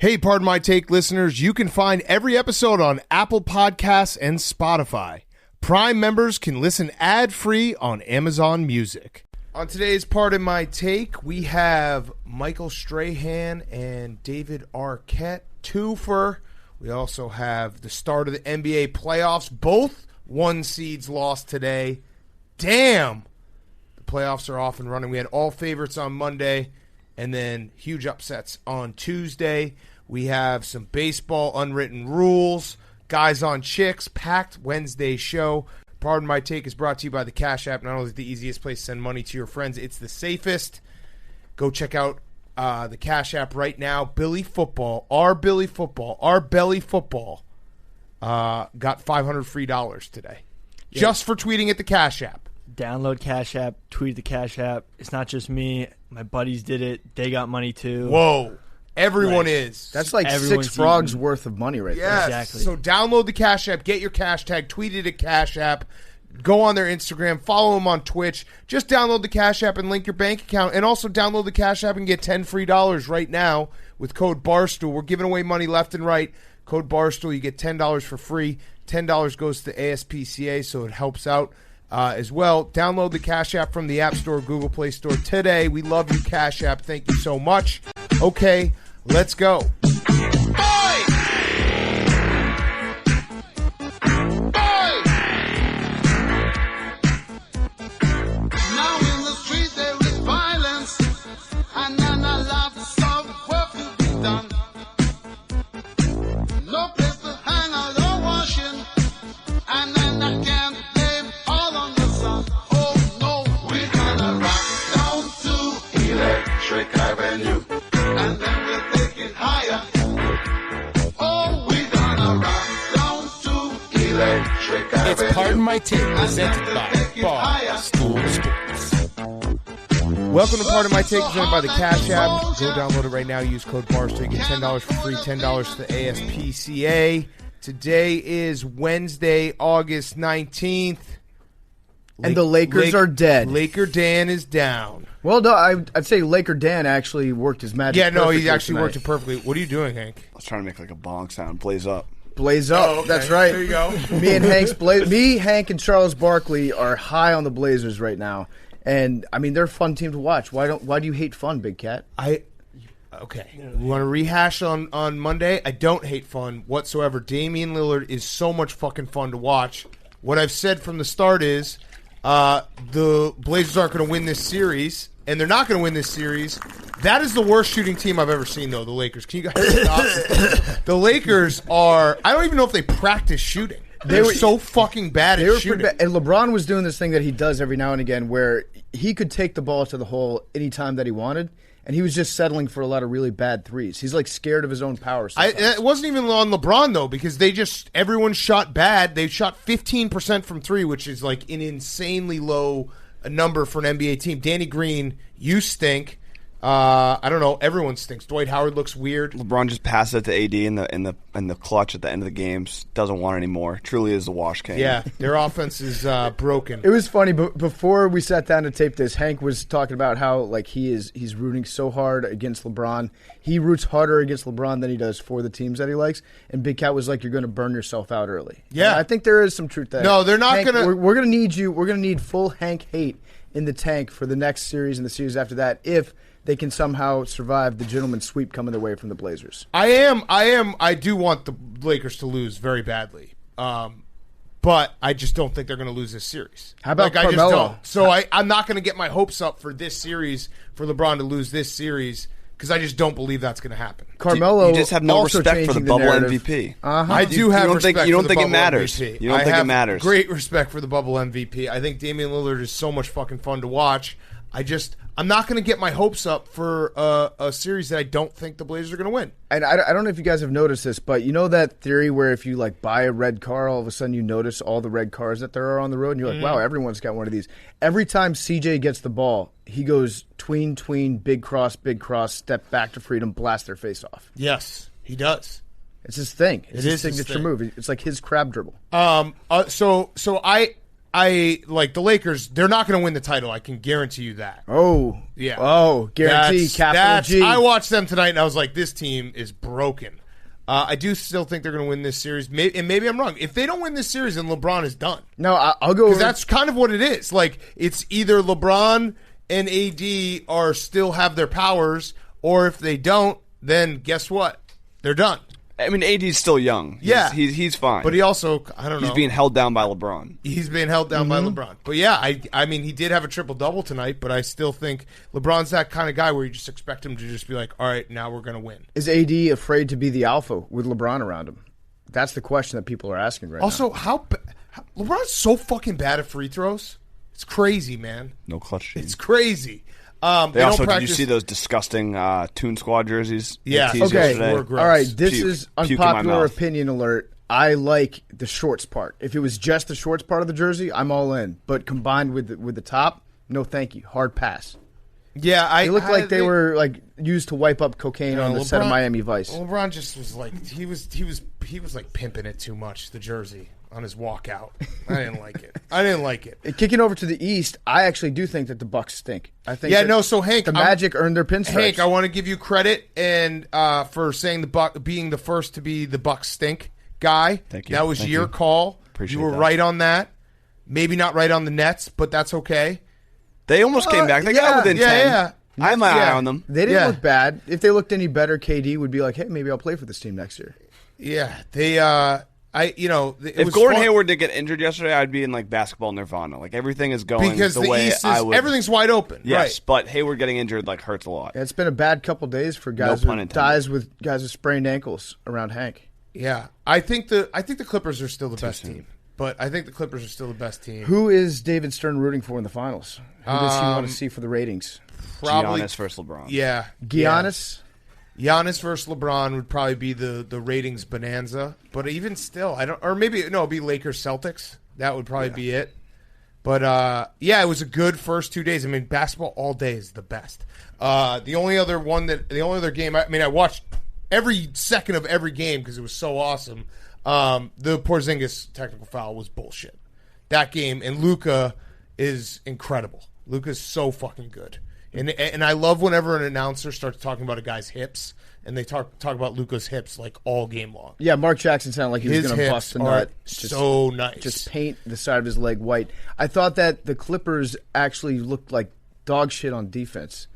Hey, Pardon My Take listeners, you can find every episode on Apple Podcasts and Spotify. Prime members can listen ad-free on Amazon Music. On today's Pardon My Take, we have Michael Strahan and David Arquette, twofer. We also have the start of the NBA playoffs. Both one seeds lost today. Damn! The playoffs are off and running. We had all favorites on Monday, and then huge upsets on Tuesday. We have some baseball unwritten rules, guys on chicks, packed Wednesday show. Pardon My Take is brought to you by the Cash App. Not only is it the easiest place to send money to your friends, it's the safest. Go check out the Cash App right now. Billy Football, our belly football, got $500 free today. Yeah. Just for tweeting at the Cash App. Download Cash App, tweet the Cash App. It's not just me. My buddies did it. They got money too. Whoa. Everyone is. That's like Six Frogs worth of money right there. Exactly. So download the Cash App, get your cash tag, tweet it at Cash App, go on their Instagram, follow them on Twitch. Just download the Cash App and link your bank account. And also download the Cash App and get $10 free right now with code Barstool. We're giving away money left and right. Code Barstool, you get $10 for free. $10 goes to ASPCA, so it helps out as well. Download the Cash App from the App Store, Google Play Store today. We love you, Cash App. Thank you so much. Okay, let's go. It's Pardon My Take, presented by Barstool Sports. Welcome to Pardon My Take, presented by the Cash App. Go download it right now. Use code Barstool. You get $10 for free, $10 to the ASPCA. Today is Wednesday, August 19th. And the Lakers are dead. Laker Dan is down. Well, no, I'd say Laker Dan actually worked his magic. Yeah, no, he actually worked it perfectly. What are you doing, Hank? I was trying to make like a bong sound. Blaze up. Blaze up. Oh, okay. That's right. There you go. Hank, and Charles Barkley are high on the Blazers right now, and I mean they're a fun team to watch. Why do you hate fun, Big Cat? Okay. We want to rehash on Monday. I don't hate fun whatsoever. Damian Lillard is so much fucking fun to watch. What I've said from the start is the Blazers aren't going to win this series, and they're not going to win this series. That is the worst shooting team I've ever seen, though, the Lakers. Can you guys stop? The Lakers are – I don't even know if they practice shooting. They're so fucking bad at shooting. And LeBron was doing this thing that he does every now and again where he could take the ball to the hole anytime that he wanted, and he was just settling for a lot of really bad threes. He's like scared of his own power sometimes. It wasn't even on LeBron, though, because everyone shot bad. They shot 15% from three, which is like an insanely low number for an NBA team. Danny Green, you stink. I don't know. Everyone stinks. Dwight Howard looks weird. LeBron just passed it to AD in the clutch at the end of the games. Doesn't want it anymore. Truly is the wash can. Yeah, their offense is broken. It was funny, but before we sat down to tape this, Hank was talking about how like he's rooting so hard against LeBron. He roots harder against LeBron than he does for the teams that he likes. And Big Cat was like, "You're going to burn yourself out early." Yeah, and I think there is some truth there. No, they're not going to. We're going to need you. We're going to need full Hank hate in the tank for the next series and the series after that if they can somehow survive the gentleman's sweep coming their way from the Blazers. I do want the Lakers to lose very badly. But I just don't think they're going to lose this series. How about Carmelo? I just don't. So I'm not going to get my hopes up for this series, for LeBron to lose this series, because I just don't believe that's going to happen. Carmelo, you just have no respect for the bubble MVP. I do have respect for the bubble MVP. You don't think it matters. You don't think it matters. Great respect for the bubble MVP. I think Damian Lillard is so much fucking fun to watch. I'm not going to get my hopes up for a series that I don't think the Blazers are going to win. And I don't know if you guys have noticed this, but you know that theory where if you like buy a red car, all of a sudden you notice all the red cars that there are on the road, and you're like, wow, everyone's got one of these. Every time CJ gets the ball, he goes tween, big cross, step back to freedom, blast their face off. Yes, he does. It's his thing. It's It his is his signature thing. move. It's like his crab dribble. So I like the Lakers. They're not going to win the title. I can guarantee you that. Oh. Yeah. Oh, guarantee, capital G. I watched them tonight, and I was like, this team is broken. I do still think they're going to win this series, and maybe I'm wrong. If they don't win this series, then LeBron is done. No, I'll go. Because that's kind of what it is. Like, it's either LeBron and AD are still have their powers, or if they don't, then guess what? They're done. I mean, AD's still young. He's fine. But he also, I don't know. He's being held down by LeBron. He's being held down by LeBron. But yeah, I mean, he did have a triple-double tonight, but I still think LeBron's that kind of guy where you just expect him to just be like, all right, now we're going to win. Is AD afraid to be the alpha with LeBron around him? That's the question that people are asking right now. Also, how LeBron's so fucking bad at free throws. It's crazy, man. No clutch. It's crazy. They also did you see those disgusting Toon Squad jerseys? Yeah. Okay. We're gross. All right. This Puke. is Puke in my unpopular mouth. opinion alert. I like the shorts part. If it was just the shorts part of the jersey, I'm all in. But combined with the top, no, thank you. Hard pass. Yeah, They looked like they were like used to wipe up cocaine on the set of Miami Vice. LeBron just was like he was like pimping it too much. The jersey on his walkout. I didn't like it. And kicking over to the East, I actually do think that the Bucks stink. I think. Yeah, no. So Hank, the Magic earned their pinstripes. Hank, I want to give you credit and for saying being the first to be the Bucks stink guy. Thank you. That was Thank your you. call. Appreciate you were that. right on that. Maybe not right on the Nets, but that's okay. They almost came back. They got within 10. Yeah. I have my eye on them. They didn't look bad. If they looked any better, KD would be like, "Hey, maybe I'll play for this team next year." Yeah, they. If Gordon Hayward did get injured yesterday, I'd be in like basketball nirvana. Like everything is going because the the way East I is would. everything's wide open. Yes, Right. but Hayward getting injured like hurts a lot. Yeah, it's been a bad couple days for guys No pun with intended. guys with sprained ankles around Hank. Yeah, I think the Clippers are still the best team. But I think the Clippers are still the best team. Who is David Stern rooting for in the finals? Who does he want to see for the ratings? Probably Giannis versus LeBron. Yeah, Giannis. Giannis versus LeBron would probably be the ratings bonanza. But even still, I don't. Or maybe it'd be Lakers Celtics. That would probably be it. But yeah, it was a good first 2 days. I mean, basketball all day is the best. The only other game. I watched every second of every game because it was so awesome. The Porzingis technical foul was bullshit. That game, and Luka is incredible. Luka's so fucking good. And I love whenever an announcer starts talking about a guy's hips, and they talk about Luka's hips like all game long. Yeah, Mark Jackson sounded like he was His going to hips bust a are nut. so nice. Just paint the side of his leg white. I thought that the Clippers actually looked like dog shit on defense.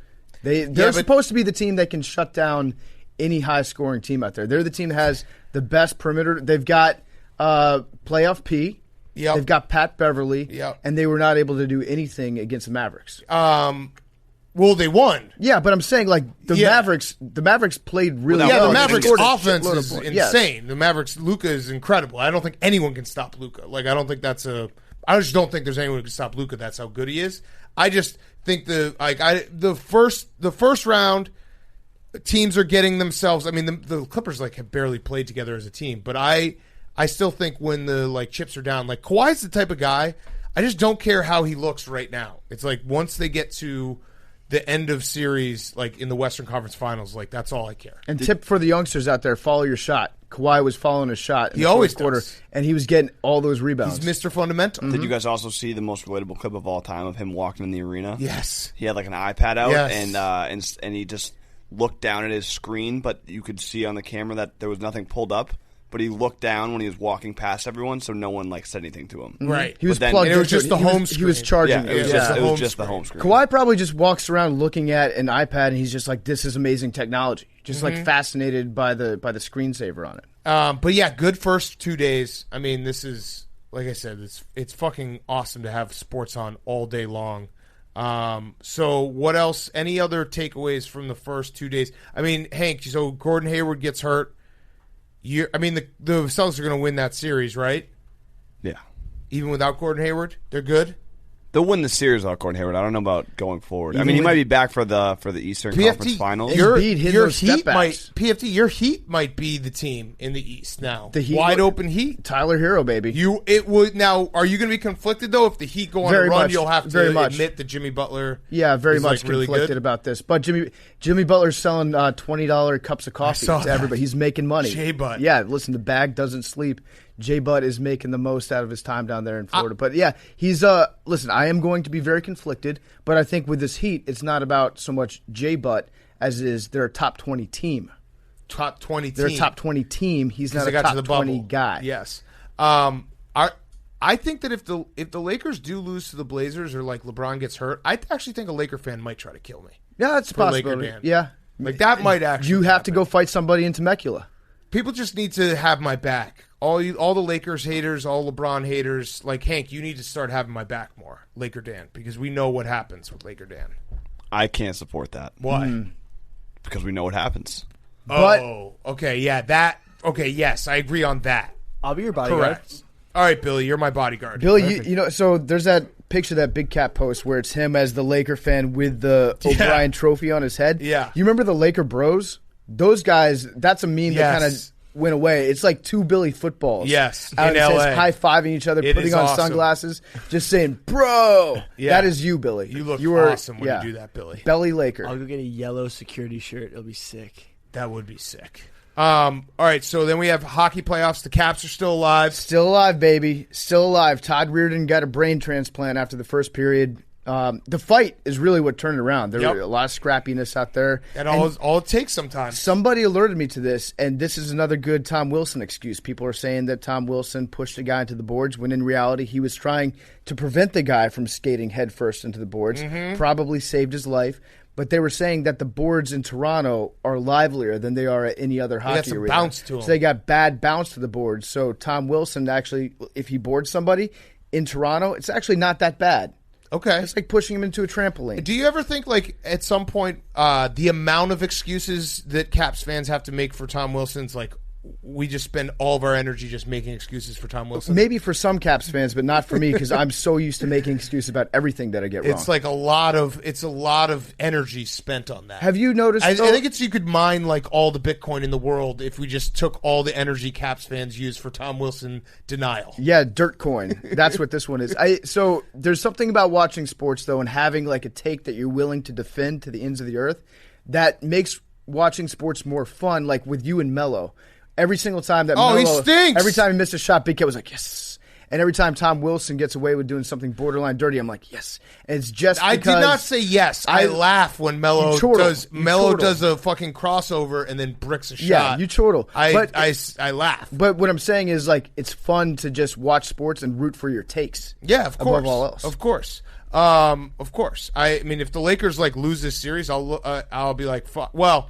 They're supposed to be the team that can shut down any high-scoring team out there. They're the team that has the best perimeter. They've got playoff P. Yep. They've got Pat Beverly. Yep. And they were not able to do anything against the Mavericks. Well, they won. Yeah, but I'm saying like the Mavericks played really well. Yeah, the Mavericks' Scored a offense shitload of is points. insane. Yes. The Mavericks' Luka is incredible. I don't think anyone can stop Luka. Like I just don't think there's anyone who can stop Luka. That's how good he is. I just think the first round teams are getting themselves. I mean, the Clippers have barely played together as a team, but I still think when the chips are down, Kawhi's the type of guy. I just don't care how he looks right now. It's once they get to the end of series, in the Western Conference Finals, that's all I care. And tip for the youngsters out there: follow your shot. Kawhi was following his shot in the always fourth quarter, does. and he was getting all those rebounds. He's Mr. Fundamental. Did you guys also see the most relatable clip of all time of him walking in the arena? Yes. He had an iPad out, Yes. and he just looked down at his screen, but you could see on the camera that there was nothing pulled up. But he looked down when he was walking past everyone, so no one said anything to him. Right. He was But then- plugged And it was into just the He was- home He was screen. charging. Yeah, it was Yeah. just The it home was just the screen. home screen. Kawhi probably just walks around looking at an iPad, and he's just like, "This is amazing technology." Just fascinated by the screensaver on it. But yeah, good first 2 days. I mean, this is, like I said, it's fucking awesome to have sports on all day long. So what else? Any other takeaways from the first 2 days? I mean, Hank, so Gordon Hayward gets hurt. The Celtics are going to win that series, right? Yeah. Even without Gordon Hayward, they're good. They'll win the series without Gordon Hayward. I don't know about going forward. I mean, he might be back for the Eastern Conference Finals. Embiid hit those step Your Heat might be the team in the East now. The Heat wide open Heat. Tyler Hero, baby. Are you going to be conflicted though if the Heat go on Very a run? much. You'll have Very to much. admit that Jimmy Butler. Yeah, very is, much really conflicted good. about this. But Jimmy Butler's selling $20 cups of coffee saw to that. everybody. He's making money. J-Butt. Yeah, listen, the bag doesn't sleep. Jay Butt is making the most out of his time down there in Florida. But yeah, he's listen, I am going to be very conflicted, but I think with this Heat, it's not about so much Jay Butt as it is they're a top 20 team. Top 20 team. They're a top 20 team. He's not a got top to the 20 bubble. guy. Yes. I think that if the Lakers do lose to the Blazers or like LeBron gets hurt, I actually think a Laker fan might try to kill me. Yeah, that's a For Laker possibility. Dan. Yeah. Like that might actually You have happen. to go fight somebody in Temecula. People just need to have my back. All the Lakers haters, all LeBron haters, like Hank, you need to start having my back more, Laker Dan, because we know what happens with Laker Dan. I can't support that. Why? Because we know what happens. Okay, yeah, okay, yes, I agree on that. I'll be your bodyguard. Correct. All right, Billy, you're my bodyguard. Billy, you know, so there's that picture, that Big Cat post where it's him as the Laker fan with the O'Brien trophy on his head. Yeah. You remember the Laker Bros? Those guys, that's a meme that kind of went away. It's like two Billy footballs. Yes, Out in it says LA. high-fiving each other, It putting is on awesome. sunglasses, just saying, bro. Yeah. That is you, Billy. You look are awesome when you do that, Billy. Belly Laker. I'll go get a yellow security shirt. It'll be sick. That would be sick. All right, so then we have hockey playoffs. The Caps are still alive. Still alive, baby. Still alive. Todd Reardon got a brain transplant after the first period. The fight is really what turned it around. There were a lot of scrappiness out there. And all it takes sometimes. Somebody alerted me to this, and this is another good Tom Wilson excuse. People are saying that Tom Wilson pushed a guy into the boards when in reality he was trying to prevent the guy from skating headfirst into the boards. Probably saved his life. But they were saying that the boards in Toronto are livelier than they are at any other hockey got some arena. bounce to 'em. So they got bad bounce to the boards. So Tom Wilson actually, if he boards somebody in Toronto, it's actually not that bad. Okay. It's like pushing him into a trampoline. Do you ever think, like, at some point, the amount of excuses that Caps fans have to make for Tom Wilson's, like, we just spend all of our energy just making excuses for Tom Wilson? Maybe for some Caps fans, but not for me because I'm so used to making excuses about everything that I get wrong. It's like a lot of energy spent on that. Have you noticed? I think you could mine like all the Bitcoin in the world if we just took all the energy Caps fans use for Tom Wilson denial. Yeah, dirt coin. That's what this one is. So there's something about watching sports though, and having like a take that you're willing to defend to the ends of the earth, that makes watching sports more fun. Like with you and Melo. Every single time that he Melo, stinks. Every time he missed a shot, Big Cat was like, yes. And every time Tom Wilson gets away with doing something borderline dirty, I'm like, yes. And it's just I because did not say yes. I laugh when Melo does a fucking crossover and then bricks a shot. Yeah, you chortle. I laugh. But what I'm saying is, like, it's fun to just watch sports and root for your takes. Yeah, of course. Above all else. Of course. Of course. I mean, if the Lakers like lose this series, I'll be like, fuck. Well,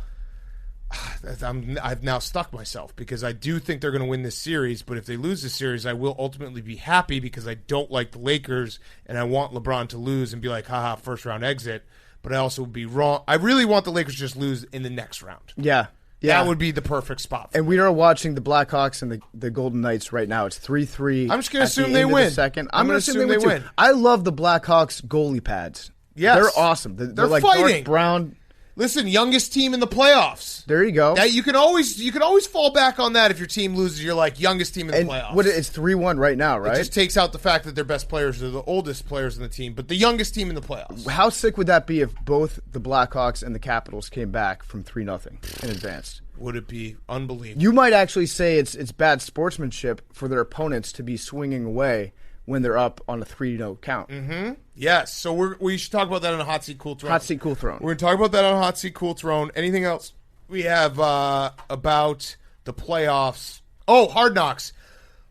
I've now stuck myself because I do think they're going to win this series. But if they lose this series, I will ultimately be happy because I don't like the Lakers and I want LeBron to lose and be like, haha, first round exit. But I also would be wrong. I really want the Lakers to just lose in the next round. Yeah. That would be the perfect spot. And we are watching the Blackhawks and the Golden Knights right now. It's 3-3. I'm just going to assume they win. Second. I'm going to assume they win. I love the Blackhawks goalie pads. Yes. They're awesome. They're like fighting. dark brown. Listen, youngest team in the playoffs. There you go. That you can always fall back on that if your team loses. You're like youngest team in the playoffs. It's 3-1 right now, right? It just takes out the fact that their best players are the oldest players in the team, but the youngest team in the playoffs. How sick would that be if both the Blackhawks and the Capitals came back from 3-0 and advanced? Would it be unbelievable? You might actually say it's bad sportsmanship for their opponents to be swinging away when they're up on a 3-0 count. Mm-hmm. Yes. So we should talk about that on a Hot Seat Cool Throne. Hot Seat Cool Throne. We're going to talk about that on a Hot Seat Cool Throne. Anything else we have about the playoffs? Oh, Hard Knocks.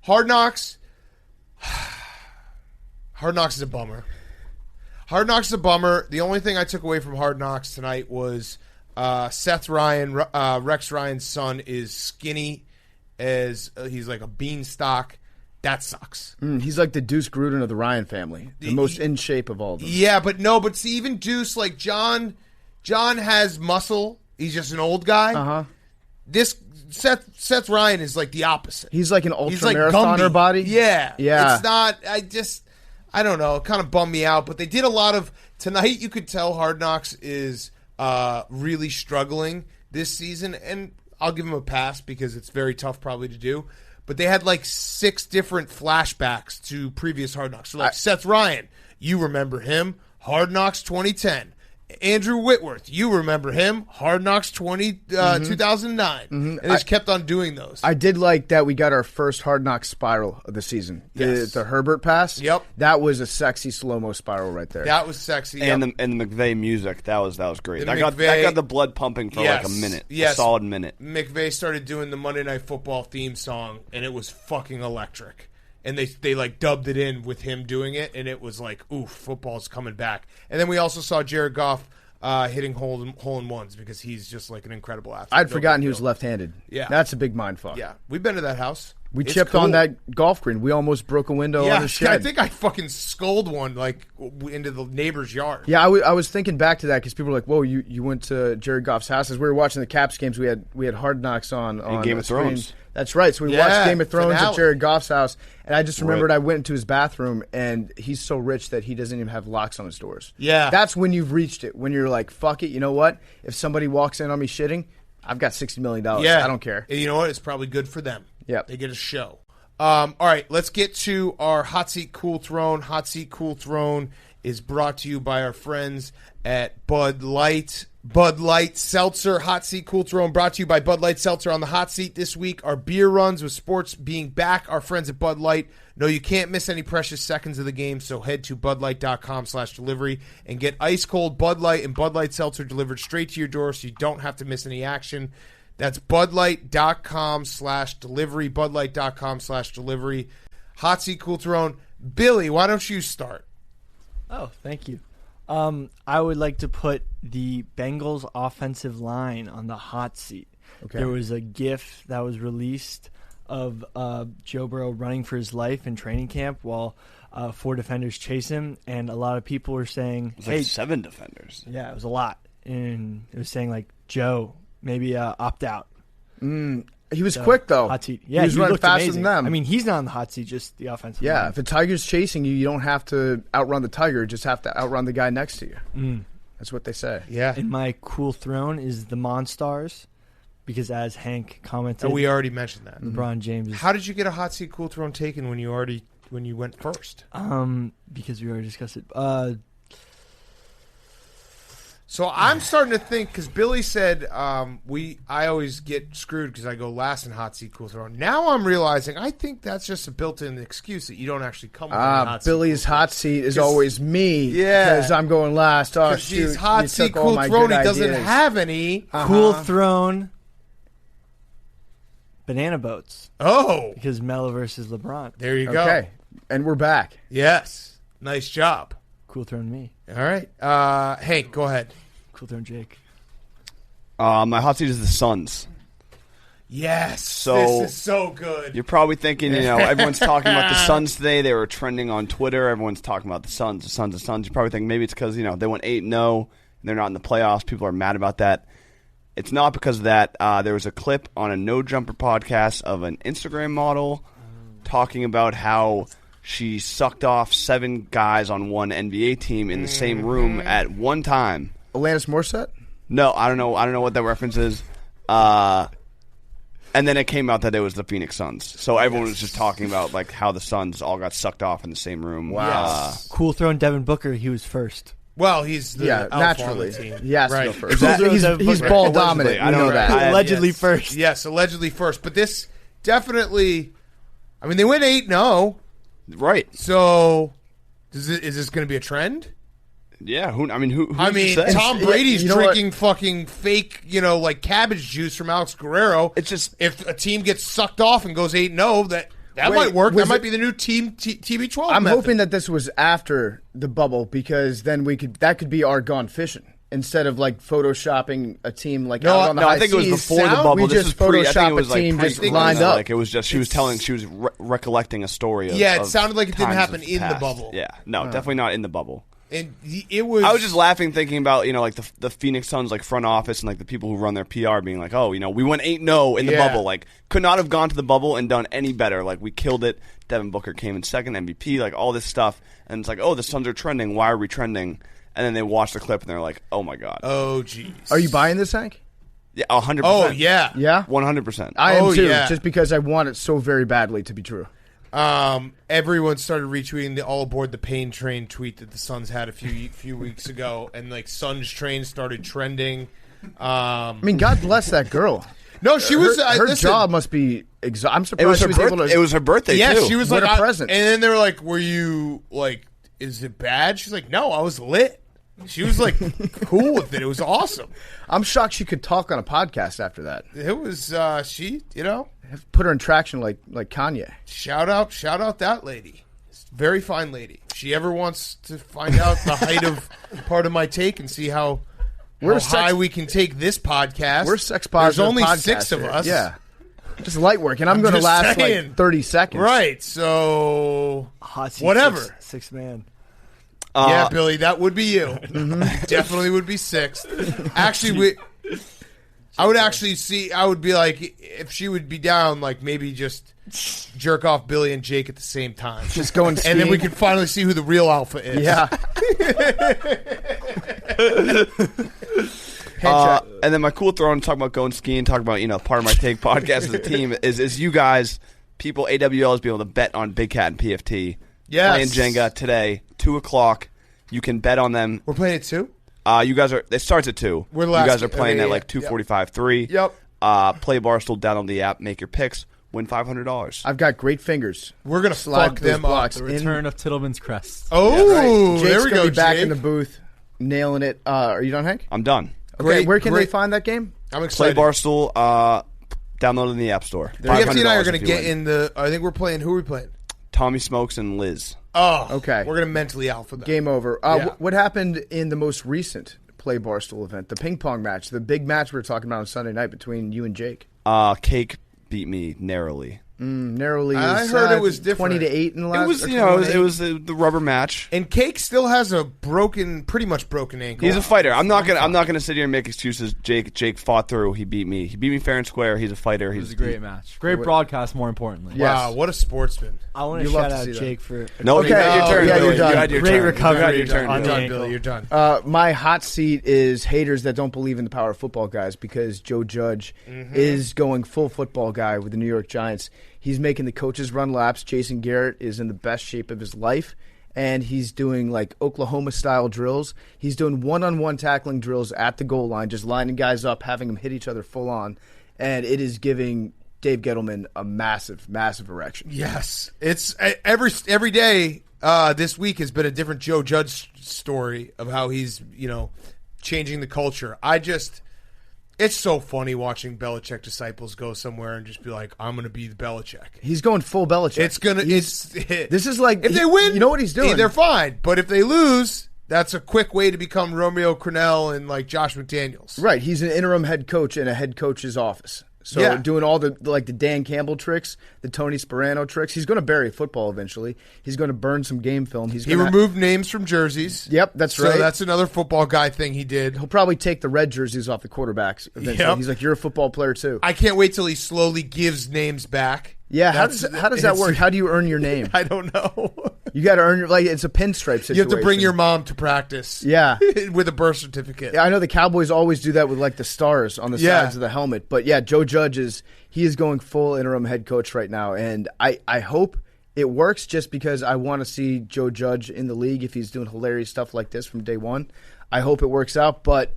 Hard Knocks. Hard Knocks is a bummer. Hard Knocks is a bummer. The only thing I took away from Hard Knocks tonight was Seth Ryan, Rex Ryan's son, is skinny as he's like a beanstalk. That sucks. He's like the Deuce Gruden of the Ryan family, the most in shape of all of them. Yeah, but see, even Deuce, like John has muscle. He's just an old guy. Uh-huh. This Seth Ryan is like the opposite. He's like an ultra He's like marathoner Gumby. body. Yeah. Yeah. It's not. I don't know. It kind of bummed me out. But they did a lot of tonight. You could tell Hard Knocks is really struggling this season, and I'll give him a pass because it's very tough probably to do. But they had like 6 different flashbacks to previous Hard Knocks. So like Seth Ryan, you remember him, Hard Knocks 2010. Andrew Whitworth, you remember him? Hard Knocks 2009. And they just kept on doing those. I did like that we got our first Hard Knocks spiral of the season. Yes. The Herbert pass. Yep. That was a sexy slow-mo spiral right there. That was sexy. And the McVay music, that was great. The That got the blood pumping for like a minute. Yes. A solid minute. McVay started doing the Monday Night Football theme song, and it was fucking electric. And they like dubbed it in with him doing it, and it was like, oof, football's coming back. And then we also saw Jared Goff hitting hole-in-ones because he's just like an incredible athlete. I'd forgotten he was left-handed. Yeah. That's a big mindfuck. Yeah, we've been to that house. We It's chipped cool. on that golf green. We almost broke a window on the shed. I think I fucking sculled one like into the neighbor's yard. Yeah, I was thinking back to that because people were like, "Whoa, you went to Jared Goff's house." As we were watching the Caps games, we had Hard Knocks on Game of screen. Thrones. That's right. So we Yeah, watched Game of Thrones finale. at Jared Goff's house, and I just remembered Right. I went into his bathroom, and he's so rich that he doesn't even have locks on his doors. Yeah. That's when you've reached it. When you're like, "Fuck it," you know what? If somebody walks in on me shitting, I've got $60 million. Yeah, I don't care. And you know what? It's probably good for them. Yep. They get a show. All right, let's get to our Hot Seat Cool Throne. Hot Seat Cool Throne is brought to you by our friends at Bud Light. Bud Light Seltzer, Hot Seat Cool Throne, brought to you by Bud Light Seltzer. On the hot seat this week, our beer runs with sports being back. Our friends at Bud Light know you can't miss any precious seconds of the game, so head to budlight.com/delivery and get ice cold Bud Light and Bud Light Seltzer delivered straight to your door so you don't have to miss any action. That's budlight.com/delivery, budlight.com/delivery. Hot Seat Cool Throne. Billy, why don't you start? Oh, thank you. I would like to put the Bengals offensive line on the hot seat. Okay. There was a GIF that was released of Joe Burrow running for his life in training camp while 4 defenders chase him, and a lot of people were saying, It was "Hey, like 7 defenders. yeah, it was a lot," and it was saying like, "Joe, maybe opt out." He was quick though. Hot seat. Yeah, he was running looked faster amazing. than them. I mean, he's not on the hot seat, just the offensive yeah, line. if a tiger's chasing you, you don't have to outrun the tiger. You just have to outrun the guy next to you. That's what they say. Yeah. And my cool throne is the Monstars, because as Hank commented, We already mentioned that. LeBron James is How did you get a Hot Seat Cool Throne taken when you went first? because we already discussed it. So I'm starting to think, because Billy said I always get screwed because I go last in Hot Seat Cool Throne. Now I'm realizing I think that's just a built-in excuse that you don't actually come with any hot Billy's seat cool hot seat is 'Cause- always me. Yeah. Because I'm going last. Oh, Because shoot. he's Hot you Seat took all Cool my Throne. good He doesn't ideas. have any. Cool throne, banana boats, Oh, because Melo versus LeBron. there you go. Okay. And we're back. Yes. Nice job. Cool throne me. All right. Hank, go ahead. Cool throne Jake. My hot seat is the Suns. Yes. So- this is so good. You're probably thinking, everyone's talking about the Suns today. They were trending on Twitter. Everyone's talking about the Suns, the Suns, the Suns. You probably think maybe it's because, they went 8-0 and they're not in the playoffs. People are mad about that. It's not because of that. There was a clip on a No Jumper podcast of an Instagram model talking about how she sucked off 7 guys on one NBA team in the same room at one time. Alanis Morissette? No, I don't know what that reference is. And then it came out that it was the Phoenix Suns. So everyone was just talking about like how the Suns all got sucked off in the same room. Wow. Cool throne Devin Booker. He was first. Well, he's the alpha naturally. on the team. He has to Right. go first. that- he's Allegedly. ball dominant. I We don't know that. know. Allegedly yes. first. Yes, allegedly first. But this definitely, I mean, they went 8-0. Right. So is this going to be a trend? Yeah. Who I mean, say? Tom Brady's you know what? drinking fucking fake, like cabbage juice from Alex Guerrero. It's just- if a team gets sucked off and goes 8-0, that Wait, might work. was That might it- be the new TB12. I'm method. hoping that this was after the bubble because then that could be our gone fishing instead of like photoshopping a team like out on the No, high I think it was seas. before the sound- bubble. we This just was pre. I Photoshop think it was a like team pre- just lined up. Like it was just she was recollecting a story. Of, Yeah, it of sounded like it didn't times happen of in the past. bubble. Yeah, no, definitely not in the bubble. And it was. I was just laughing thinking about like the Phoenix Suns like front office and like the people who run their PR being like, oh, we went 8-0 in the Yeah. bubble. Like could not have gone to the bubble and done any better. Like we killed it. Devin Booker came in second, MVP, like all this stuff, and it's like, oh, the Suns are trending. Why are we trending? And then they watch the clip and they're like, oh my god. Oh, jeez. Are you buying this, Hank? Yeah, 100%. Oh, yeah. Yeah, 100%. I am Oh, too. yeah. Just because I want it so very badly to be true. Everyone started retweeting the "All Aboard the Pain Train" tweet that the Suns had a few weeks ago, and like Suns train started trending. I mean, God bless that girl. No, she was. Her job must be. I'm surprised It was she her was able to. birthday. It was her birthday Yeah, too. she was What like, a present. and then they were like, "Were you like? Is it bad?" She's like, "No, I was lit." She was like cool with it. It was awesome. I'm shocked she could talk on a podcast after that. It was she. Put her in traction like Kanye. Shout out that lady. Very fine lady. If she ever wants to find out the height of part of my take and see how high we can take this podcast. We're sex positive. There's only podcast 6 of here. us. Yeah, just light work, and I'm going to just last saying. like 30 seconds. Right. So Hot seat whatever. Six man. Yeah, Billy, that would be you. Definitely would be 6th. Actually, I would actually see. I would be like, if she would be down, like maybe just jerk off Billy and Jake at the same time, Just going and then we skiing. could finally see who the real alpha is. Yeah. And then my cool throw on talking about going skiing, talking about part of my take podcast as a team is you guys, people AWL is being able to bet on Big Cat and PFT. Yes. Playing Jenga today, 2:00. You can bet on them. We're playing it too. You guys are. It starts at 2. We're the you last- guys are playing okay, at like yeah. 2:45, 3. Yep. Play Barstool. Download the app. Make your picks. Win $500. I've got great fingers. We're gonna Slide fuck those them up. blocks The in. return of Tittleman's crest. Oh, Jake's there we gonna go. be back Jake. in the booth, nailing it. Are you done, Hank? I'm done. Okay, Great, where can they great. find that game? I'm Play excited. Barstool. Download it in the App Store. PFT and I are $500 going to if you get win. in the. I think we're playing. Who are we playing? Tommy Smokes and Liz. Oh, Okay. We're going to mentally alpha them. Game over. Yeah. What happened in the most recent Play Barstool event? The ping pong match, the big match we were talking about on Sunday night between you and Jake. Cake beat me narrowly. Narrowly, I heard it was 20 to different. 8 in the It last. was, or it 21-8. was the rubber match. And Cake still has a pretty much broken ankle. He's a fighter. I'm not gonna sit here and make excuses. Jake fought through. He beat me. He beat me fair and square. He's a fighter. It was a great match. Great broadcast, more importantly. Yeah. Wow, what a sportsman. I want You to love shout to out see that. Jake for No, Okay, you had your turn. yeah, Billy. you're done. You had your Great turn. recovery You had your turn. on You're the done, ankle. Billy. You're done. My hot seat is haters that don't believe in the power of football, guys, because Joe Judge is going full football guy with the New York Giants. He's making the coaches run laps. Jason Garrett is in the best shape of his life, and he's doing like Oklahoma-style drills. He's doing one-on-one tackling drills at the goal line, just lining guys up, having them hit each other full on, and it is giving Dave Gettleman a massive, massive erection. Yes, it's every day. This week has been a different Joe Judge story of how he's changing the culture. It's so funny watching Belichick disciples go somewhere and just be like, I'm going to be the Belichick. He's going full Belichick. This is like if they win, you know what he's doing. They're fine. But if they lose, that's a quick way to become Romeo Crennel and like Josh McDaniels. Right, he's an interim head coach in a head coach's office. So Yeah. doing all the Dan Campbell tricks, the Tony Sperano tricks. He's going to bury football eventually. He's going to burn some game film. He removed names from jerseys. Yep, that's So right. that's another football guy thing he did. He'll probably take the red jerseys off the quarterbacks eventually. Yep. He's like, you're a football player too. I can't wait till he slowly gives names back. Yeah, how That's- does that work? How do you earn your name? I don't know. You got to earn your it's a pinstripe situation. You have to bring your mom to practice. Yeah. with a birth certificate. Yeah, I know the Cowboys always do that with like the stars on the Yeah. sides of the helmet. But yeah, Joe Judge is going full interim head coach right now, and I hope it works just because I want to see Joe Judge in the league if he's doing hilarious stuff like this from day one. I hope it works out, but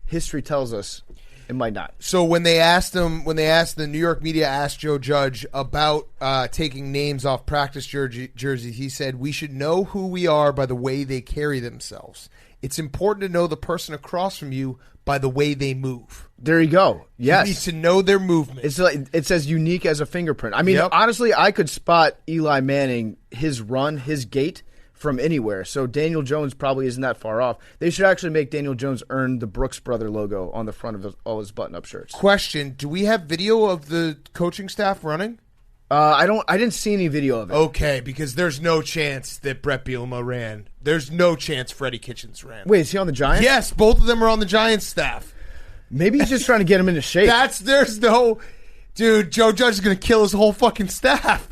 history tells us it might not. So when the New York media asked Joe Judge about taking names off practice jerseys, he said, "We should know who we are by the way they carry themselves. It's important to know the person across from you by the way they move. There you go. Yes. You need to know their movement." It's like it's as unique as a fingerprint. I mean, Yep. honestly, I could spot Eli Manning, his run, his gait from anywhere. So Daniel Jones probably isn't that far off. They should actually make Daniel Jones earn the Brooks Brother logo on the front of all his button-up shirts. Question: do we have video of the coaching staff running? I didn't see any video of it. Okay, because there's no chance that Brett Bielema ran. There's no chance Freddie Kitchens ran. Wait, is he on the Giants? Yes, both of them are on the Giants staff. Maybe he's just trying to get him into shape. There's no, dude. Joe Judge is gonna kill his whole fucking staff.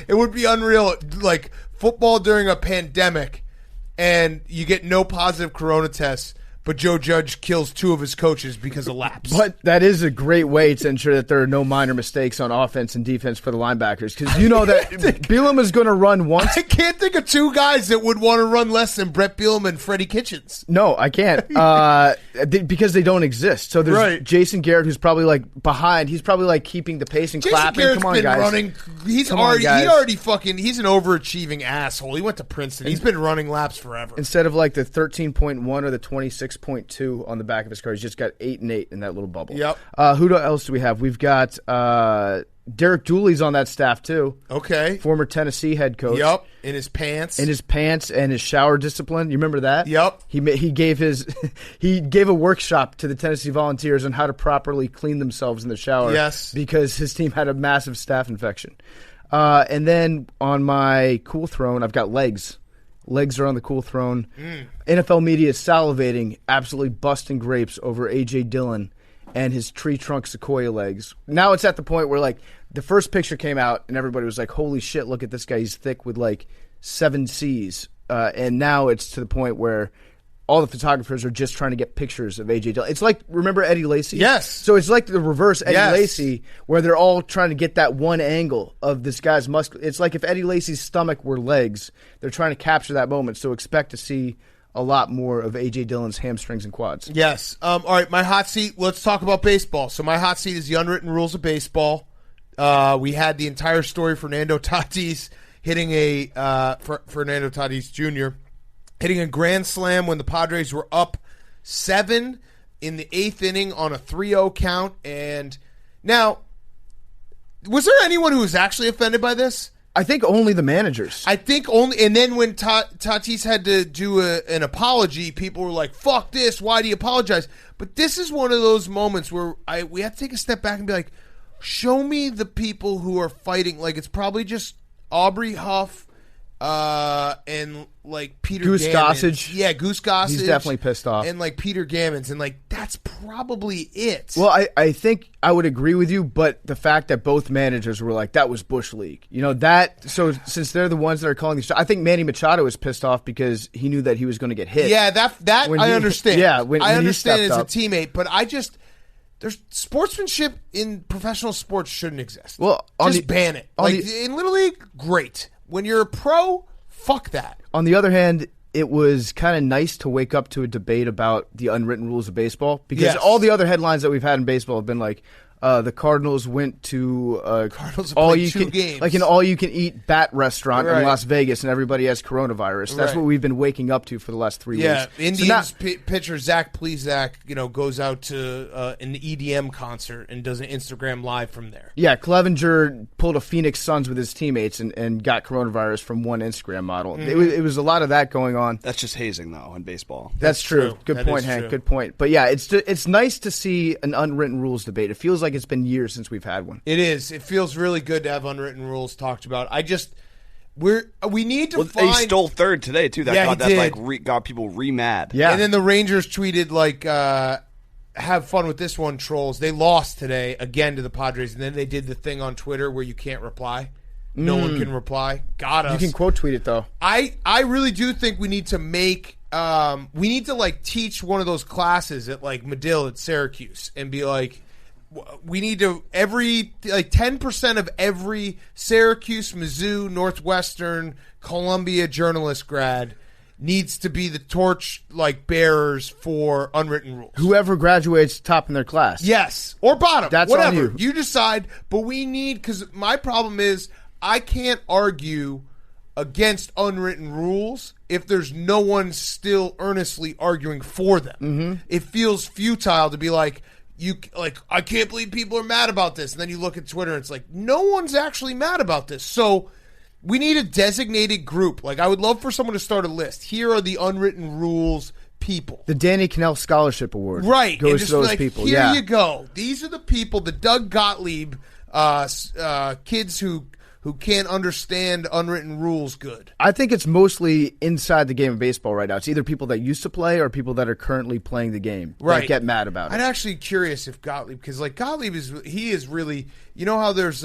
It would be unreal. Like football during a pandemic, and you get no positive corona tests, but Joe Judge kills 2 of his coaches because of laps. But that is a great way to ensure that there are no minor mistakes on offense and defense for the linebackers, because you know that Bielema is going to run once. I can't think of 2 guys that would want to run less than Brett Bielema and Freddie Kitchens. No, I can't, because they don't exist. So there's Jason Garrett, who's probably like behind. He's probably like keeping the pace and Jason clapping. Garrett's Come on, been guys. running. He's Come on, already he's an overachieving asshole. He went to Princeton. He's been running laps forever. Instead of like the 13.1 or the 26.2 on the back of his car, he's just got 8 and 8 in that little bubble. Yep. Who else do we have? We've got Derek Dooley's on that staff too. Okay. Former Tennessee head coach. Yep. In his pants and his shower discipline. You remember that? Yep. He gave a workshop to the Tennessee Volunteers on how to properly clean themselves in the shower. Yes. Because his team had a massive staph infection. And then on my cool throne, I've got legs. Legs are on the cool throne. NFL media is salivating, absolutely busting grapes over A.J. Dillon and his tree trunk sequoia legs. Now it's at the point where, like, the first picture came out and everybody was like, holy shit, look at this guy. He's thick with, like, 7 C's. And now it's to the point where all the photographers are just trying to get pictures of A.J. Dillon. It's like, remember Eddie Lacy? Yes. So it's like the reverse Eddie Yes. Lacy, where they're all trying to get that one angle of this guy's muscle. It's like if Eddie Lacy's stomach were legs, they're trying to capture that moment. So expect to see a lot more of A.J. Dillon's hamstrings and quads. Yes. All right, my hot seat, let's talk about baseball. So my hot seat is the unwritten rules of baseball. We had the entire story, Fernando Tatis hitting Fernando Tatis Jr., hitting a grand slam when the Padres were up 7 in the 8th inning on a 3-0 count. And now, was there anyone who was actually offended by this? I think only the managers. I think only, and then when Tatis had to do an apology, people were like, fuck this, why do you apologize? But this is one of those moments where we have to take a step back and be like, show me the people who are fighting. Like, it's probably just Aubrey Huff and like Peter Goose Gammons. Gossage. Yeah, Goose Gossage. He's definitely pissed off. And like Peter Gammons, and like that's probably it. Well, I think I would agree with you, but the fact that both managers were like, that was Bush League. You know, that, so since they're the ones that are calling these, I think Manny Machado was pissed off because he knew that he was going to get hit. Yeah, that I understand. Yeah, when I he understand as stepped a teammate, but there's sportsmanship in professional sports shouldn't exist. Well, just ban it. Like in Little League, great. When you're a pro, fuck that. On the other hand, it was kind of nice to wake up to a debate about the unwritten rules of baseball, because all the other headlines that we've had in baseball have been like, the Cardinals went to two games. like an all-you-can-eat bat restaurant Right. in Las Vegas, and everybody has coronavirus. That's Right. what we've been waking up to for the last 3 weeks. Yeah, So Indians pitcher Zach Plesac, goes out to an EDM concert and does an Instagram live from there. Yeah, Clevenger pulled a Phoenix Suns with his teammates and got coronavirus from one Instagram model. Mm-hmm. It was a lot of that going on. That's just hazing, though, in baseball. That's true. Good That point, is Hank. true. Good point. But yeah, it's nice to see an unwritten rules debate. It feels like it's been years since we've had one. It is. It feels really good to have unwritten rules talked about. We need to Well, find. he stole third today too. Yeah, he did. Got people re-mad. Yeah. And then the Rangers tweeted like, "Have fun with this one, trolls." They lost today again to the Padres, and then they did the thing on Twitter where you can't reply. No one can reply. Got us. You can quote tweet it though. I really do think we need to make we need to like teach one of those classes at like Medill at Syracuse and be like, we need to 10% of every Syracuse, Mizzou, Northwestern, Columbia journalist grad needs to be the torch like bearers for unwritten rules. Whoever graduates top in their class. Yes, or bottom. That's whatever on you. decide. But we need, because my problem is I can't argue against unwritten rules if there's no one still earnestly arguing for them. Mm-hmm. It feels futile to be like, I can't believe people are mad about this. And then you look at Twitter and it's like, no one's actually mad about this. So we need a designated group. Like, I would love for someone to start a list. Here are the unwritten rules people. The Danny Cannell Scholarship Award. Right. Goes And to just those like, people. Here Yeah. you go. These are the people, the Doug Gottlieb kids who can't understand unwritten rules good. I think it's mostly inside the game of baseball right now. It's either people that used to play or people that are currently playing the game Right. that get mad about it. I'm actually curious if Gottlieb, because like Gottlieb is really, you know how there's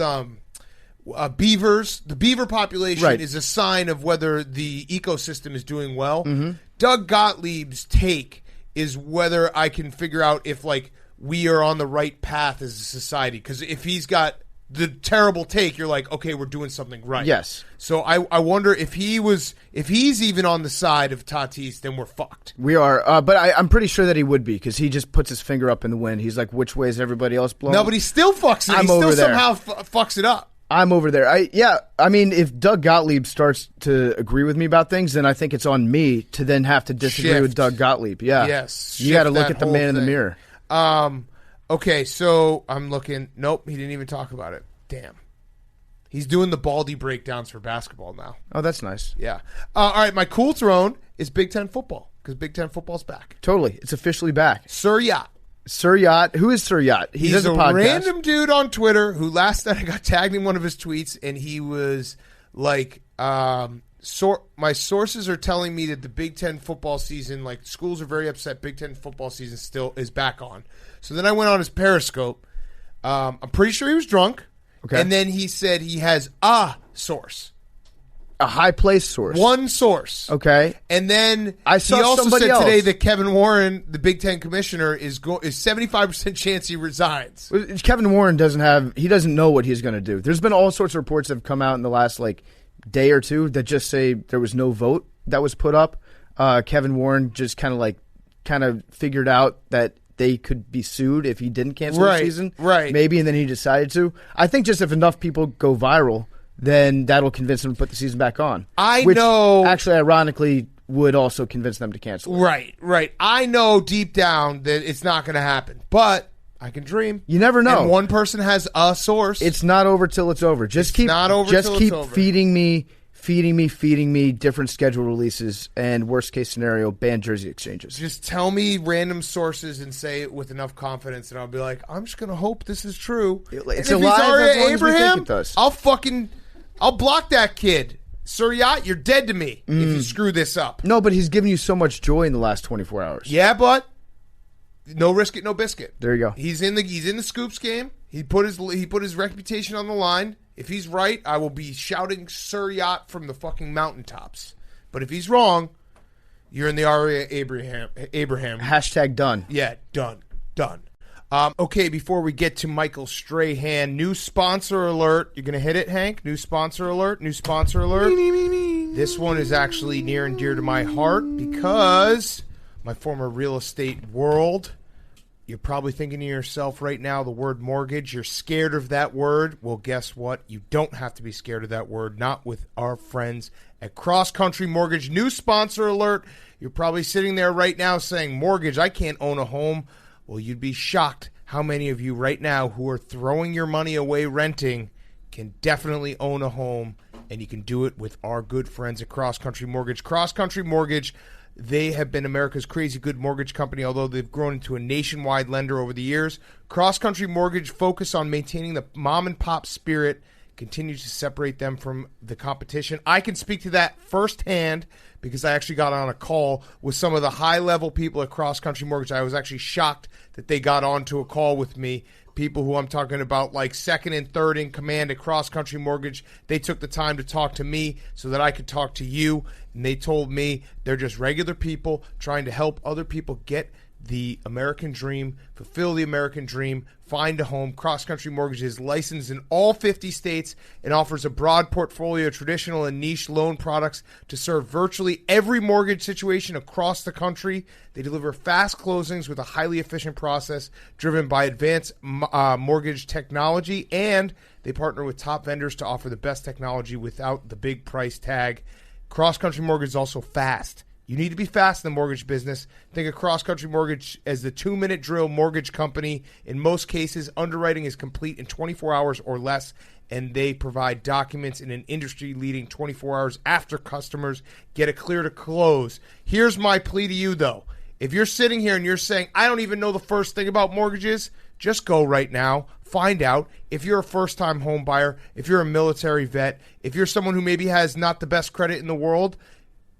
beavers. The beaver population Right. is a sign of whether the ecosystem is doing well. Mm-hmm. Doug Gottlieb's take is whether I can figure out if like we are on the right path as a society. Because if he's got the terrible take, you're like, okay, we're doing something right. Yes. So I wonder if he's even on the side of Tatis, then we're fucked. We are, but I'm pretty sure that he would be because he just puts his finger up in the wind. He's like, which way is everybody else blowing? No, but he still fucks it. I'm He over still there. somehow fucks it up. I'm over there. I mean, if Doug Gottlieb starts to agree with me about things, then I think it's on me to then have to disagree Shift. with Doug Gottlieb. Yeah. Yes. You got to shift look that at the whole man in the thing. mirror. Okay, so I'm looking. Nope, he didn't even talk about it. Damn. He's doing the Baldy breakdowns for basketball now. Oh, that's nice. Yeah. All right, my cool throne is Big Ten football because Big Ten football's back. Totally. It's officially back. Sir Yacht. Sir Yacht. Who is Sir Yacht? He He's does a podcast. random dude on Twitter who last night I got tagged in one of his tweets, and he was like, my sources are telling me that the Big Ten football season, like schools are very upset Big Ten football season still is back on. So then I went on his Periscope. I'm pretty sure he was drunk. Okay. And then he said he has a source. A high place source. One source. Okay. And then I saw he also somebody said today else. that Kevin Warren, the Big Ten commissioner, is 75% chance he resigns. Kevin Warren doesn't know what he's going to do. There's been all sorts of reports that have come out in the last day or two that just say there was no vote that was put up. Kevin Warren just kind of figured out that they could be sued if he didn't cancel the season. Right. Maybe, and then he decided to. I think just if enough people go viral, then that'll convince them to put the season back on. Which actually, ironically, would also convince them to cancel it. Right. I know deep down that it's not going to happen, but I can dream. You never know. And one person has a source. It's not over till it's over. Just keep feeding me different schedule releases and worst case scenario banned jersey exchanges. Just tell me random sources and say it with enough confidence, and I'll be like, I'm just going to hope this is true. It's and if alive he's as Aria long as we think Abraham, it does. I'll block that kid. Sir Yacht, you're dead to me if you screw this up. No, but he's given you so much joy in the last 24 hours. Yeah, but no risk it, no biscuit. There you go. He's in the scoops game. He put his reputation on the line. If he's right, I will be shouting Sir Yacht from the fucking mountaintops. But if he's wrong, you're in the Aria Abraham. Hashtag done. Yeah, done. Okay, before we get to Michael Strahan, new sponsor alert. You're going to hit it, Hank? New sponsor alert. This one is actually near and dear to my heart because my former real estate world. You're probably thinking to yourself right now, the word mortgage. You're scared of that word. Well, guess what? You don't have to be scared of that word. Not with our friends at Cross Country Mortgage. New sponsor alert. You're probably sitting there right now saying, mortgage, I can't own a home. Well, you'd be shocked how many of you right now who are throwing your money away renting can definitely own a home, and you can do it with our good friends at Cross Country Mortgage. Cross Country Mortgage, they have been America's crazy good mortgage company, although they've grown into a nationwide lender over the years. Cross Country Mortgage focus on maintaining the mom-and-pop spirit, continues to separate them from the competition. I can speak to that firsthand because I actually got on a call with some of the high-level people at Cross Country Mortgage. I was actually shocked that they got onto a call with me. People who I'm talking about like second and third in command at Cross Country Mortgage, they took the time to talk to me so that I could talk to you. And they told me they're just regular people trying to help other people get the American dream, fulfill the American dream, find a home. Cross Country Mortgage is licensed in all 50 states and offers a broad portfolio of traditional and niche loan products to serve virtually every mortgage situation across the country. They deliver fast closings with a highly efficient process driven by advanced mortgage technology, and they partner with top vendors to offer the best technology without the big price tag. Cross Country Mortgage is also fast. You need to be fast in the mortgage business. Think of Cross Country Mortgage as the 2-minute drill mortgage company. In most cases, underwriting is complete in 24 hours or less, and they provide documents in an industry-leading 24 hours after customers get it clear to close. Here's my plea to you, though. If you're sitting here and you're saying, I don't even know the first thing about mortgages, just go right now. Find out. If you're a first-time home buyer, if you're a military vet, if you're someone who maybe has not the best credit in the world,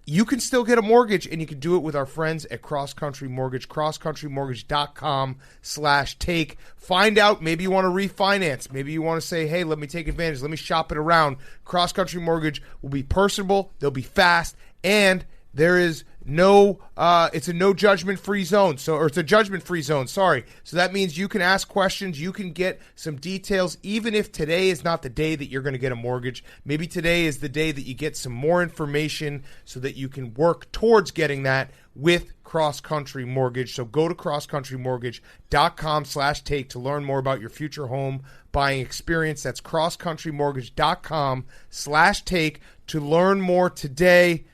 you can still get a mortgage, and you can do it with our friends at Cross Country Mortgage, crosscountrymortgage.com/take. Find out. Maybe you want to refinance. Maybe you want to say, hey, let me take advantage. Let me shop it around. Cross Country Mortgage will be personable. They'll be fast, and There is no, it's a no judgment free zone. Or it's a judgment free zone. Sorry. So that means you can ask questions. You can get some details, even if today is not the day that you're going to get a mortgage. Maybe today is the day that you get some more information so that you can work towards getting that with Cross Country Mortgage. So go to crosscountrymortgage.com/take to learn more about your future home buying experience. That's crosscountrymortgage.com/take to learn more today.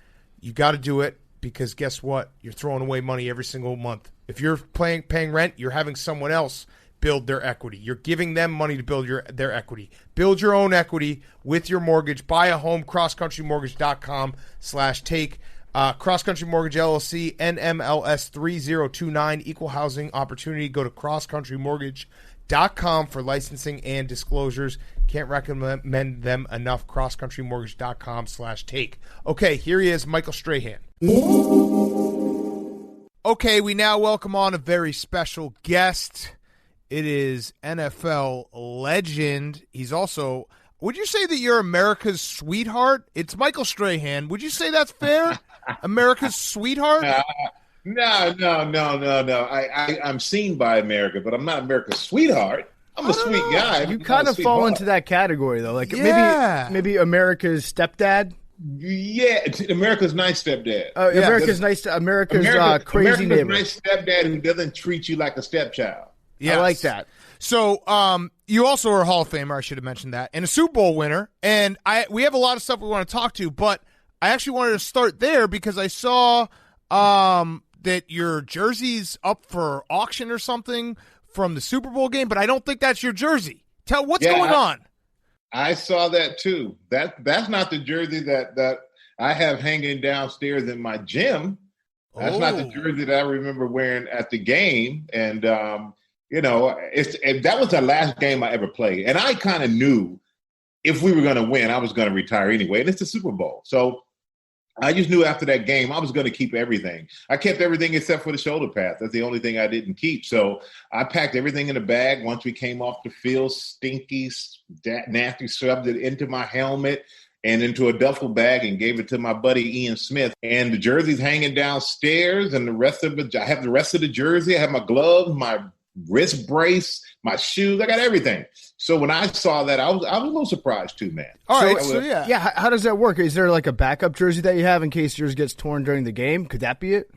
You got to do it because guess what? You're throwing away money every single month. If you're paying rent, you're having someone else build their equity. You're giving them money to build their equity. Build your own equity with your mortgage. Buy a home, crosscountrymortgage.com/take. Cross Country Mortgage LLC, NMLS 3029, Equal Housing Opportunity. Go to crosscountrymortgage.com for licensing and disclosures. Can't recommend them enough. crosscountrymortgage.com/take. Okay, here he is, Michael Strahan. Okay, we now welcome on a very special guest. It is NFL legend. He's also, would you say that you're America's sweetheart? It's Michael Strahan. Would you say that's fair? America's sweetheart? No. I'm seen by America, but I'm not America's sweetheart. I'm a sweet guy. You kind of fall into that category, though. Like maybe America's stepdad. Yeah, America's nice stepdad. America's crazy neighbor. Nice stepdad who doesn't treat you like a stepchild. Yes. I like that. So, you also are a Hall of Famer. I should have mentioned that, and a Super Bowl winner. And we have a lot of stuff we want to talk to, but I actually wanted to start there because I saw that your jersey's up for auction or something from the Super Bowl game, but I don't think that's your jersey. What's going on? I saw that too. That's not the jersey that I have hanging downstairs in my gym. That's not the jersey that I remember wearing at the game. And that was the last game I ever played. And I kind of knew if we were going to win, I was going to retire anyway. And it's the Super Bowl. So I just knew after that game, I was going to keep everything. I kept everything except for the shoulder pads. That's the only thing I didn't keep. So I packed everything in a bag. Once we came off the field, stinky, nasty, shoved it into my helmet and into a duffel bag and gave it to my buddy Ian Smith. And the jersey's hanging downstairs and the rest of it, I have the rest of the jersey. I have my gloves, my wrist brace, my shoes. I got everything. So when I saw that, I was a little surprised too, man. All right, so yeah. Yeah, how does that work? Is there like a backup jersey that you have in case yours gets torn during the game? Could that be it?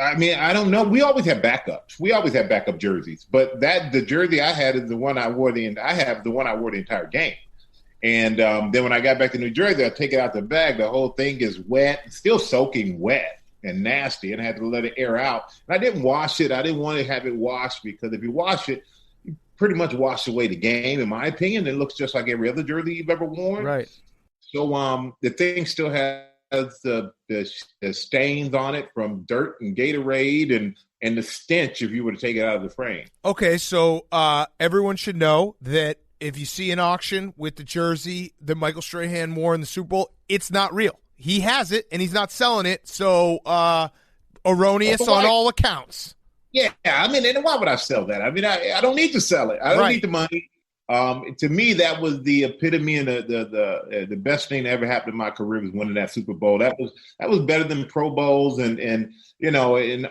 I mean, I don't know. We always have backups. We always have backup jerseys. But the jersey I had is the one I wore the entire game. And then when I got back to New Jersey, I take it out the bag. The whole thing is wet, still soaking wet and nasty, and I had to let it air out. And I didn't wash it. I didn't want to have it washed because if you wash it, you pretty much wash away the game. In my opinion, it looks just like every other jersey you've ever worn. Right. So the thing still has the stains on it from dirt and Gatorade and the stench if you were to take it out of the frame. Okay, so everyone should know that if you see an auction with the jersey that Michael Strahan wore in the Super Bowl, it's not real. He has it, and he's not selling it, so erroneous on all accounts. Yeah, I mean, and why would I sell that? I mean, I don't need to sell it. I don't need the money. To me, that was the epitome and the best thing that ever happened in my career was winning that Super Bowl. That was better than Pro Bowls and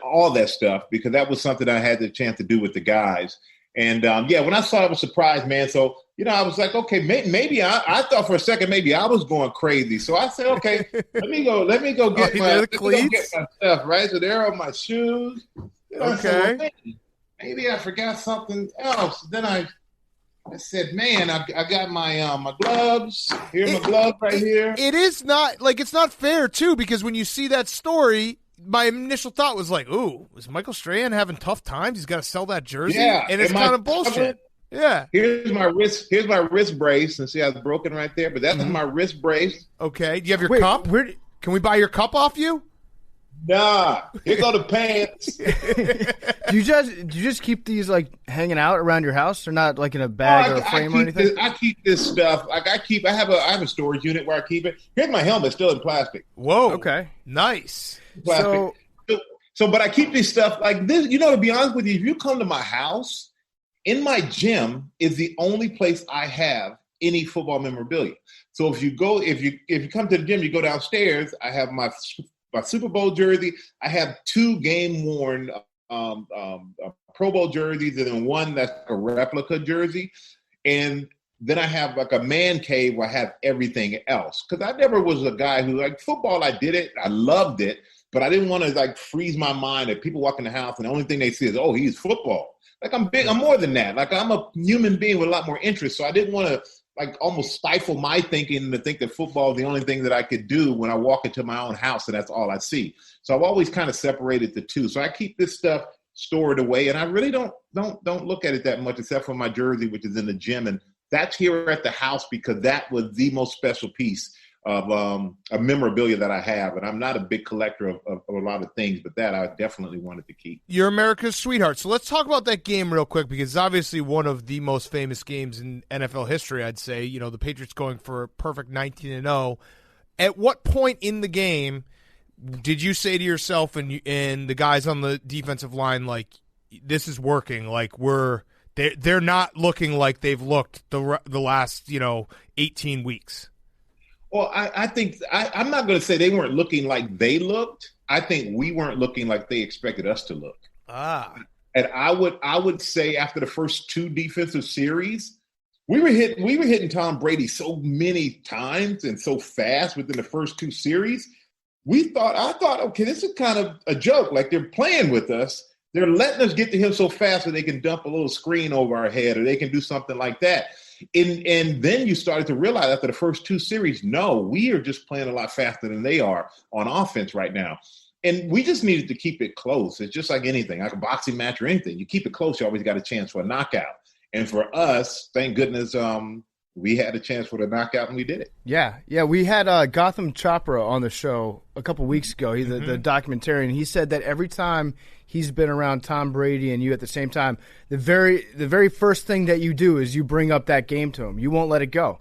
all that stuff because that was something I had the chance to do with the guys. And when I saw it, I was surprised, man. So I was like, okay, maybe I thought for a second maybe I was going crazy. So I said, okay, let me go get my stuff. Right, so there are my shoes. Okay, said, well, maybe I forgot something else. Then I said, man, I got my gloves. Here's my gloves right here. It is not like it's not fair too because when you see that story. My initial thought was like, ooh, is Michael Strahan having tough times? He's got to sell that jersey? Yeah. And it's kind of bullshit. Yeah. Here's my wrist brace. And see how it's broken right there? But that's my wrist brace. Okay. Do you have your cup? Can we buy your cup off you? Nah. Here go the pants. Do you just keep these like hanging out around your house? They're not like in a bag or a frame or anything? I keep this stuff. Like I have a storage unit where I keep it. Here's my helmet still in plastic. Whoa. Okay. Nice. Plastic. So, but I keep this stuff like this. To be honest with you, if you come to my house, in my gym is the only place I have any football memorabilia. So if you come to the gym, you go downstairs. I have my my Super Bowl jersey. I have 2 game worn Pro Bowl jerseys, and then one that's a replica jersey. And then I have like a man cave where I have everything else. Because I never was a guy who, like, football, I did it. I loved it. But I didn't want to, like, freeze my mind that people walk in the house and the only thing they see is, oh, he's football. Like, I'm big. I'm more than that. Like, I'm a human being with a lot more interest. So I didn't want to, like, almost stifle my thinking to think that football is the only thing that I could do when I walk into my own house and that's all I see. So I've always kind of separated the two. So I keep this stuff stored away, and I really don't look at it that much except for my jersey, which is in the gym. And that's here at the house because that was the most special piece of a memorabilia that I have. And I'm not a big collector of a lot of things, but that I definitely wanted to keep. You're America's sweetheart. So let's talk about that game real quick because it's obviously one of the most famous games in NFL history, I'd say. You know, the Patriots going for a perfect 19-0. At what point in the game did you say to yourself and the guys on the defensive line, like, this is working, like they're not looking like they've looked the last 18 weeks? Well, I think I'm not going to say they weren't looking like they looked. I think we weren't looking like they expected us to look. And I would say after the first 2 defensive series, we were hitting Tom Brady so many times and so fast within the first 2 series. I thought, okay, this is kind of a joke. Like, they're playing with us. They're letting us get to him so fast that they can dump a little screen over our head or they can do something like that. And then you started to realize after the first 2 series, no, we are just playing a lot faster than they are on offense right now. And we just needed to keep it close. It's just like anything, like a boxing match or anything. You keep it close, you always got a chance for a knockout. And for us, thank goodness, we had a chance for the knockout, and we did it. Yeah. We had Gotham Chopra on the show a couple weeks ago. He's the documentarian. He said that every time he's been around Tom Brady and you at the same time, the very first thing that you do is you bring up that game to him. You won't let it go.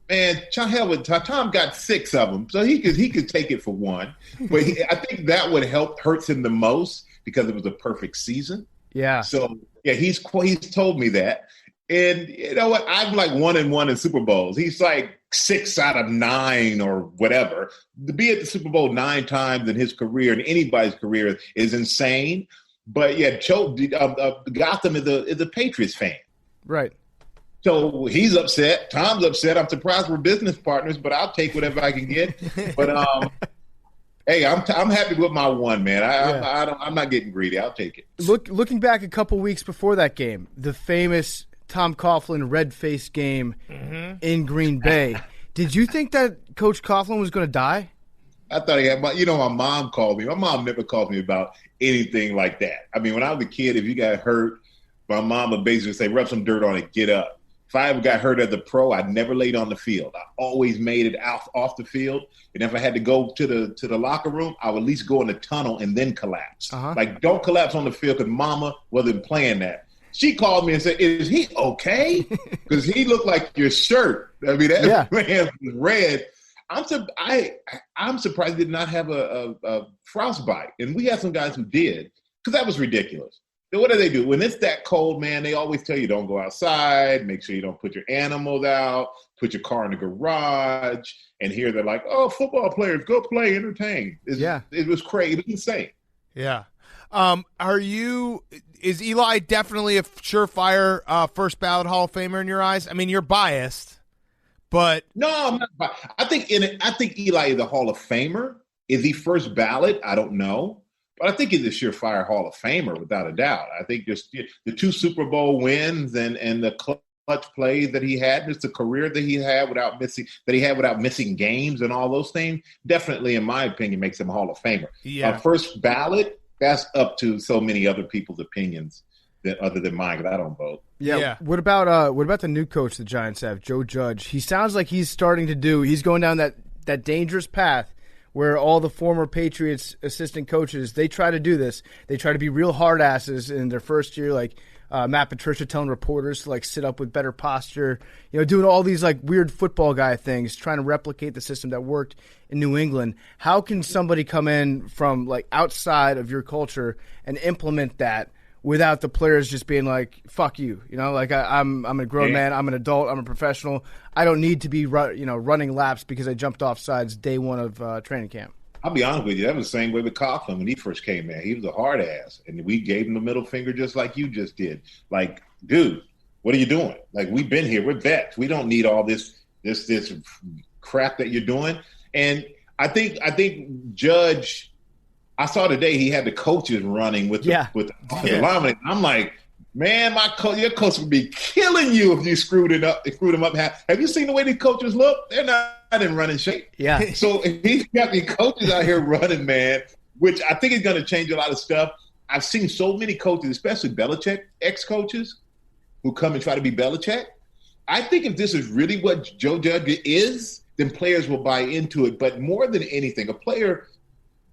Man, Tom got 6 of them, so he could take it for one. But I think that would hurts him the most because it was a perfect season. Yeah. So yeah, he's told me that. And you know what? I'm like 1-1 in Super Bowls. He's like 6 out of 9 or whatever. To be at the Super Bowl 9 times in his career and anybody's career is insane. But yeah, Gotham is a Patriots fan. Right. So he's upset. Tom's upset. I'm surprised we're business partners, but I'll take whatever I can get. But hey, I'm happy with my 1, man. I'm not getting greedy. I'll take it. Looking back a couple weeks before that game, the famous Tom Coughlin red-faced game in Green Bay. Did you think that Coach Coughlin was going to die? I thought he had my mom called me. My mom never called me about anything like that. I mean, when I was a kid, if you got hurt, my mom would basically say, rub some dirt on it, get up. If I ever got hurt as a pro, I never laid on the field. I always made it off the field. And if I had to go to the locker room, I would at least go in the tunnel and then collapse. Like, don't collapse on the field because mama wasn't playing that. She called me and said, is he okay? Because he looked like your shirt. I mean, that man was red. I'm surprised he did not have a frostbite. And we had some guys who did, because that was ridiculous. So what do? When it's that cold, man, they always tell you don't go outside, make sure you don't put your animals out, put your car in the garage. And here they're like, oh, football players, go play, entertain. It was crazy. It was insane. Yeah. Is Eli definitely a surefire first ballot Hall of Famer in your eyes? I mean, you're biased, but no, I'm not biased. I think Eli is a Hall of Famer. Is he first ballot? I don't know, but I think he's a surefire Hall of Famer without a doubt. I think just the 2 Super Bowl wins and the clutch plays that he had, just the career that he had without missing games and all those things, definitely, in my opinion, makes him a Hall of Famer. Yeah. First ballot. That's up to so many other people's opinions other than mine, because I don't vote. Yeah. What about the new coach the Giants have, Joe Judge? He sounds like he's going down that dangerous path where all the former Patriots assistant coaches, they try to do this. They try to be real hard asses in their first year, like Matt Patricia telling reporters to like sit up with better posture, doing all these like weird football guy things, trying to replicate the system that worked in New England. How can somebody come in from like outside of your culture and implement that without the players just being like, fuck you, like I'm a grown man, I'm an adult, I'm a professional. I don't need to be running laps because I jumped off sides day 1 of training camp. I'll be honest with you. That was the same way with Coughlin when he first came in. He was a hard ass, and we gave him the middle finger just like you just did. Like, dude, what are you doing? Like, we've been here. We're vets. We don't need all this crap that you're doing. And I think Judge. I saw today he had the coaches running with the linemen. I'm like, man, your coach would be killing you if you screwed him up. Have you seen the way these coaches look? They're not in running shape. Yeah. So if he's got the coaches out here running, man, which I think is going to change a lot of stuff. I've seen so many coaches, especially Belichick ex-coaches, who come and try to be Belichick. I think if this is really what Joe Judge is, then players will buy into it. But more than anything,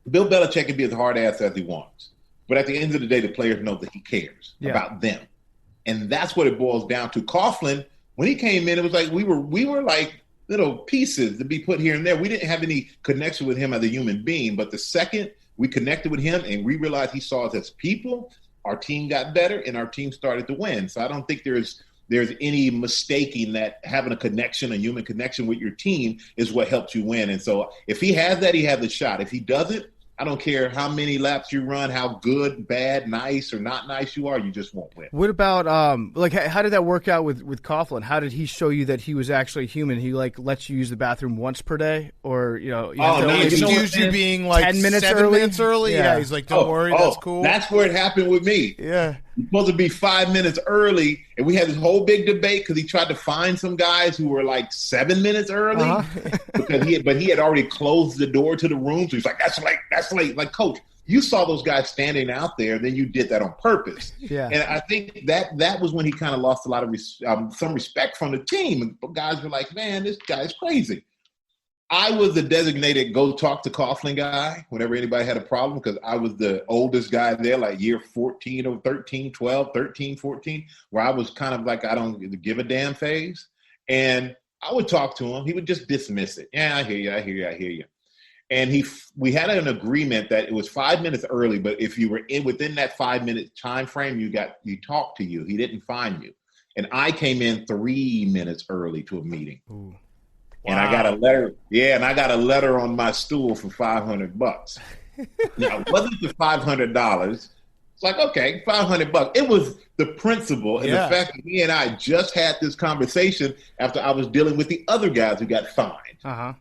Bill Belichick can be as hard ass as he wants. But at the end of the day, the players know that he cares about them. And that's what it boils down to. Coughlin, when he came in, it was like we were like little pieces to be put here and there. We didn't have any connection with him as a human being. But the second we connected with him and we realized he saw us as people, our team got better and our team started to win. So I don't think there's any mistaking that having a human connection with your team is what helps you win. And so if he has that, he has a shot. If he doesn't, I don't care how many laps you run, how good, bad, nice, or not nice you are, you just won't win. What about how did that work out with Coughlin? How did he show you that he was actually human? He lets you use the bathroom once per day, or he accused you being like 10 minutes 7 early? minutes early. Yeah, he's like, don't worry, that's cool. That's where it happened with me. Yeah, he's supposed to be 5 minutes early, and we had this whole big debate because he tried to find some guys who were like 7 minutes early because he had already closed the door to the room. So he's like, that's late. Like, coach, you saw those guys standing out there, then you did that on purpose. Yeah. And I think that was when he kind of lost a lot of some respect from the team. And guys were like, man, this guy's crazy. I was the designated go talk to Coughlin guy whenever anybody had a problem because I was the oldest guy there, like year 14 or 13, 12, 13, 14, where I was kind of like, I don't give a damn phase. And I would talk to him. He would just dismiss it. Yeah, I hear you. And we had an agreement that it was 5 minutes early, but if you were within that 5 minute time frame, you talked to you. He didn't find you. And I came in 3 minutes early to a meeting. Ooh. And I got a letter. Yeah, and I got a letter on my stool for $500. Now, it wasn't the $500. It's like, okay, $500. It was the principle and the fact that he and I just had this conversation after I was dealing with the other guys who got fined. Uh-huh.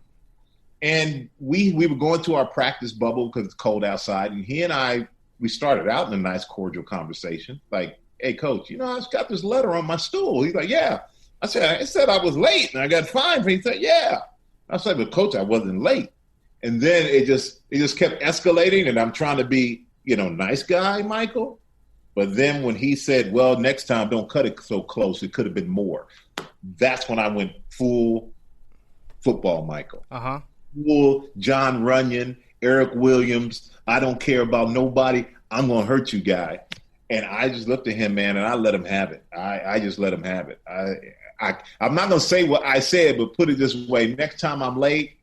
And we were going to our practice bubble because it's cold outside. And he and I, we started out in a nice, cordial conversation. Like, hey, coach, I just got this letter on my stool. He's like, yeah. I said I was late and I got fined. He said, yeah. I said, but coach, I wasn't late. And then it just kept escalating. And I'm trying to be, nice guy, Michael. But then when he said, well, next time don't cut it so close, it could have been more. That's when I went full football, Michael. Uh-huh. Full John Runyon, Eric Williams. I don't care about nobody. I'm going to hurt you, guy. And I just looked at him, man, and I let him have it. I just let him have it. I'm not going to say what I said, but put it this way. Next time I'm late,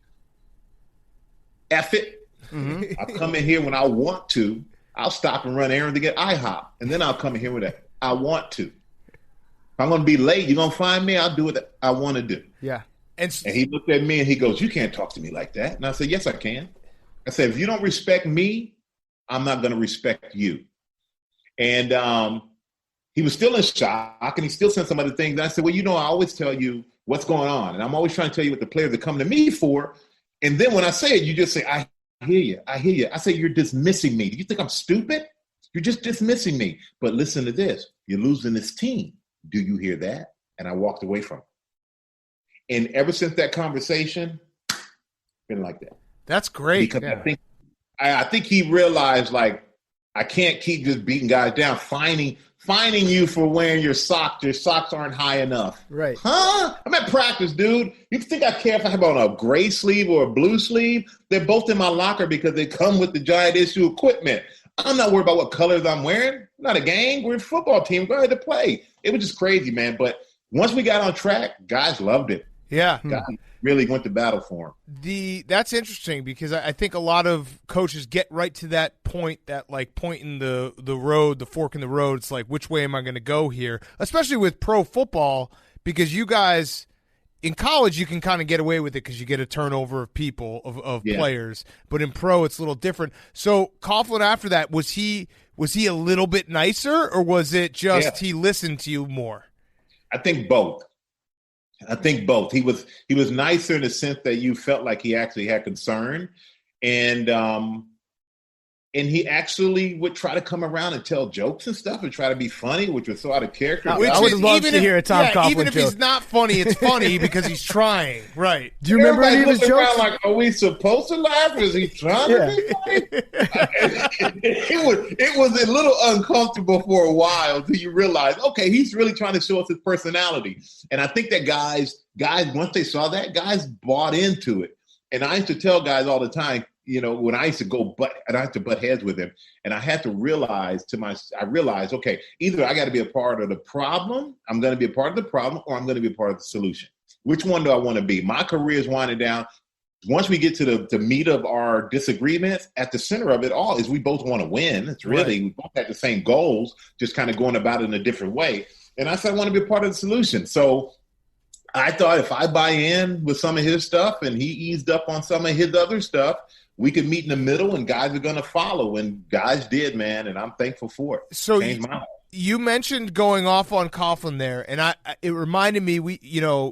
F it. Mm-hmm. I'll come in here when I want to. I'll stop and run errands to get IHOP. And then I'll come in here with that. I want to. If I'm going to be late, you're going to find me, I'll do what I want to do. Yeah. And he looked at me and he goes, you can't talk to me like that. And I said, yes, I can. I said, if you don't respect me, I'm not going to respect you. And he was still in shock, and he still said some other things. And I said, well, I always tell you what's going on. And I'm always trying to tell you what the players are coming to me for. And then when I say it, you just say, I hear you. I say, you're dismissing me. Do you think I'm stupid? You're just dismissing me. But listen to this. You're losing this team. Do you hear that? And I walked away from it. And ever since that conversation, been like that. That's great. Because I think he realized, like, I can't keep just beating guys down, fining you for wearing your socks. Your socks aren't high enough. Right. Huh? I'm at practice, dude. You think I care if I have on a gray sleeve or a blue sleeve? They're both in my locker because they come with the giant issue equipment. I'm not worried about what colors I'm wearing. I'm not a gang. We're a football team. Go ahead to play. It was just crazy, man. But once we got on track, guys loved it. Yeah. Guys really went to battle for him. That's interesting because I think a lot of coaches get right to that point, that like point in the road, the fork in the road. It's like, which way am I going to go here? Especially with pro football, because you guys, in college you can kind of get away with it because you get a turnover of people of players, but in pro it's a little different. So Coughlin, after that, was he a little bit nicer, or was it just he listened to you more? I think both. He was nicer in the sense that you felt like he actually had concern, and he actually would try to come around and tell jokes and stuff and try to be funny, which was so out of character. I would love to hear a Tom Coughlin even if joke. he's not funny, it's funny because he's trying. Right. Do you remember any of his jokes? Like, are we supposed to laugh? Is he trying to be funny? It was a little uncomfortable for a while until you realize, okay, he's really trying to show us his personality. And I think that guys, once they saw that, guys bought into it. And I used to tell guys all the time, when I used to butt heads with him, and I had to realize okay, either I got to be a part of the problem, I'm going to be a part of the problem, or I'm going to be a part of the solution. Which one do I want to be? My career is winding down. Once we get to the meat of our disagreements, at the center of it all is we both want to win. It's really, we both have the same goals, just kind of going about it in a different way. And I said, I want to be a part of the solution. So I thought if I buy in with some of his stuff and he eased up on some of his other stuff, we could meet in the middle and guys are going to follow. And guys did, man, and I'm thankful for it. So Changed my life. You mentioned going off on Coughlin there, and it reminded me,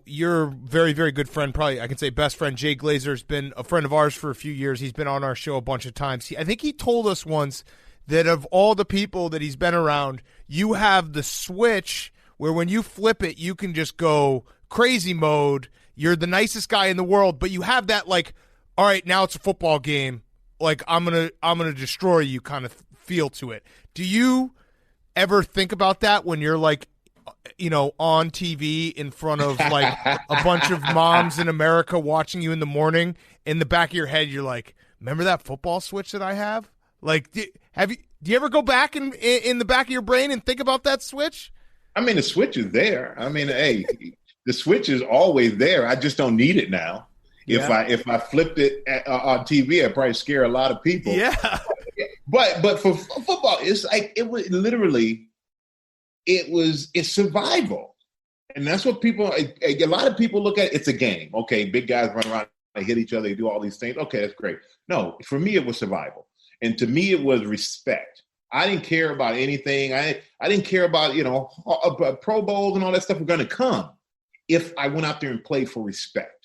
your very, very good friend, probably I can say best friend, Jay Glazer, has been a friend of ours for a few years. He's been on our show a bunch of times. I think he told us once that of all the people that he's been around, you have the switch where when you flip it, you can just go crazy mode. You're the nicest guy in the world, but you have that like, all right, now it's a football game. Like I'm gonna destroy you kind of feel to it. Do you ever think about that when you're like, on TV in front of like a bunch of moms in America watching you in the morning? In the back of your head, you're like, remember that football switch that I have? Like, do you ever go back in the back of your brain and think about that switch? I mean, the switch is there. I mean, hey, the switch is always there. I just don't need it now. Yeah. If I flipped it on TV, I'd probably scare a lot of people. Yeah. But for football, it's like it's survival. And that's what a lot of people look at. It's a game. Okay, big guys run around, they hit each other, they do all these things. Okay, that's great. No, for me, it was survival. And to me, it was respect. I didn't care about anything. I didn't care about, Pro Bowls and all that stuff were going to come if I went out there and played for respect.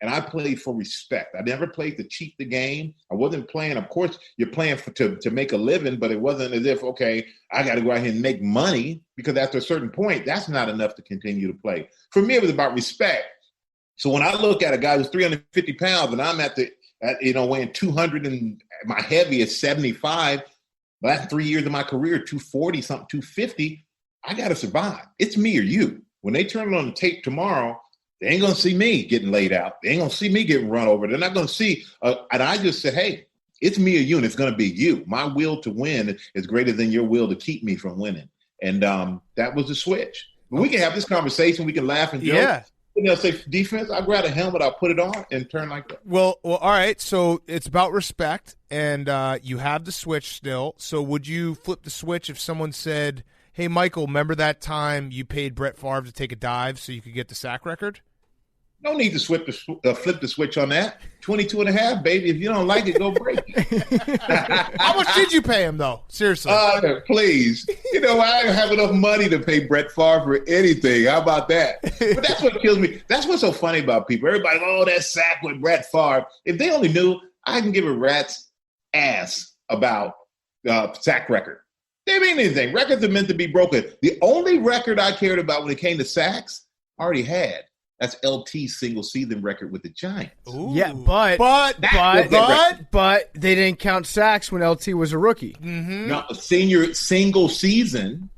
And I played for respect. I never played to cheat the game. I wasn't playing. Of course, you're playing to make a living, but it wasn't as if, okay, I got to go out here and make money, because after a certain point, that's not enough to continue to play. For me, it was about respect. So when I look at a guy who's 350 pounds and I'm weighing 200 and my heavy is 75, last 3 years of my career, 240 something, 250, I got to survive. It's me or you. When they turn it on the tape tomorrow, they ain't going to see me getting laid out. They ain't going to see me getting run over. They're not going to see. And I just said, hey, it's me or you, and it's going to be you. My will to win is greater than your will to keep me from winning. And that was the switch. But we can have this conversation. We can laugh and joke. Yeah. They'll say defense. I grab a helmet, I'll put it on and turn like that. Well, all right. So it's about respect, and you have the switch still. So would you flip the switch if someone said, hey, Michael, remember that time you paid Brett Favre to take a dive so you could get the sack record? No need to flip the switch on that. 22.5, baby. If you don't like it, go break it. How much did you pay him, though? Seriously. Please. I don't have enough money to pay Brett Favre for anything. How about that? But that's what kills me. That's what's so funny about people. Everybody, that sack with Brett Favre. If they only knew, I can give a rat's ass about sack record. They mean anything. Records are meant to be broken. The only record I cared about when it came to sacks, I already had. That's LT's single season record with the Giants. Ooh. Yeah, but they didn't count sacks when LT was a rookie. Mm-hmm. No, senior single season.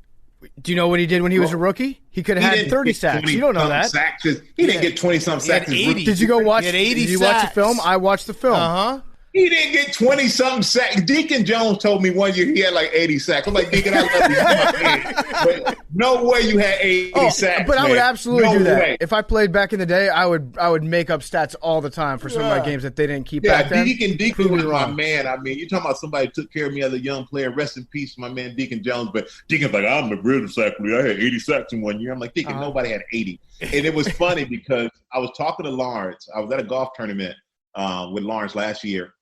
Do you know what he did when he was a rookie? He could have had 30 sacks. You don't know that. Sacks. He didn't get 20-something sacks. Did you go watch? Did you watch the film? I watched the film. Uh-huh. He didn't get 20-something sacks. Deacon Jones told me one year he had like 80 sacks. I'm like, Deacon, I love you. But no way you had 80 sacks. But I would absolutely do that. Way. If I played back in the day, I would make up stats all the time for some of my games that they didn't keep back then. Deacon was my man. I mean, you're talking about somebody who took care of me as a young player. Rest in peace, my man Deacon Jones. But Deacon's like, I'm a real sack leader. I had 80 sacks in 1 year. I'm like, Deacon, nobody had 80. And it was funny because I was talking to Lawrence. I was at a golf tournament with Lawrence last year.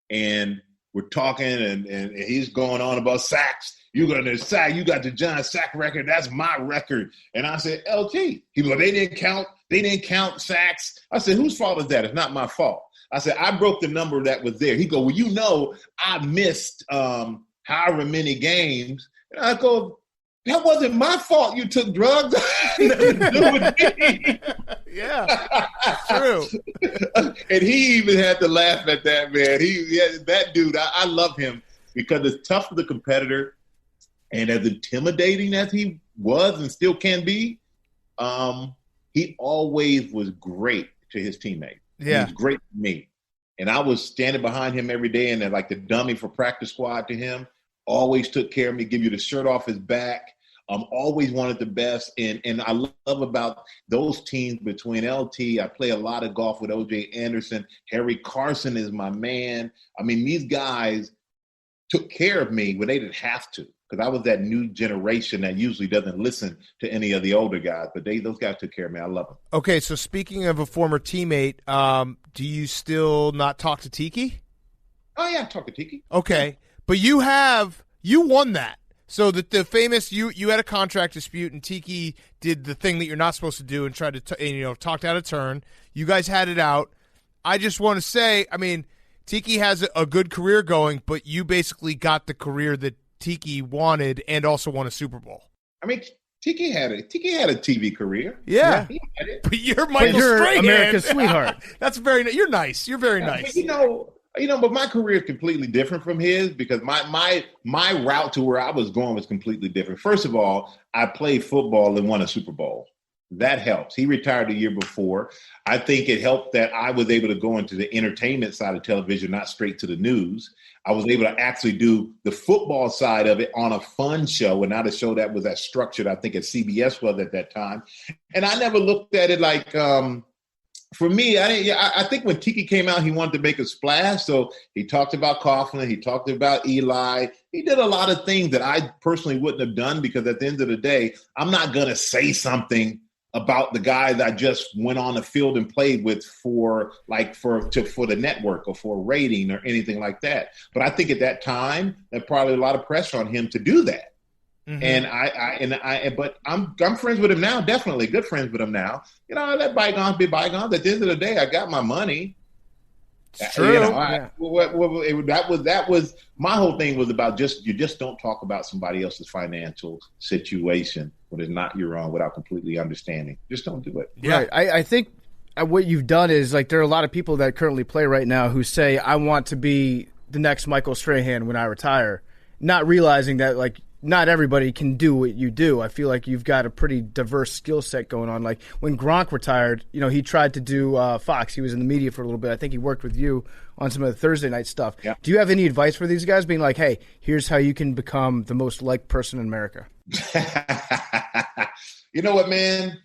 And we're talking, and he's going on about sacks. You got the sack. You got the John sack record. That's my record. And I said, LT. He was like, they didn't count sacks. I said, whose fault is that? It's not my fault. I said, I broke the number that was there. He go, well, I missed however many games. And I go, that wasn't my fault. You took drugs. Nothing to do with me. Yeah, true. And he even had to laugh at that, man. That dude, I love him because as tough as a competitor and as intimidating as he was and still can be, he always was great to his teammates. Yeah. He was great to me. And I was standing behind him every day and then like the dummy for practice squad to him. Always took care of me, give you the shirt off his back. Always wanted the best. And I love about those teams between LT. I play a lot of golf with O.J. Anderson. Harry Carson is my man. I mean, these guys took care of me when they didn't have to because I was that new generation that usually doesn't listen to any of the older guys. But those guys took care of me. I love them. Okay, so speaking of a former teammate, do you still not talk to Tiki? Oh, yeah, I talk to Tiki. Okay. But you won that. So the famous you had a contract dispute and Tiki did the thing that you're not supposed to do and tried to talked out of turn. You guys had it out. I just want to say, I mean, Tiki has a good career going, but you basically got the career that Tiki wanted and also won a Super Bowl. I mean, Tiki had a TV career. Yeah. He had it. But you're Michael Strahan. America's sweetheart. That's you're nice. You're very nice. But but my career is completely different from his because my route to where I was going was completely different. First of all, I played football and won a Super Bowl. That helps. He retired the year before. I think it helped that I was able to go into the entertainment side of television, not straight to the news. I was able to actually do the football side of it on a fun show and not a show that was as structured, I think, as CBS was at that time. And I never looked at it like for me, I think when Tiki came out, he wanted to make a splash. So he talked about Coughlin. He talked about Eli. He did a lot of things that I personally wouldn't have done because at the end of the day, I'm not going to say something about the guys I just went on the field and played with for the network or for a rating or anything like that. But I think at that time, there's probably a lot of pressure on him to do that. Mm-hmm. But I'm friends with him now, definitely good friends with him now. I let bygones be bygones. At the end of the day, I got my money. It's true. That was my whole thing was about you just don't talk about somebody else's financial situation when it's not your own without completely understanding. Just don't do it. Yeah, right. I think what you've done is like there are a lot of people that currently play right now who say I want to be the next Michael Strahan when I retire, not realizing that like not everybody can do what you do. I feel like you've got a pretty diverse skill set going on. Like when Gronk retired, he tried to do Fox. He was in the media for a little bit. I think he worked with you on some of the Thursday night stuff. Yeah. Do you have any advice for these guys being like, hey, here's how you can become the most liked person in America? You know what, man?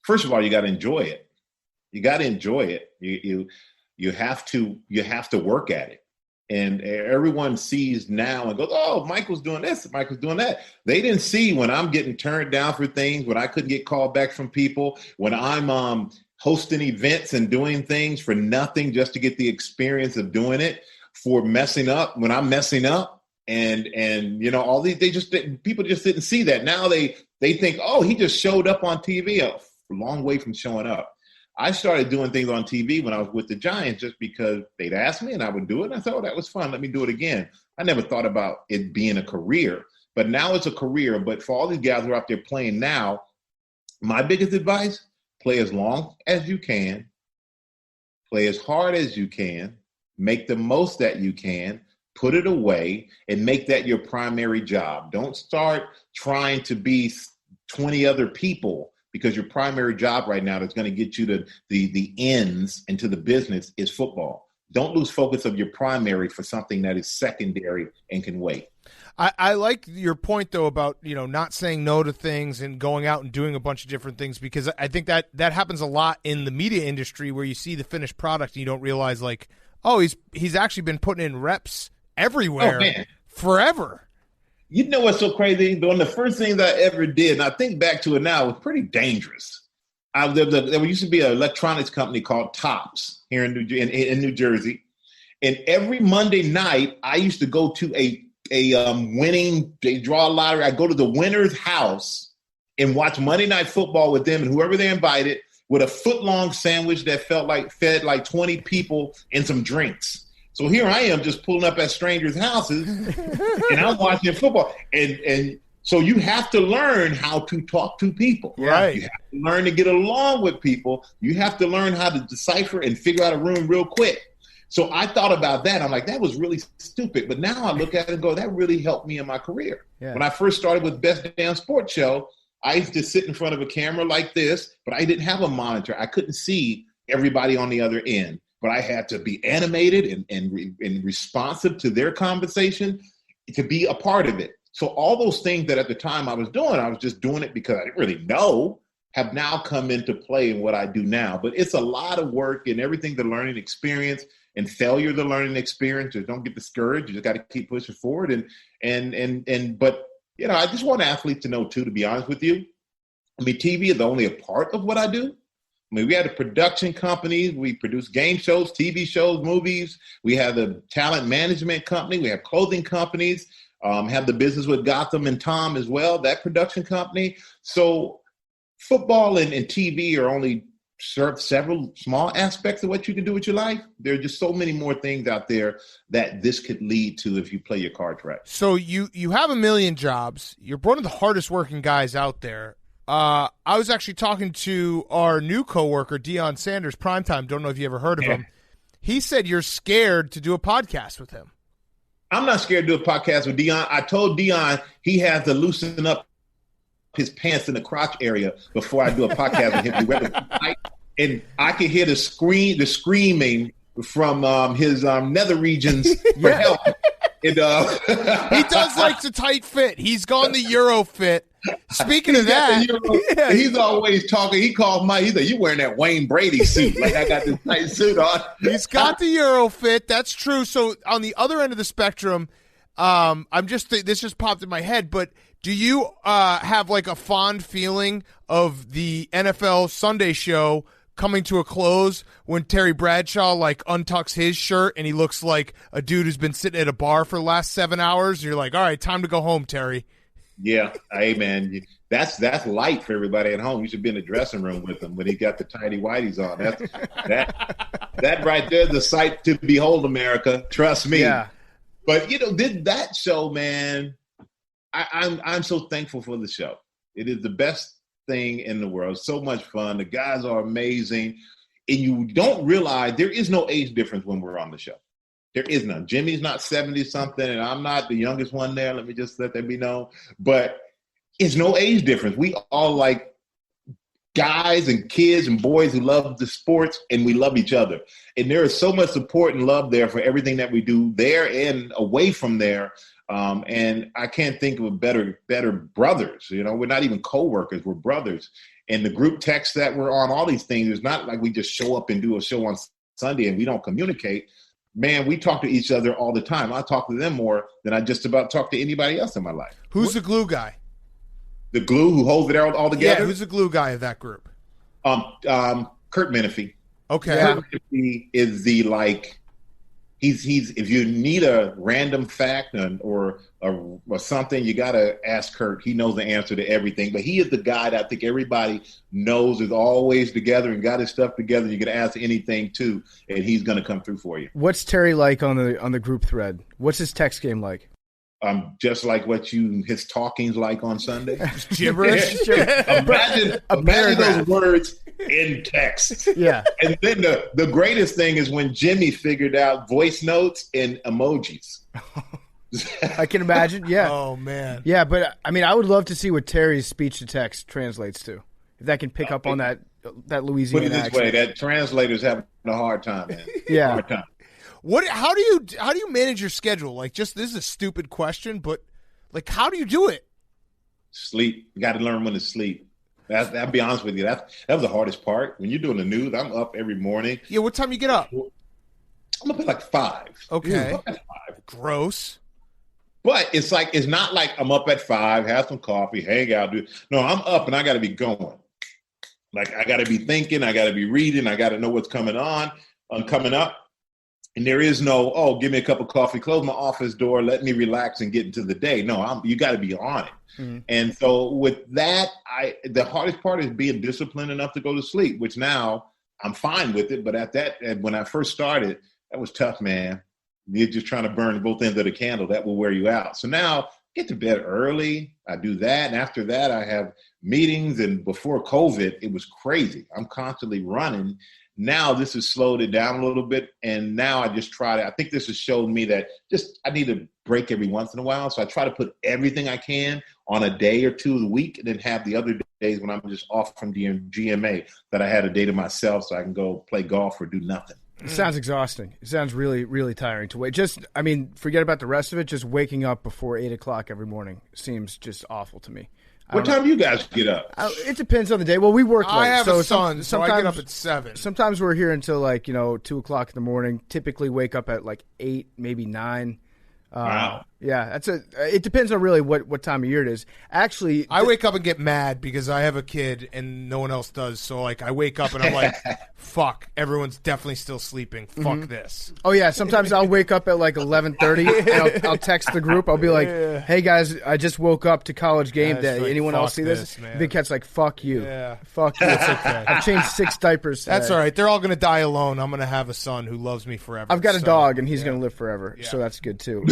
First of all, you got to enjoy it. You got to enjoy it. You have to work at it. And everyone sees now and goes, oh, Michael's doing this, Michael's doing that. They didn't see when I'm getting turned down for things, when I couldn't get called back from people, when I'm hosting events and doing things for nothing just to get the experience of doing it, for messing up when I'm messing up. And all these, people just didn't see that. Now they think, oh, he just showed up on TV, a long way from showing up. I started doing things on TV when I was with the Giants just because they'd ask me and I would do it. And I thought, oh, that was fun. Let me do it again. I never thought about it being a career, but now it's a career. But for all these guys who are out there playing now, my biggest advice, play as long as you can, play as hard as you can, make the most that you can, put it away, and make that your primary job. Don't start trying to be 20 other people because your primary job right now that's going to get you to the ends and to the business is football. Don't lose focus of your primary for something that is secondary and can wait. I like your point, though, about, not saying no to things and going out and doing a bunch of different things, because I think that happens a lot in the media industry where you see the finished product and you don't realize, like, oh, he's actually been putting in reps everywhere forever. You know what's so crazy? One of the first things I ever did, and I think back to it now, was pretty dangerous. There used to be an electronics company called Tops here in New Jersey. And every Monday night, I used to go to a winning, they draw a lottery. I go to the winner's house and watch Monday Night Football with them and whoever they invited with a foot-long sandwich that fed like 20 people and some drinks. So here I am just pulling up at strangers' houses and I'm watching football. And so you have to learn how to talk to people. Right. You have to learn to get along with people. You have to learn how to decipher and figure out a room real quick. So I thought about that. I'm like, that was really stupid. But now I look at it and go, that really helped me in my career. Yeah. When I first started with Best Damn Sports Show, I used to sit in front of a camera like this, but I didn't have a monitor. I couldn't see everybody on the other end. But I had to be animated and responsive to their conversation to be a part of it. So all those things that at the time I was just doing it because I didn't really know, have now come into play in what I do now. But it's a lot of work and everything, the learning experience and failure, the learning experience. Just don't get discouraged. You just got to keep pushing forward. But I just want athletes to know too, to be honest with you. I mean, TV is only a part of what I do. I mean, we had a production company. We produce game shows, TV shows, movies. We have the talent management company. We have clothing companies. Have the business with Gotham and Tom as well, that production company. So football and TV are only several small aspects of what you can do with your life. There are just so many more things out there that this could lead to if you play your cards right. So you have a million jobs. You're one of the hardest working guys out there. I was actually talking to our new coworker, Deion Sanders, Primetime. Don't know if you ever heard of him. He said you're scared to do a podcast with him. I'm not scared to do a podcast with Deion. I told Deion he has to loosen up his pants in the crotch area before I do a podcast with him. And I could hear the screaming from his nether regions for help. And, he does like the tight fit. He's gone the Euro fit. Speaking of that, he's always talking. He calls Mike. He's like, "You wearing that Wayne Brady suit? Like I got this tight suit on." He's got the Euro fit. That's true. So on the other end of the spectrum, this just popped in my head. But do you have like a fond feeling of the NFL Sunday show coming to a close when Terry Bradshaw like untucks his shirt and he looks like a dude who's been sitting at a bar for the last 7 hours? You're like, all right, time to go home, Terry. Yeah, hey man, that's light for everybody at home. You should be in the dressing room with him when he got the tighty whities on. That right there is a sight to behold, America. Trust me. Yeah. But did that show, man? I'm so thankful for the show. It is the best thing in the world. So much fun. The guys are amazing, and you don't realize there is no age difference when we're on the show. There is none. Jimmy's not 70-something, and I'm not the youngest one there. Let me just let that be known. But it's no age difference. We all like guys and kids and boys who love the sports, and we love each other. And there is so much support and love there for everything that we do there and away from there. And I can't think of a better brothers. We're not even co-workers. We're brothers. And the group text that we're on, all these things, it's not like we just show up and do a show on Sunday and we don't communicate. Man, we talk to each other all the time. I talk to them more than I just about talk to anybody else in my life. Who's the glue guy? The glue who holds it all together? Yeah, who's the glue guy of that group? Kurt Menefee. Okay. Kurt Menefee is the he's if you need a random fact or something, you got to ask Kurt. He knows the answer to everything. But he is the guy that I think everybody knows is always together and got his stuff together. You can ask anything too, and he's going to come through for you. What's Terry like on the group thread? What's his text game like? Just like his talking's like on Sunday. Gibberish. Imagine those words in text. Yeah. And then the greatest thing is when Jimmy figured out voice notes and emojis. I can imagine. Yeah. Oh man. Yeah, but I mean, I would love to see what Terry's speech to text translates to. if that can pick up on that Put Louisiana it this accent. way, that translator's having a hard time, man. Yeah. Hard time. How do you manage your schedule? Like, just this is a stupid question, but like, how do you do it? Sleep. You got to learn when to sleep. I'll be honest with you. That was the hardest part. When you're doing the news, I'm up every morning. Yeah, what time you get up? I'm up at like 5. Okay. Up at 5. Gross. But it's not like I'm up at 5, have some coffee, hang out. No, I'm up and I got to be going. Like, I got to be thinking, I got to be reading, I got to know what's coming coming up. And there is no, give me a cup of coffee, close my office door, let me relax and get into the day. No, you got to be on it. Mm-hmm. And so with that, the hardest part is being disciplined enough to go to sleep, which now I'm fine with it. But when I first started, that was tough, man. You're just trying to burn both ends of the candle. That will wear you out. So now get to bed early. I do that. And after that, I have meetings. And before COVID, it was crazy. I'm constantly running. Now this has slowed it down a little bit. And now I just I think this has shown me that I need to break every once in a while. So I try to put everything I can on a day or two a week, and then have the other days when I'm just off from GMA that I had a day to myself so I can go play golf or do nothing. It sounds exhausting. It sounds really, really tiring to wait. Forget about the rest of it. Just waking up before 8 o'clock every morning seems just awful to me. What time do you guys get up? It depends on the day. Well, we work late. I have so a son, so I sometimes get up at 7. Sometimes we're here until 2 o'clock in the morning. Typically wake up at 8, maybe 9. Wow. Yeah, it depends on really what time of year it is. Actually, I wake up and get mad because I have a kid and no one else does. So I wake up and I'm like, fuck, everyone's definitely still sleeping. Fuck this. Oh yeah, sometimes I'll wake up at 11:30 and I'll text the group. I'll be like, "Hey guys, I just woke up to college game day. Like, anyone else see this?" Man. Big Cat's like, "Fuck you, fuck you." That's okay. I've changed 6 diapers. That's all right. They're all gonna die alone. I'm gonna have a son who loves me forever. I've got a dog and he's gonna live forever, so that's good too.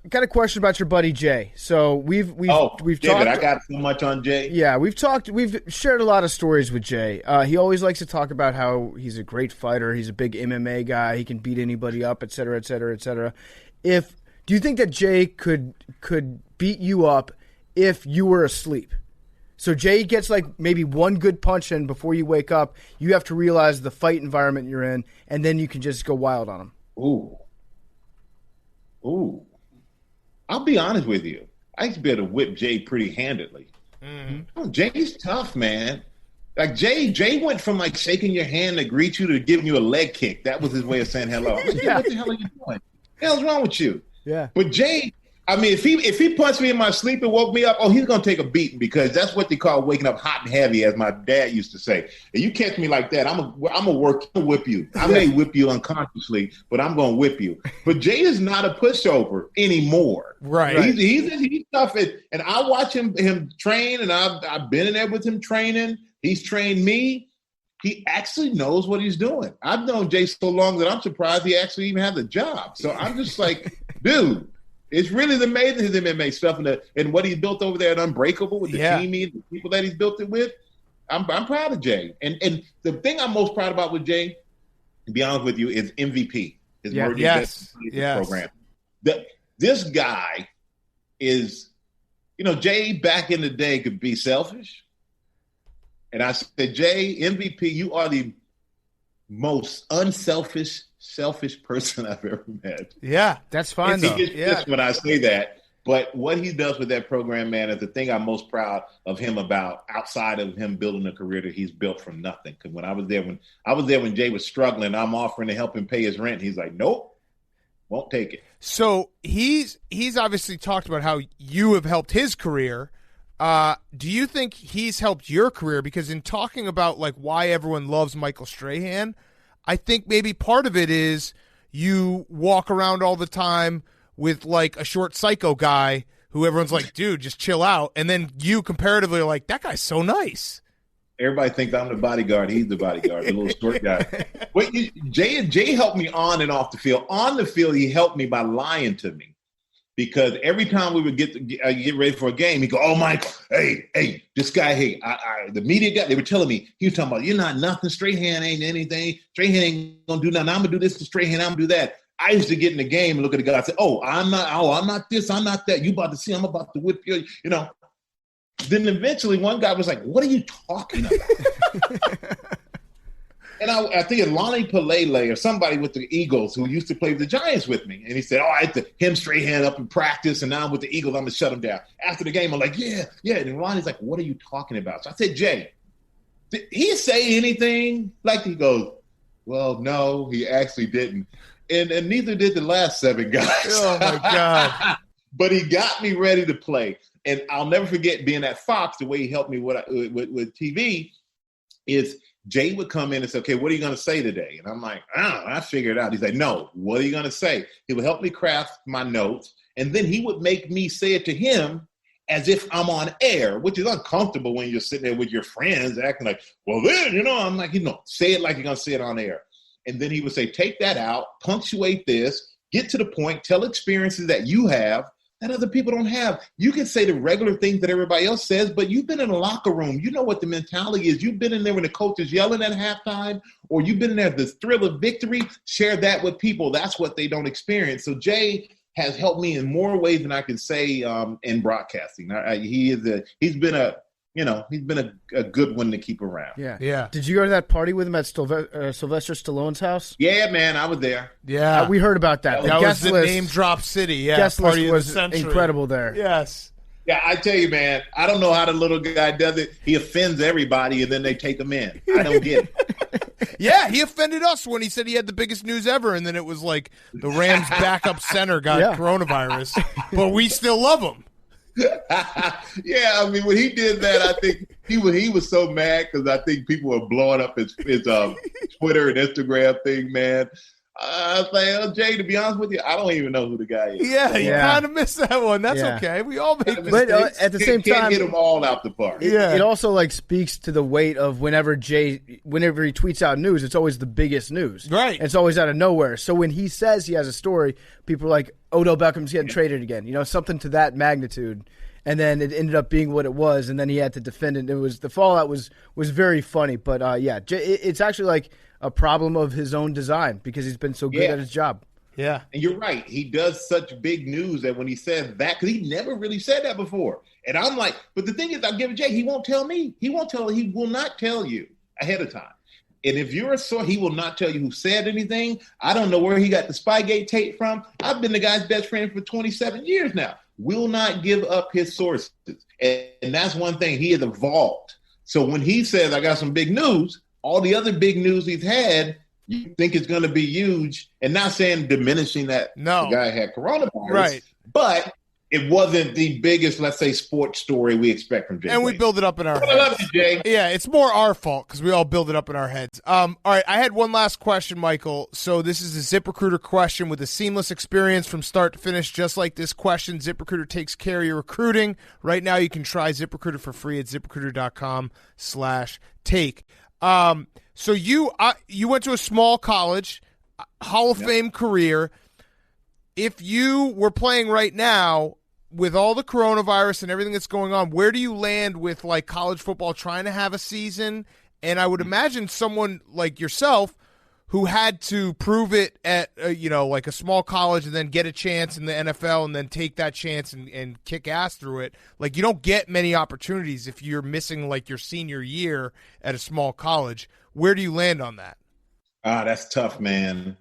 Got a question about your buddy Jay. So we've David, talked. I got so much on Jay. Yeah, we've shared a lot of stories with Jay. He always likes to talk about how he's a great fighter. He's a big MMA guy. He can beat anybody up, et cetera, et cetera, et cetera. Do you think that Jay could beat you up if you were asleep? So Jay gets maybe one good punch in before you wake up. You have to realize the fight environment you're in, and then you can just go wild on him. Ooh. I'll be honest with you. I used to be able to whip Jay pretty handedly. Mm-hmm. Oh, Jay's tough, man. Like Jay went from shaking your hand to greet you to giving you a leg kick. That was his way of saying hello. What the hell are you doing? What the hell's wrong with you? Yeah. But Jay, I mean, if he punched me in my sleep and woke me up, he's gonna take a beating because that's what they call waking up hot and heavy, as my dad used to say. And you catch me like that, I'm gonna whip you. I may whip you unconsciously, but I'm gonna whip you. But Jay is not a pushover anymore. Right. He's tough, and I watch him train, and I've been in there with him training. He's trained me. He actually knows what he's doing. I've known Jay so long that I'm surprised he actually even has a job. So I'm just like, dude. It's really amazing his MMA stuff and what he's built over there at Unbreakable with the team and the people that he's built it with. I'm proud of Jay. And the thing I'm most proud about with Jay, to be honest with you, is MVP. His program. This guy is, Jay back in the day could be selfish. And I said, Jay, MVP, you are the most selfish person I've ever met. Yeah, that's fine. He gets pissed when I say that, but what he does with that program, man, is the thing I'm most proud of him about. Outside of him building a career that he's built from nothing. Because when I was there when Jay was struggling, I'm offering to help him pay his rent. He's like, nope, won't take it. So he's obviously talked about how you have helped his career. Do you think he's helped your career? Because in talking about why everyone loves Michael Strahan, I think maybe part of it is you walk around all the time with a short psycho guy who everyone's like, dude, just chill out. And then you comparatively are like, that guy's so nice. Everybody thinks I'm the bodyguard. He's the bodyguard, the little short guy. But Jay helped me on and off the field. On the field, he helped me by lying to me. Because every time we would get ready for a game, he'd go, "Oh, Michael, hey, this guy, the media guy, they were telling me, he was talking about, you're not nothing, Strahan ain't anything, Strahan ain't gonna do nothing, I'm gonna do this to Strahan, I'm gonna do that." I used to get in the game and look at the guy and say, I'm not this, I'm not that, you about to see, I'm about to whip you, Then eventually one guy was like, what are you talking about? And I think it's Lonnie Pelele or somebody with the Eagles who used to play with the Giants with me. And he said, I had to him Strahan up in practice, and now I'm with the Eagles, I'm going to shut him down. After the game, I'm like, yeah. And Lonnie's like, what are you talking about? So I said, Jay, did he say anything? Like he goes, well, no, he actually didn't. And neither did the last 7 guys. Oh, my God. But he got me ready to play. And I'll never forget being at Fox, the way he helped me with TV is Jay would come in and say, okay, what are you going to say today? And I'm like, I figured it out. He's like, no, what are you going to say? He would help me craft my notes. And then he would make me say it to him as if I'm on air, which is uncomfortable when you're sitting there with your friends acting like, well, then, I'm like, say it like you're going to say it on air. And then he would say, take that out, punctuate this, get to the point, tell experiences that you have that other people don't have. You can say the regular things that everybody else says, but you've been in a locker room. You know what the mentality is. You've been in there when the coach is yelling at halftime, or you've been in there the thrill of victory. Share that with people. That's what they don't experience. So Jay has helped me in more ways than I can say in broadcasting. He's been a good one to keep around. Yeah. Did you go to that party with him at Sylvester Stallone's house? Yeah, man, I was there. Yeah. We heard about that. That was the name drop city. Yeah. Guest Party list of the was century. incredible there. Yes. Yeah, I tell you, man, I don't know how the little guy does it. He offends everybody, and then they take him in. I don't get it. Yeah, he offended us when he said he had the biggest news ever, and then it was like the Rams' backup center got coronavirus, but we still love him. Yeah, I mean, when he did that, I think he was so mad because I think people were blowing up his Twitter and Instagram thing, man. I was like, Jay, to be honest with you, I don't even know who the guy is. Yeah, you kind of missed that one. That's okay. We all make mistakes. But at the same time, can't get them all out the park. It also speaks to the weight of whenever he tweets out news, it's always the biggest news. Right. It's always out of nowhere. So when he says he has a story, people are like, Odell Beckham's getting traded again. Something to that magnitude. And then it ended up being what it was, and then he had to defend it. The fallout was very funny. But it's actually a problem of his own design because he's been so good at his job. Yeah. And you're right. He does such big news that when he says that, because he never really said that before. And I'm like, but the thing is, I'll give it Jay, he won't tell me. He will not tell you ahead of time. And if you're a source, he will not tell you who said anything. I don't know where he got the Spygate tape from. I've been the guy's best friend for 27 years now. Will not give up his sources. And that's one thing. He has evolved. So when he says, I got some big news, all the other big news he's had, you think it's going to be huge. And not saying diminishing that the guy had coronavirus. Right. But it wasn't the biggest, let's say, sports story we expect from Jay. And we build it up in our heads. I love you, Jay. Yeah, it's more our fault because we all build it up in our heads. All right, I had one last question, Michael. So this is a ZipRecruiter question with a seamless experience from start to finish, just like this question. ZipRecruiter takes care of your recruiting. Right now, you can try ZipRecruiter for free at ZipRecruiter.com/take. So you went to a small college, Hall of Fame career. If you were playing right now, with all the coronavirus and everything that's going on, where do you land with college football trying to have a season? And I would imagine someone like yourself who had to prove it at a small college and then get a chance in the NFL and then take that chance and kick ass through it. You don't get many opportunities if you're missing your senior year at a small college. Where do you land on that? That's tough, man.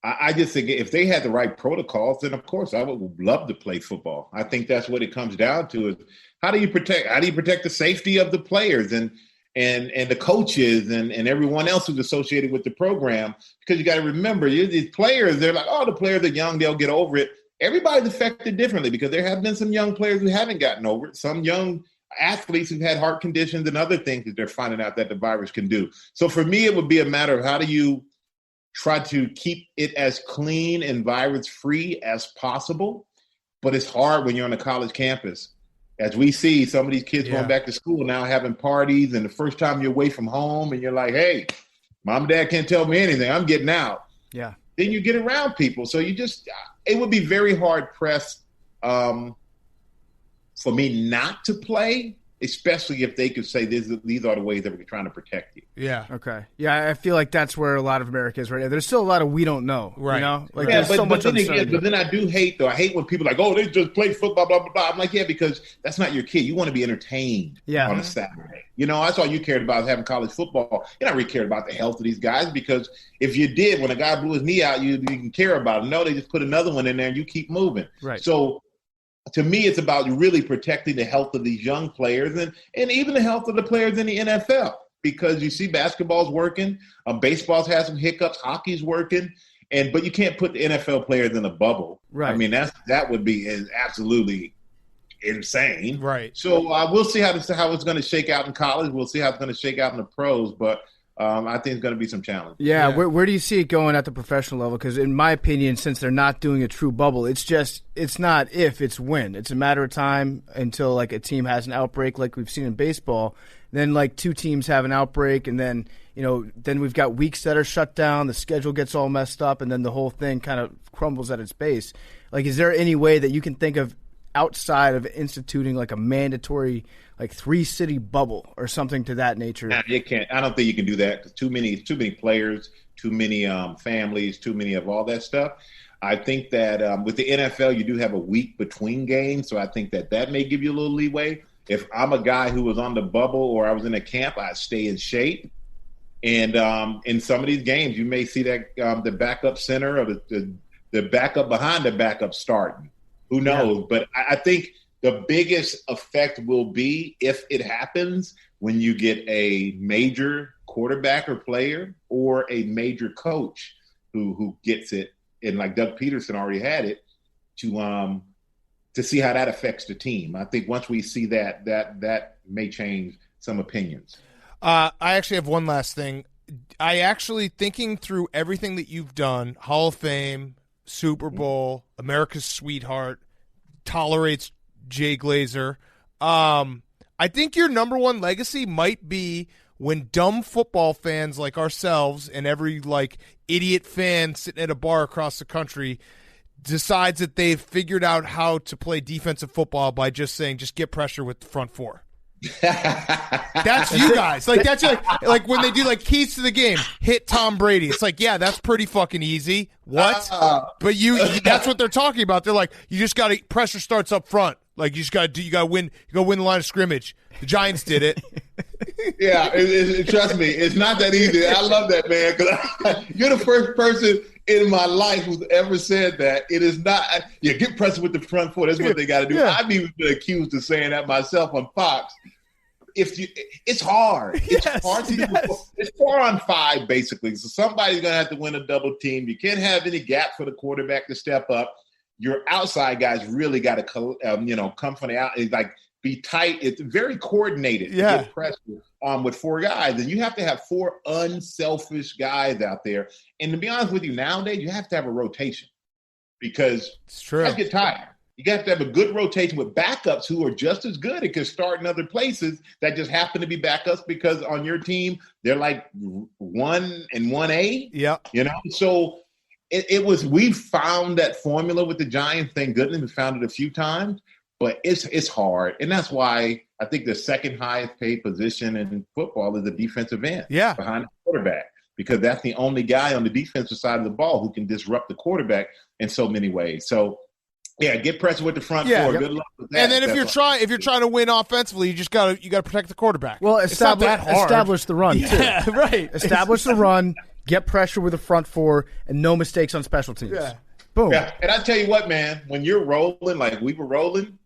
I just think if they had the right protocols, then of course I would love to play football. I think that's what it comes down to: is how do you protect the safety of the players and the coaches and everyone else who's associated with the program? Because you got to remember, these players, they're like, oh, the players are young, they'll get over it. Everybody's affected differently because there have been some young players who haven't gotten over it. Some young athletes who've had heart conditions and other things that they're finding out that the virus can do. So for me, it would be a matter of how do you try to keep it as clean and virus-free as possible. But it's hard when you're on a college campus. As we see some of these kids going back to school now having parties, and the first time you're away from home and you're like, hey, mom and dad can't tell me anything. I'm getting out. Yeah. Then you get around people. So it would be very hard pressed for me not to play. especially if they could say these are the ways that we're trying to protect you. Yeah. Okay. Yeah, I feel like that's where a lot of America is right now. There's still a lot of we don't know. Right. You know? Like, Yeah, there's so much then uncertainty. but then I do hate, though. I hate when people are like, oh, they just play football, blah, blah, blah. I'm like, yeah, because that's not your kid. You want to be entertained on a Saturday. You know, that's all you cared about is having college football. You're not really cared about the health of these guys, because if you did, when a guy blew his knee out, you can care about him. No, they just put another one in there and you keep moving. Right. So to me, it's about really protecting the health of these young players and even the health of the players in the NFL. Because you see basketball's working, baseball's had some hiccups, hockey's working, but you can't put the NFL players in a bubble. Right. I mean, that would be absolutely insane. Right. So we'll see how it's going to shake out in college. It's going to shake out in the pros, but I think it's going to be some challenge. Yeah, where do you see it going at the professional level? Because in my opinion, since they're not doing a true bubble, it's not if, it's when. It's a matter of time until like a team has an outbreak like we've seen in baseball. Then like two teams have an outbreak, and then then we've got weeks that are shut down, the schedule gets all messed up, and then the whole thing kind of crumbles at its base. Like, is there any way that you can think of outside of instituting like a mandatory like 3-city bubble or something to that nature? Nah, you can't. I don't think you can do that, because too many players, too many families, too many of all that stuff. I think that with the NFL, you do have a week between games, so I think that may give you a little leeway. If I'm a guy who was on the bubble or I was in a camp, I'd stay in shape. And in some of these games, you may see that the backup center or the backup behind the backup starting. Who knows? Yeah. But I think the biggest effect will be, if it happens, when you get a major quarterback or player or a major coach who gets it, and like Doug Peterson already had it, to see how that affects the team. I think once we see that may change some opinions. I actually have one last thing. I actually, thinking through everything that you've done, Hall of Fame, Super Bowl, America's Sweetheart, tolerates Jay Glazer, I think your number one legacy might be when dumb football fans like ourselves and every like idiot fan sitting at a bar across the country decides that they've figured out how to play defensive football by just saying, just get pressure with the front four. That's you guys. Like, that's like when they do like keys to the game, hit Tom Brady. It's like, yeah, that's pretty fucking easy. What? But that's what they're talking about. They're like, you just got to, pressure starts up front. Like, you got to win the line of scrimmage. The Giants did it. Yeah, trust me, it's not that easy. I love that, man, because you're the first person in my life who's ever said that. It is not. Get pressure with the front foot. That's what they got to do. Yeah. I've even been accused of saying that myself on Fox. It's hard. It's hard to do. It's 4-on-5 basically. So somebody's gonna have to win a double team. You can't have any gap for the quarterback to step up. Your outside guys really got to come from the out. It's like, be tight. It's very coordinated. Yeah. To get pressure with four guys, and you have to have four unselfish guys out there. And to be honest with you, nowadays you have to have a rotation, because it's true. Guys get tired. You have to have a good rotation with backups who are just as good and can start in other places that just happen to be backups because on your team they're like 1 and 1A. Yeah, So we found that formula with the Giants. Thank goodness we found it a few times. But it's hard, and that's why I think the second highest paid position in football is the defensive end, behind the quarterback, because that's the only guy on the defensive side of the ball who can disrupt the quarterback in so many ways. So, get pressure with the front four. Good luck with that. And then if you're trying to win offensively, you got to protect the quarterback. Well, establish the run too. Right. Establish the run, get pressure with the front four, and no mistakes on special teams. Yeah. Boom. Yeah, and I tell you what, man, when you're rolling like we were rolling,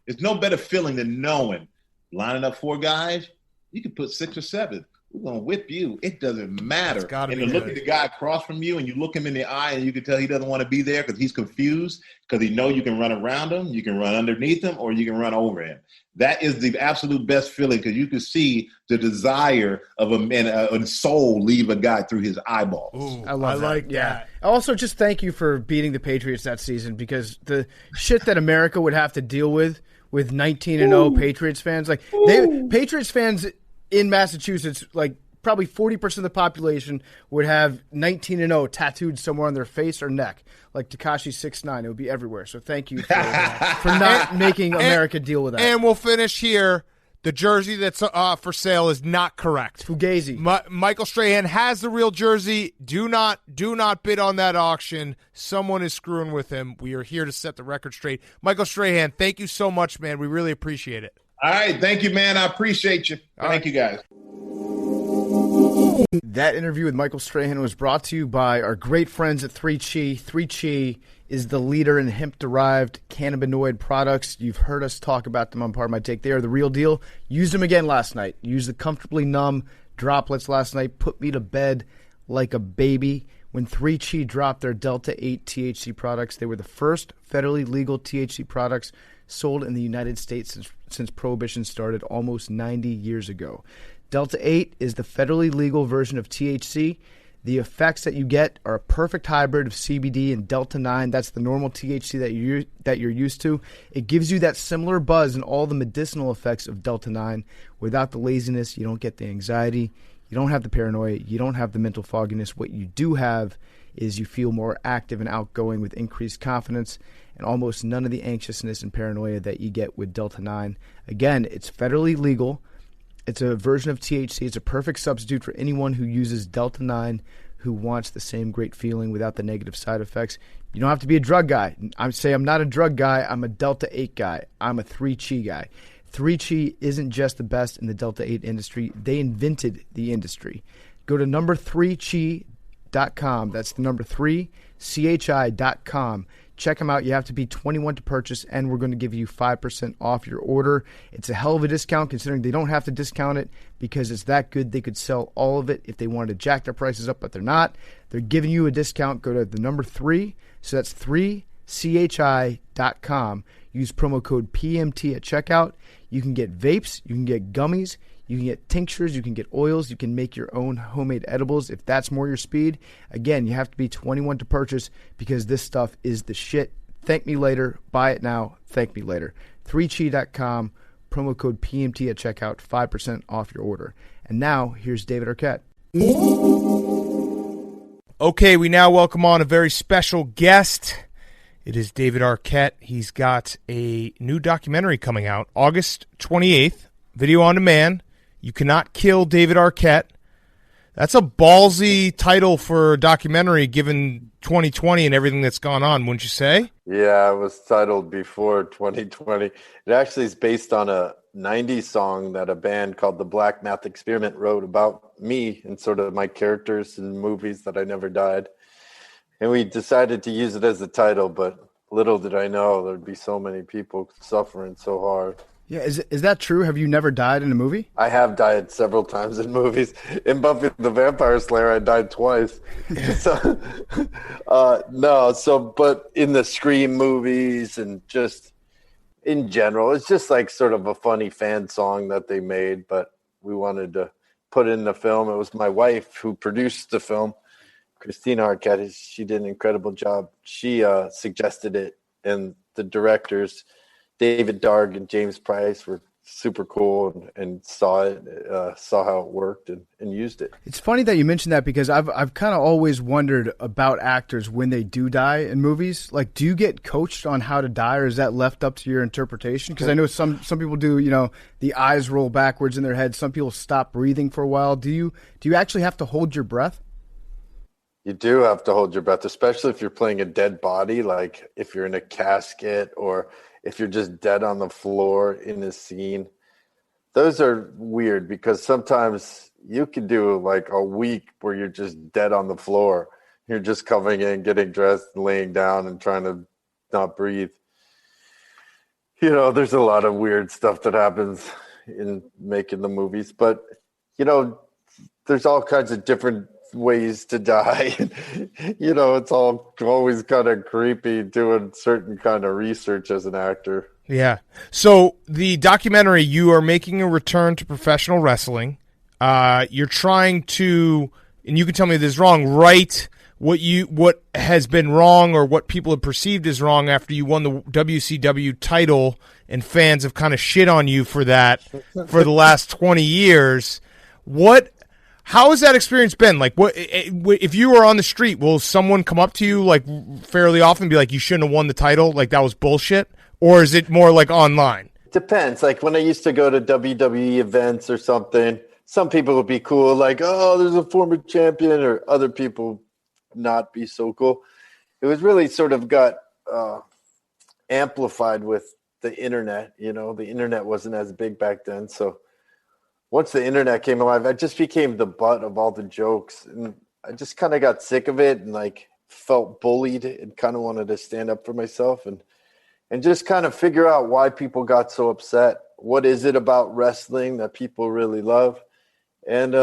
it's no better feeling than knowing lining up four guys, you can put 6 or 7. We're going to whip you. It doesn't matter. And to look at the guy across from you and you look him in the eye and you can tell he doesn't want to be there because he's confused, because he know you can run around him, you can run underneath him, or you can run over him. That is the absolute best feeling, because you can see the desire of a man, a soul leave a guy through his eyeballs. Ooh, I like that. Also, just thank you for beating the Patriots that season, because the shit that America would have to deal with 19-0 Patriots fans, Patriots fans in Massachusetts, like probably 40% of the population would have 19-0 tattooed somewhere on their face or neck, like Tekashi 6ix9ine. It would be everywhere. So thank you for not making America deal with that. And we'll finish here. The jersey that's for sale is not correct. Fugazi. Michael Strahan has the real jersey. Do not bid on that auction. Someone is screwing with him. We are here to set the record straight. Michael Strahan, thank you so much, man. We really appreciate it. All right. Thank you, man. I appreciate you. Thank you, guys. That interview with Michael Strahan was brought to you by our great friends at 3Chi. 3Chi is the leader in hemp-derived cannabinoid products. You've heard us talk about them on Part of My Take. They are the real deal. Used them again last night. Used the comfortably numb droplets last night. Put me to bed like a baby. When 3Chi dropped their Delta-8 THC products, they were the first federally legal THC products sold in the United States since Prohibition started almost 90 years ago. Delta-8 is the federally legal version of THC. The effects that you get are a perfect hybrid of CBD and Delta-9. That's the normal THC that you're used to. It gives you that similar buzz and all the medicinal effects of Delta-9 without the laziness. You don't get the anxiety. You don't have the paranoia. You don't have the mental fogginess. What you do have is you feel more active and outgoing with increased confidence and almost none of the anxiousness and paranoia that you get with Delta-9. Again, it's federally legal. It's a version of THC. It's a perfect substitute for anyone who uses Delta-9 who wants the same great feeling without the negative side effects. You don't have to be a drug guy. I'm not a drug guy. I'm a Delta-8 guy. I'm a 3Chi guy. 3Chi isn't just the best in the Delta-8 industry. They invented the industry. Go to number3chi.com. That's the number 3chi.com. Check them out. You have to be 21 to purchase, and we're going to give you 5% off your order. It's a hell of a discount considering they don't have to discount it because it's that good. They could sell all of it if they wanted to jack their prices up, but they're not. They're giving you a discount. Go to the number 3, so that's 3chi.com. Use promo code PMT at checkout. You can get vapes. You can get gummies. You can get tinctures, you can get oils, you can make your own homemade edibles if that's more your speed. Again, you have to be 21 to purchase because this stuff is the shit. Thank me later. Buy it now. Thank me later. 3chi.com, promo code PMT at checkout, 5% off your order. And now, here's David Arquette. Okay, we now welcome on a very special guest. It is David Arquette. He's got a new documentary coming out August 28th, video on demand. You Cannot Kill David Arquette. That's a ballsy title for a documentary given 2020 and everything that's gone on, wouldn't you say? Yeah, it was titled before 2020. It actually is based on a 90s song that a band called the Black Math Experiment wrote about me and sort of my characters in movies that I never died. And we decided to use it as the title, but little did I know there'd be so many people suffering so hard. Yeah, is that true? Have you never died in a movie? I have died several times in movies. In Buffy the Vampire Slayer, I died twice. But in the Scream movies and just in general, it's just like sort of a funny fan song that they made, but we wanted to put in the film. It was my wife who produced the film, Christina Arquette. She did an incredible job. She suggested it, and the directors, David Darg and James Price, were super cool and saw it, saw how it worked and used it. It's funny that you mentioned that because I've kind of always wondered about actors when they do die in movies. Like, do you get coached on how to die, or is that left up to your interpretation? Because I know some people do, the eyes roll backwards in their head. Some people stop breathing for a while. Do you actually have to hold your breath? You do have to hold your breath, especially if you're playing a dead body, like if you're in a casket or if you're just dead on the floor in a scene. Those are weird because sometimes you can do like a week where you're just dead on the floor. You're just coming in, getting dressed, and laying down and trying to not breathe. There's a lot of weird stuff that happens in making the movies, but, there's all kinds of different ways to die. It's all always kind of creepy doing certain kind of research as an actor. Yeah. So the documentary, you are making a return to professional wrestling. You're trying to, and you can tell me if this is wrong, right what has been wrong or what people have perceived as wrong after you won the WCW title, and fans have kind of shit on you for that for the last 20 years. How has that experience been? Like, what if you were on the street? Will someone come up to you like fairly often and be like, "You shouldn't have won the title. Like that was bullshit," or is it more like online? depends. Like when I used to go to WWE events or something, some people would be cool, like, oh, there's a former champion, or other people not be so cool. It was really sort of got amplified with the internet. You know, the internet wasn't as big back then. So once the internet came alive, I just became the butt of all the jokes. And I just kind of got sick of it and like felt bullied and kind of wanted to stand up for myself and just kind of figure out why people got so upset. What is it about wrestling that people really love? And,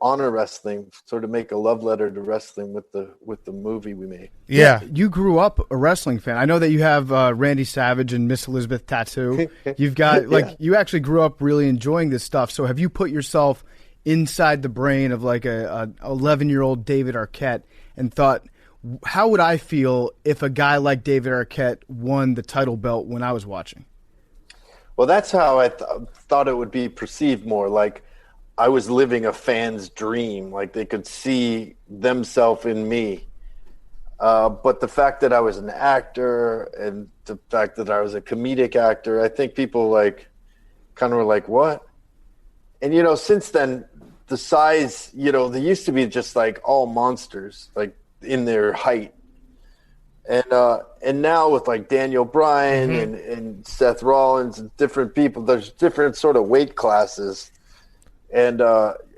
honor wrestling, sort of make a love letter to wrestling with the movie we made. Yeah. You grew up a wrestling fan. I know that you have Randy Savage and Miss Elizabeth tattoo. You've got, you actually grew up really enjoying this stuff. So have you put yourself inside the brain of like a 11-year-old David Arquette and thought, how would I feel if a guy like David Arquette won the title belt when I was watching? Well, that's how I thought it would be perceived more, like I was living a fan's dream, like they could see themselves in me. But the fact that I was an actor and the fact that I was a comedic actor, I think people kind of were like, what? And, since then, the size, they used to be just like all monsters, like in their height. And now with like Daniel Bryan and Seth Rollins and different people, there's different sort of weight classes. And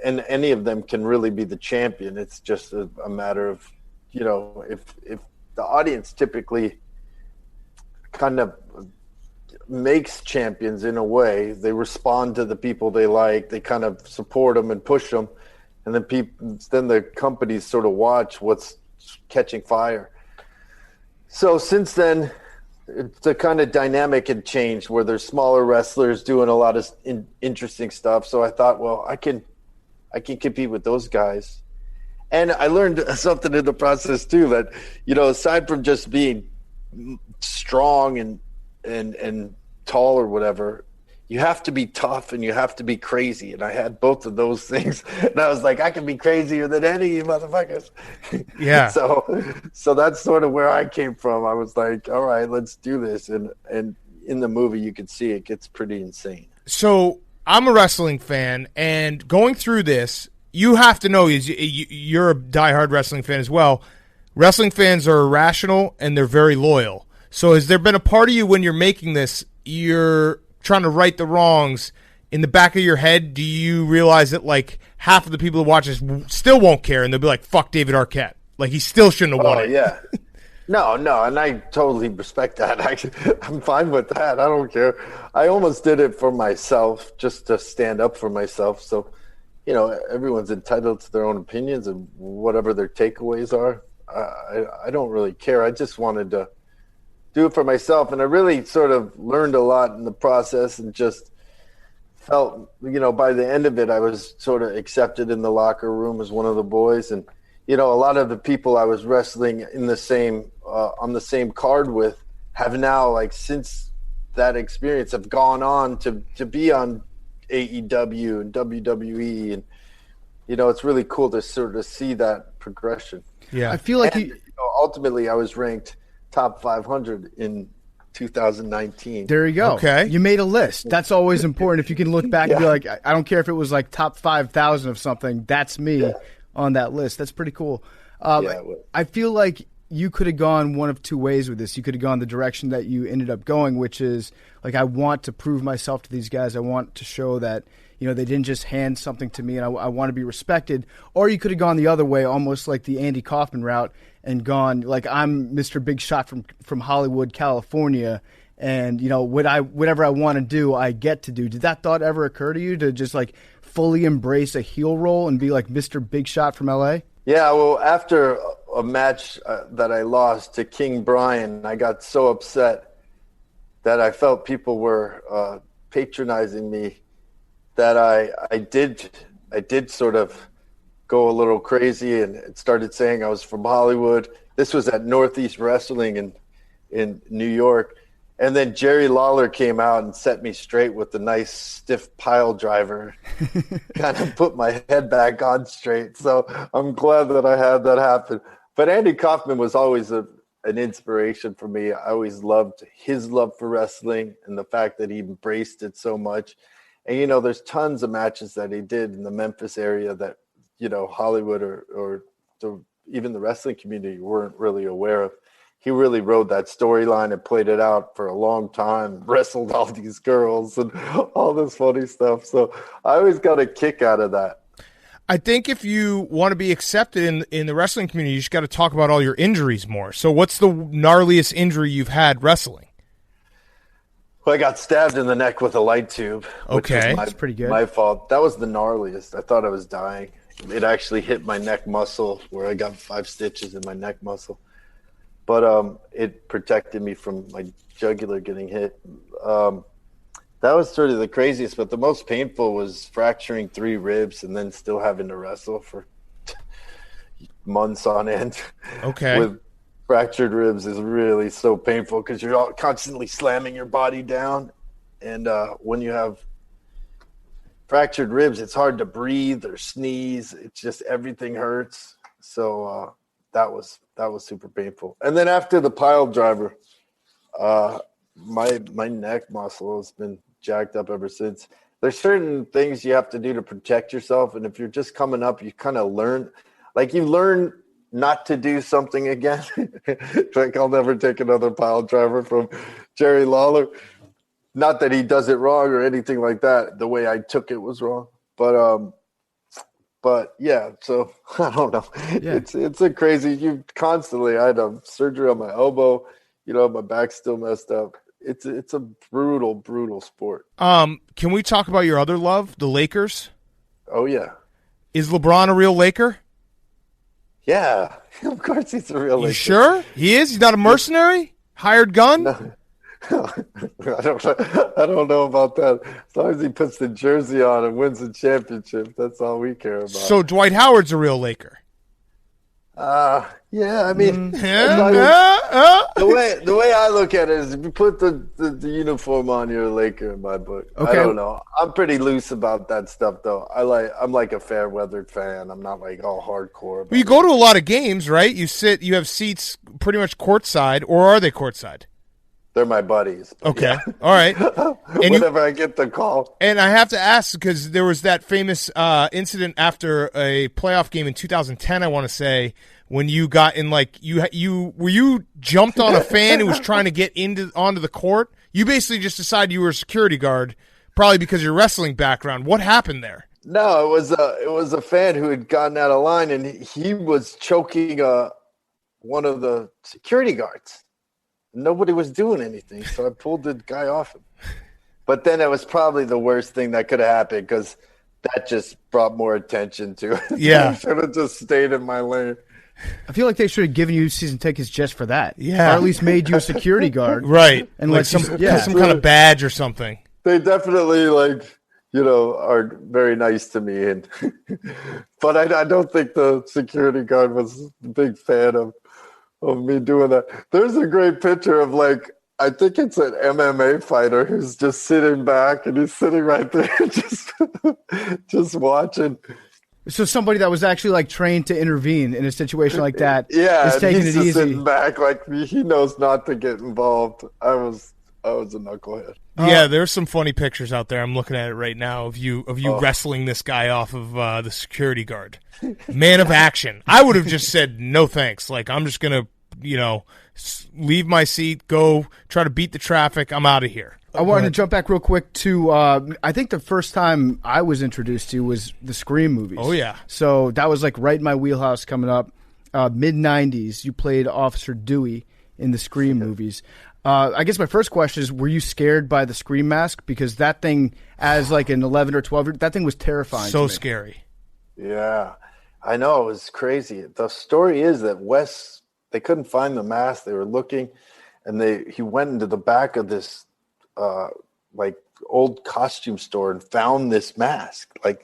any of them can really be the champion. It's just a matter of, if the audience typically kind of makes champions in a way, they respond to the people they like, they kind of support them and push them, and then the companies sort of watch what's catching fire. So since then, the kind of dynamic had changed where there's smaller wrestlers doing a lot of interesting stuff. So I thought, well, I can compete with those guys. And I learned something in the process too, that, aside from just being strong and tall or whatever, you have to be tough and you have to be crazy. And I had both of those things. And I was like, I can be crazier than any of you motherfuckers. Yeah. So that's sort of where I came from. I was like, all right, let's do this. And in the movie, you can see it gets pretty insane. So I'm a wrestling fan, and going through this, you have to know, you're a diehard wrestling fan as well. Wrestling fans are irrational and they're very loyal. So has there been a part of you when you're making this, you're trying to right the wrongs, in the back of your head, do you realize that like half of the people who watch this still won't care and they'll be like, fuck David Arquette, like he still shouldn't have won it? Yeah. No, and I totally respect that. I'm fine with that. I don't care. I almost did it for myself, just to stand up for myself. So, everyone's entitled to their own opinions and whatever their takeaways are. I don't really care. I just wanted to do it for myself. And I really sort of learned a lot in the process and just felt, by the end of it, I was sort of accepted in the locker room as one of the boys. And, a lot of the people I was wrestling in the same, on the same card with have now, like, since that experience, have gone on to be on AEW and WWE. And, it's really cool to sort of see that progression. Yeah. I feel like ultimately I was ranked top 500 in 2019. There you go. Okay. You made a list. That's always important. If you can look back and be like, I don't care if it was like top 5,000 of something, that's me on that list. That's pretty cool. I feel like you could have gone one of two ways with this. You could have gone the direction that you ended up going, which is like, I want to prove myself to these guys. I want to show that, they didn't just hand something to me and I want to be respected. Or you could have gone the other way, almost like the Andy Kaufman route, and gone like, I'm Mr. Big Shot from Hollywood, California, and whatever I want to do, I get to do. Did that thought ever occur to you, to just like fully embrace a heel role and be like Mr. Big Shot from LA? Yeah, well, after a match that I lost to King Brian, I got so upset that I felt people were patronizing me that I did sort of go a little crazy and started saying I was from Hollywood. This was at Northeast Wrestling in New York. And then Jerry Lawler came out and set me straight with a nice stiff pile driver, kind of put my head back on straight. So I'm glad that I had that happen. But Andy Kaufman was always an inspiration for me. I always loved his love for wrestling and the fact that he embraced it so much. And, you know, there's tons of matches that he did in the Memphis area that, you know, Hollywood or even the wrestling community weren't really aware of. He really rode that storyline and played it out for a long time, wrestled all these girls and all this funny stuff. So I always got a kick out of that. I think if you want to be accepted in the wrestling community, you just got to talk about all your injuries more. So what's the gnarliest injury you've had wrestling? Well, I got stabbed in the neck with a light tube. Okay. That's pretty good. My fault. That was the gnarliest. I thought I was dying. It actually hit my neck muscle where I got 5 stitches in my neck muscle. But it protected me from my jugular getting hit. That was sort of the craziest, but the most painful was fracturing 3 ribs and then still having to wrestle for months on end. Okay. With fractured ribs is really so painful because you're all constantly slamming your body down. And when you have fractured ribs, it's hard to breathe or sneeze. It's just everything hurts. So that was super painful. And then after the pile driver, my neck muscle has been jacked up ever since. There's certain things you have to do to protect yourself, and if you're just coming up, you kind of learn, like you learn not to do something again. Like I'll never take another pile driver from Jerry Lawler. Not that he does it wrong or anything like that. The way I took it was wrong, but yeah. So I don't know. Yeah. It's a crazy. You constantly. I had a surgery on my elbow. You know, my back's still messed up. It's a brutal sport. Can we talk about your other love, the Lakers? Oh yeah. Is LeBron a real Laker? Yeah, of course he's a real Laker. You sure? He is? He's not a mercenary? Hired gun? No. I don't know about that. As long as he puts the jersey on and wins the championship, that's all we care about. So Dwight Howard's a real Laker? Yeah, I mean, the way I look at it is if you put the uniform on, you're a Laker in my book. Okay. I don't know. I'm pretty loose about that stuff, though. I'm like a fair-weathered fan. I'm not like all hardcore. Well, you go to a lot of games, right? You have seats pretty much courtside, or are they courtside? They're my buddies. Okay. Yeah. All right. Whenever I get the call. And I have to ask, because there was that famous incident after a playoff game in 2010, I want to say, when you got in, like, you jumped on a fan who was trying to get onto the court? You basically just decided you were a security guard, probably because of your wrestling background. What happened there? No, it was a fan who had gotten out of line, and he was choking one of the security guards. Nobody was doing anything, so I pulled the guy off him. But then it was probably the worst thing that could have happened because that just brought more attention to it. Yeah. I should have just stayed in my lane. I feel like they should have given you season tickets just for that. Yeah. Or at least made you a security guard. Right. And like some kind of badge or something. They definitely, are very nice to me. But I don't think the security guard was a big fan of me doing that. There's a great picture of I think it's an MMA fighter who's just sitting back and he's sitting right there just watching. So somebody that was actually trained to intervene in a situation like that is taking he's it just easy. Sitting back he knows not to get involved. I was a knucklehead. Yeah, there's some funny pictures out there. I'm looking at it right now of you wrestling this guy off of the security guard. Man of action. I would have just said no thanks. I'm just gonna, leave my seat, go try to beat the traffic. I'm out of here. I wanted to jump back real quick to I think the first time I was introduced to was the Scream movies. Oh yeah. So that was right in my wheelhouse coming up. Mid 90s, you played Officer Dewey in the Scream movies. I guess my first question is, were you scared by the Scream mask? Because that thing, as an 11 or 12, that thing was terrifying. So scary. Yeah, I know. It was crazy. The story is that Wes, they couldn't find the mask. They were looking, and he went into the back of this old costume store and found this mask. And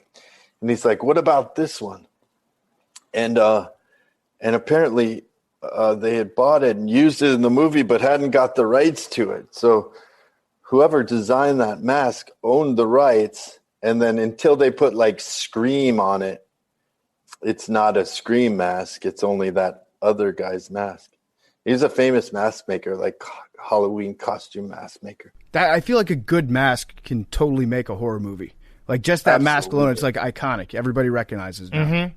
he's like, "What about this one?" And apparently they had bought it and used it in the movie, but hadn't got the rights to it. So whoever designed that mask owned the rights, and then until they put Scream on it, it's not a Scream mask. It's only that other guy's mask. He's a famous mask maker, like Halloween costume mask maker. That I feel like a good mask can totally make a horror movie. Like just that mask alone, it's like iconic. Everybody recognizes now. Mm-hmm.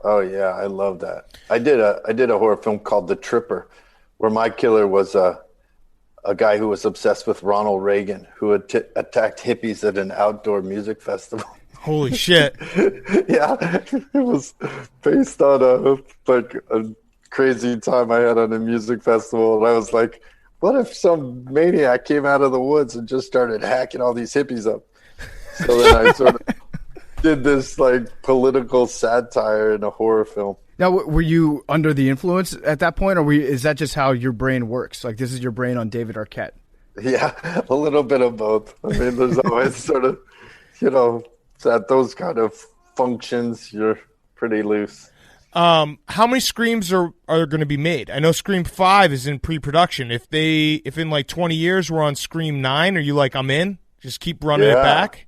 Oh yeah, I love that. I did a horror film called The Tripper, where my killer was a guy who was obsessed with Ronald Reagan, who had attacked hippies at an outdoor music festival. Holy shit! Yeah, it was based on a crazy time I had on a music festival, and I was like, what if some maniac came out of the woods and just started hacking all these hippies up? So then I sort of did this like political satire in a horror film. Now, were you under the influence at that point, or is that just how your brain works? Like this is your brain on David Arquette? Yeah, a little bit of both. I mean, there's always sort of, at those kind of functions, you're pretty loose. How many Screams are going to be made? I know Scream 5 is in pre-production. If in like 20 years we're on Scream 9, are you like, I'm in? Just keep running it back?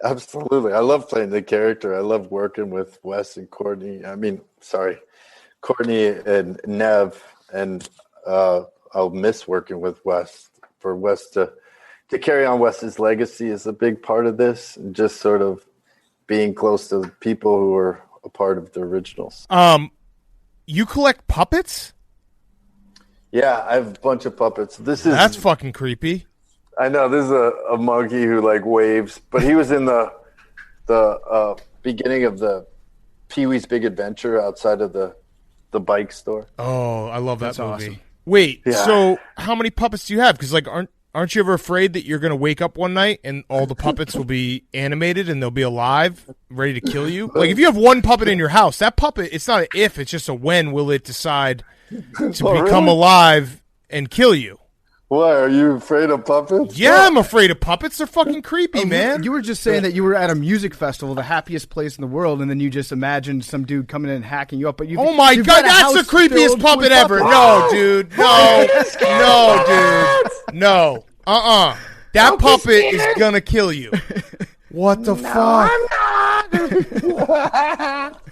Absolutely. I love playing the character. I love working with Wes and Courtney. Courtney and Nev. And I'll miss working with Wes. For Wes to carry on Wes's legacy is a big part of this. And just sort of being close to the people who are a part of the originals. You collect puppets? Yeah, I have a bunch of puppets. That's fucking creepy. I know, this is a monkey who like waves, but he was in the beginning of the Pee-wee's Big Adventure outside of the bike store. Oh, I love that movie. Awesome. Wait, so how many puppets do you have? Because like, aren't you ever afraid that you're going to wake up one night and all the puppets will be animated and they'll be alive, ready to kill you? Like if you have one puppet in your house, that puppet, it's not an if, it's just a when will it decide to become alive and kill you. Why, are you afraid of puppets? Yeah, I'm afraid of puppets. They're fucking creepy, man. You were just saying that you were at a music festival, the happiest place in the world, and then you just imagined some dude coming in and hacking you up. But oh my god, that's the creepiest puppet ever. No, dude. No. No, dude. No. That puppet is gonna kill you. What the fuck? I'm not.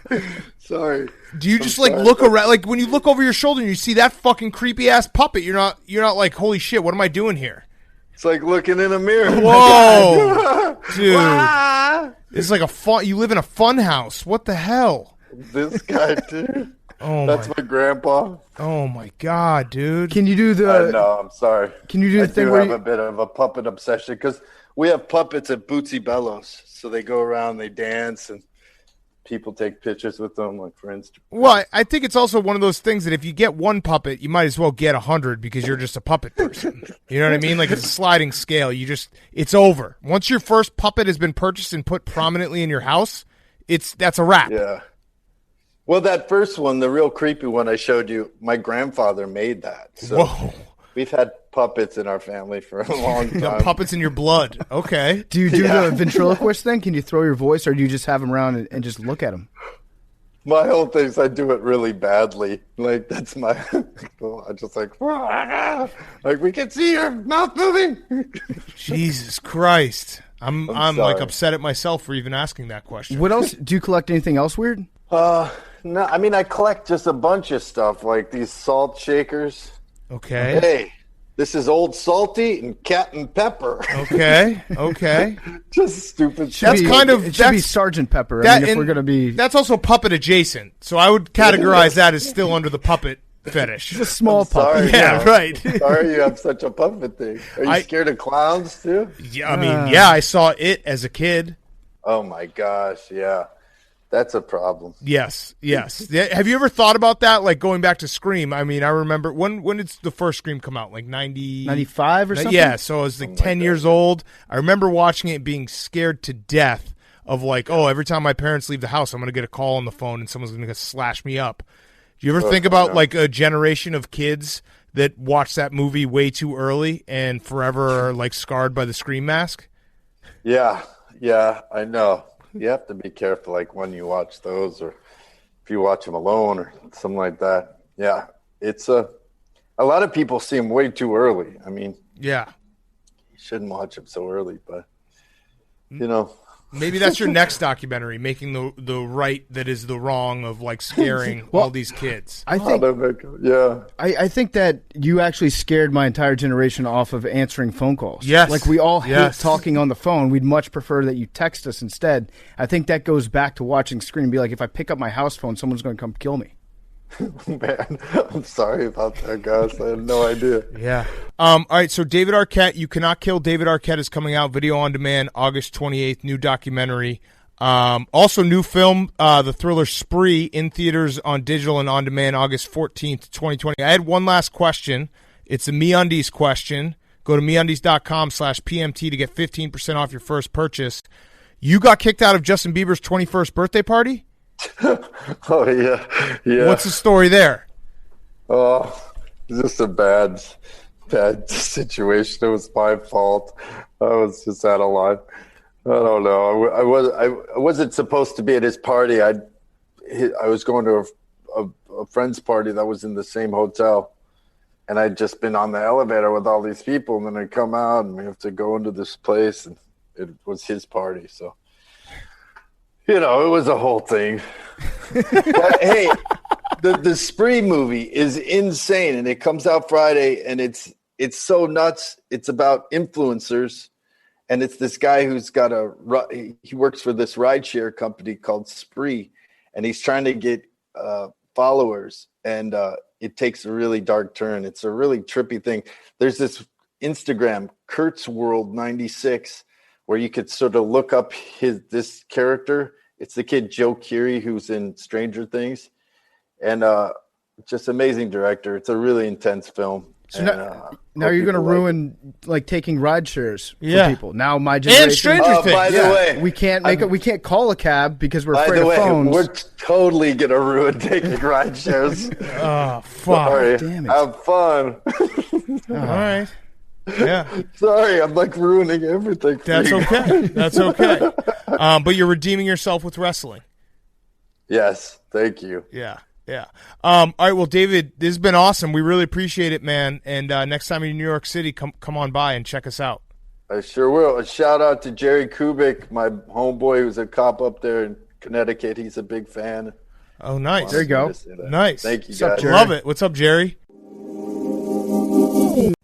Sorry. Do you just like look around, like when you look over your shoulder and you see that fucking creepy ass puppet? You're not like, holy shit, what am I doing here? It's like looking in a mirror. Whoa, dude! It's like you live in a fun house. What the hell? This guy, dude. That's my grandpa. Oh my god, dude! Can you do the? No, I'm sorry. Can you do the thing where have a bit of a puppet obsession because we have puppets at Bootsy Bellows, so they go around, they dance, and people take pictures with them, like for Instagram. Well, I think it's also one of those things that if you get one puppet, you might as well get 100 because you're just a puppet person. You know what I mean? Like it's a sliding scale. It's over. Once your first puppet has been purchased and put prominently in your house, that's a wrap. Yeah. Well, that first one, the real creepy one I showed you, my grandfather made that. So whoa. We've had puppets in our family for a long time. Puppets in your blood. Okay. Do you do the ventriloquist thing? Can you throw your voice, or do you just have them around and just look at them? My whole thing is I do it really badly. Like that's my. I just like we can see your mouth moving. Jesus Christ! I'm like upset at myself for even asking that question. What else? Do you collect anything else weird? No. I mean, I collect just a bunch of stuff like these salt shakers. Okay. Hey, this is Old Salty and Captain Pepper. Okay. Just stupid. It should be Sergeant Pepper. If we're gonna be, that's also puppet adjacent. So I would categorize that as still under the puppet fetish. It's a small puppet. Yeah, right. Sorry, you have such a puppet thing. Are you scared of clowns too? Yeah, I mean, I saw it as a kid. Oh my gosh, yeah. That's a problem. Yes. Have you ever thought about that? Like going back to Scream. I mean, I remember when did the first Scream come out? Like 95 or something? Yeah, so I was like 10 years old. I remember watching it and being scared to death of like, every time my parents leave the house, I'm going to get a call on the phone and someone's going to slash me up. Do you ever think about like a generation of kids that watch that movie way too early and forever are like scarred by the Scream mask? Yeah, I know. You have to be careful, like when you watch those, or if you watch them alone, or something like that. Yeah, it's a lot of people see them way too early. I mean, yeah, you shouldn't watch them so early, but Maybe that's your next documentary, making the right that is the wrong of like scaring all these kids. I think, I think that you actually scared my entire generation off of answering phone calls. Yes. Like we all hate talking on the phone. We'd much prefer that you text us instead. I think that goes back to watching Screen and be like, if I pick up my house phone, someone's going to come kill me. Man, I'm sorry about that, guys. I had no idea. Yeah. All right, so David Arquette, You Cannot Kill David Arquette is coming out, video on demand, August 28th, new documentary. Also new film, the thriller Spree, in theaters, on digital, and on demand, August 14th, 2020. I had one last question. It's a MeUndies question. Go to MeUndies.com/PMT to get 15% off your first purchase. You got kicked out of Justin Bieber's 21st birthday party? Oh, yeah. What's the story there? Oh, it's just a bad situation. It was my fault. I was just out of line. I don't know. I wasn't supposed to be at his party. I was going to a friend's party that was in the same hotel, and I'd just been on the elevator with all these people, and then I come out, and we have to go into this place, and it was his party, so. It was a whole thing. But, hey, the Spree movie is insane, and it comes out Friday, and it's so nuts. It's about influencers, and it's this guy who's got he works for this rideshare company called Spree, and he's trying to get followers, and it takes a really dark turn. It's a really trippy thing. There's this Instagram, Kurt's World 96, where you could sort of look up this character. It's the kid Joe Keery who's in Stranger Things, and just amazing director. It's a really intense film. So now you're going to ruin like taking ride shares for people. Now my generation and Stranger Things. By the way, we can't call a cab because we're by afraid the way, of phones. we're totally going to ruin taking ride shares. Oh, fuck. Sorry. Damn it. Have fun. All right. Yeah. Sorry, I'm like ruining everything. That's okay. That's okay. But you're redeeming yourself with wrestling. Yes, thank you. Yeah. All right, well, David, this has been awesome. We really appreciate it, man. And next time you're in New York City, come on by and check us out. I sure will. A shout out to Jerry Kubik, my homeboy who's a cop up there in Connecticut. He's a big fan. Oh, nice. There you go. Nice. Thank you, What's up, guys. Jerry? Love it. What's up, Jerry?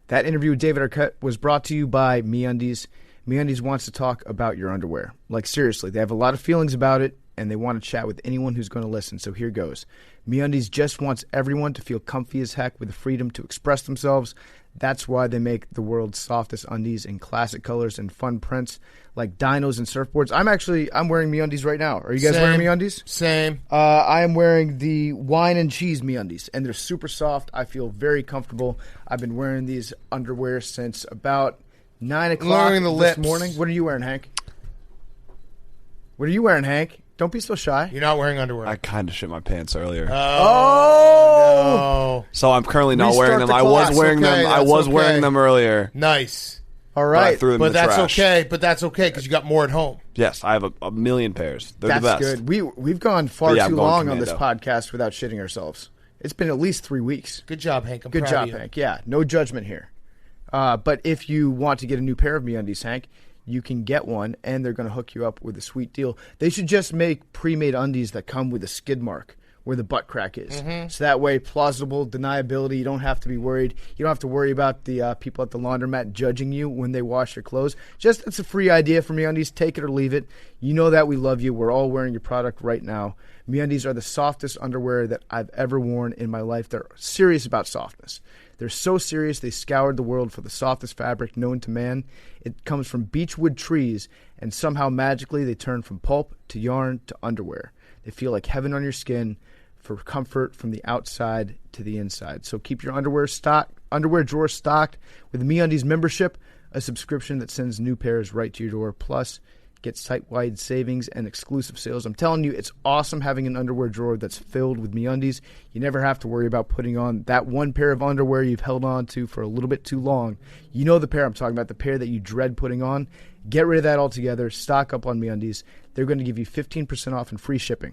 That interview with David Arquette was brought to you by MeUndies. MeUndies wants to talk about your underwear. Like, seriously, they have a lot of feelings about it, and they want to chat with anyone who's going to listen, so here goes. MeUndies just wants everyone to feel comfy as heck with the freedom to express themselves. That's why they make the world's softest undies in classic colors and fun prints like dinos and surfboards. I'm wearing MeUndies right now. Are you guys wearing MeUndies? Same. I am wearing the wine and cheese MeUndies, and they're super soft. I feel very comfortable. I've been wearing these underwear since about 9 o'clock this morning. What are you wearing, Hank? What are you wearing, Hank? Don't be so shy. You're not wearing underwear. I kind of shit my pants earlier. Oh! No. So I'm currently not Restart wearing them. the I clock. was wearing Okay, them. I that's was okay. wearing them earlier. Nice. All But I right. threw them But in the that's trash. okay. But that's okay because you got more at home. Yes, I have a million pairs. They're That's the best. good. We've gone far But yeah, I'm too going long on this commando. podcast without shitting ourselves. It's been at least 3 weeks. Good job, Hank. I'm Good proud job, of you. Hank. Yeah, no judgment here. But if you want to get a new pair of MeUndies, Hank, you can get one, and they're going to hook you up with a sweet deal. They should just make pre-made undies that come with a skid mark where the butt crack is. So that way, plausible deniability. You don't have to be worried. You don't have to worry about the people at the laundromat judging you when they wash your clothes. Just, it's a free idea for MeUndies. Take it or leave it. You know that we love you. We're all wearing your product right now. MeUndies are the softest underwear that I've ever worn in my life. They're serious about softness. They're so serious they scoured the world for the softest fabric known to man. It comes from beechwood trees, and somehow magically they turn from pulp to yarn to underwear. They feel like heaven on your skin for comfort from the outside to the inside. So keep your underwear drawer stocked with the MeUndies membership, a subscription that sends new pairs right to your door. Plus, get site-wide savings and exclusive sales. I'm telling you, it's awesome having an underwear drawer that's filled with MeUndies. You never have to worry about putting on that one pair of underwear you've held on to for a little bit too long. You know the pair I'm talking about, the pair that you dread putting on. Get rid of that altogether. Stock up on MeUndies. They're going to give you 15% off and free shipping.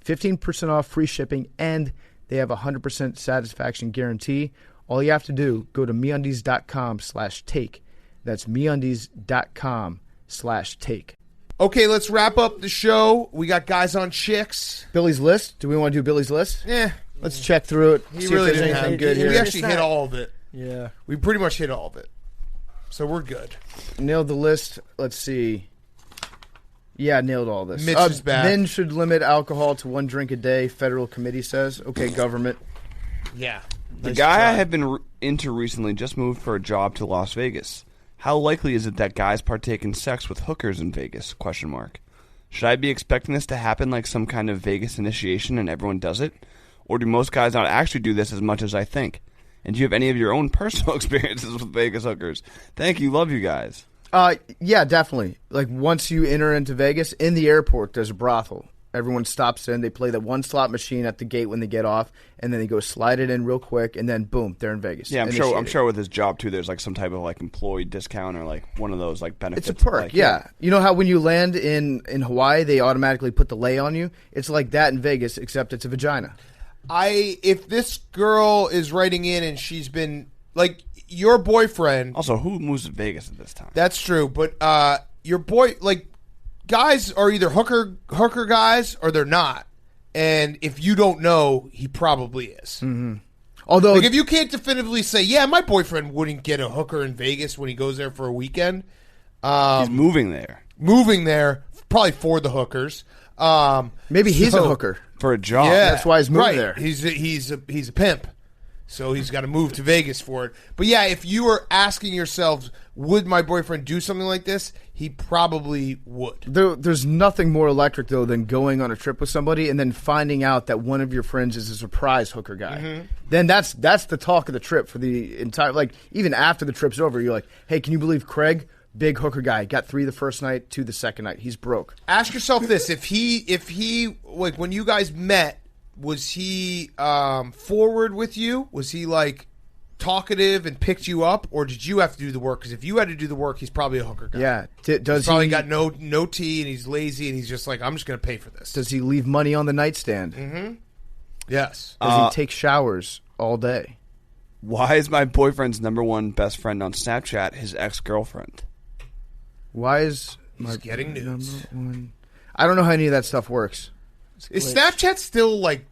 15% off, free shipping, and they have a 100% satisfaction guarantee. All you have to do, go to MeUndies.com/take. That's MeUndies.com/take. Okay, let's wrap up the show. We got guys on chicks. Billy's list. Do we want to do Billy's list? Yeah. Let's check through it. He see really if there's didn't anything have good We here. actually hit all of it. Yeah. We pretty much hit all of it. So we're good. Nailed the list. Let's see. Yeah, nailed all this. Mitch is back. Men should limit alcohol to 1 drink a day, federal committee says. Okay, government. Yeah. The guy I have been into recently just moved for a job to Las Vegas. How likely is it that guys partake in sex with hookers in Vegas? ? Should I be expecting this to happen like some kind of Vegas initiation and everyone does it? Or do most guys not actually do this as much as I think? And do you have any of your own personal experiences with Vegas hookers? Thank you. Love you guys. Yeah, definitely. Like, once you enter into Vegas, in the airport, there's a brothel. Everyone stops in. They play that one slot machine at the gate when they get off, and then they go slide it in real quick, and then boom, they're in Vegas. Yeah, I'm sure with his job too, there's like some type of like employee discount or like one of those like benefits. It's a perk, like, yeah. You know how when you land in Hawaii, they automatically put the lei on you? It's like that in Vegas, except it's a vagina. If this girl is writing in and she's been like your boyfriend. Also, who moves to Vegas at this time? That's true, but your boy, like, guys are either hooker guys or they're not. And if you don't know, he probably is. Mm-hmm. Although, like, if you can't definitively say, yeah, my boyfriend wouldn't get a hooker in Vegas when he goes there for a weekend. He's moving there. Probably for the hookers. Maybe he's a hooker for a job. Yeah, that's why he's moving there. He's a pimp. So he's got to move to Vegas for it. But yeah, if you were asking yourselves, would my boyfriend do something like this? He probably would. There's nothing more electric, though, than going on a trip with somebody and then finding out that one of your friends is a surprise hooker guy. Mm-hmm. Then that's the talk of the trip for the entire, like, even after the trip's over, you're like, hey, can you believe Craig? Big hooker guy. Got 3 the first night, 2 the second night. He's broke. Ask yourself this. If he like, when you guys met, was he forward with you? Was he like talkative and picked you up, or did you have to do the work? Because if you had to do the work, he's probably a hooker guy. Yeah. He's probably got no tea, and he's lazy, and he's just like, I'm just going to pay for this. Does he leave money on the nightstand? Mm-hmm. Yes. Does he take showers all day? Why is my boyfriend's #1 best friend on Snapchat his ex-girlfriend? Why is he's getting nudes? I don't know how any of that stuff works. Is Snapchat still like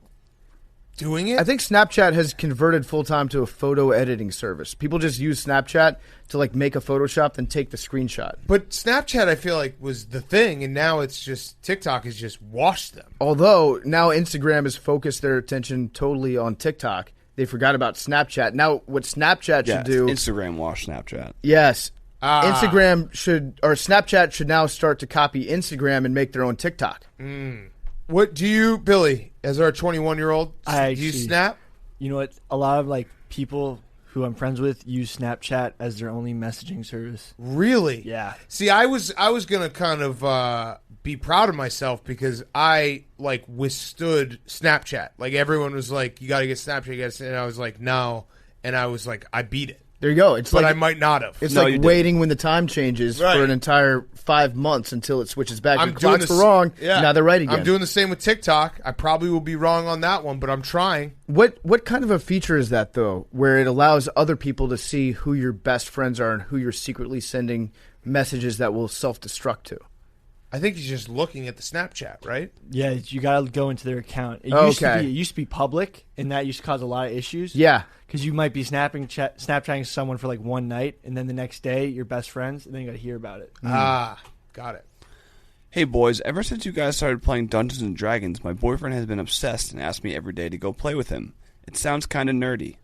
doing it? I think Snapchat has converted full time to a photo editing service. People just use Snapchat to like make a Photoshop, then take the screenshot. But Snapchat, I feel like, was the thing, and now it's just TikTok has just washed them. Although now Instagram has focused their attention totally on TikTok, they forgot about Snapchat. Now, what Snapchat should do? Instagram washed Snapchat. Yes. Snapchat should now start to copy Instagram and make their own TikTok. What do you, Billy, as our 21-year-old, do you Snap? You know what? A lot of like people who I'm friends with use Snapchat as their only messaging service. Really? Yeah. See, I was gonna kind of be proud of myself because I like withstood Snapchat. Like everyone was like, "You got to get Snapchat," and I was like, "No," and I was like, I beat it. There you go. But I might not have. It's like waiting when the time changes for an entire 5 months until it switches back. Your clocks were wrong. Yeah. Now they're right again. I'm doing the same with TikTok. I probably will be wrong on that one, but I'm trying. What kind of a feature is that, though, where it allows other people to see who your best friends are and who you're secretly sending messages that will self-destruct to? I think he's just looking at the Snapchat, right? Yeah, you got to go into their account. It used to be public, and that used to cause a lot of issues. Yeah. Because you might be Snapchatting someone for like one night, and then the next day you're best friends, and then you got to hear about it. Got it. Hey, boys, ever since you guys started playing Dungeons & Dragons, my boyfriend has been obsessed and asked me every day to go play with him. It sounds kind of nerdy.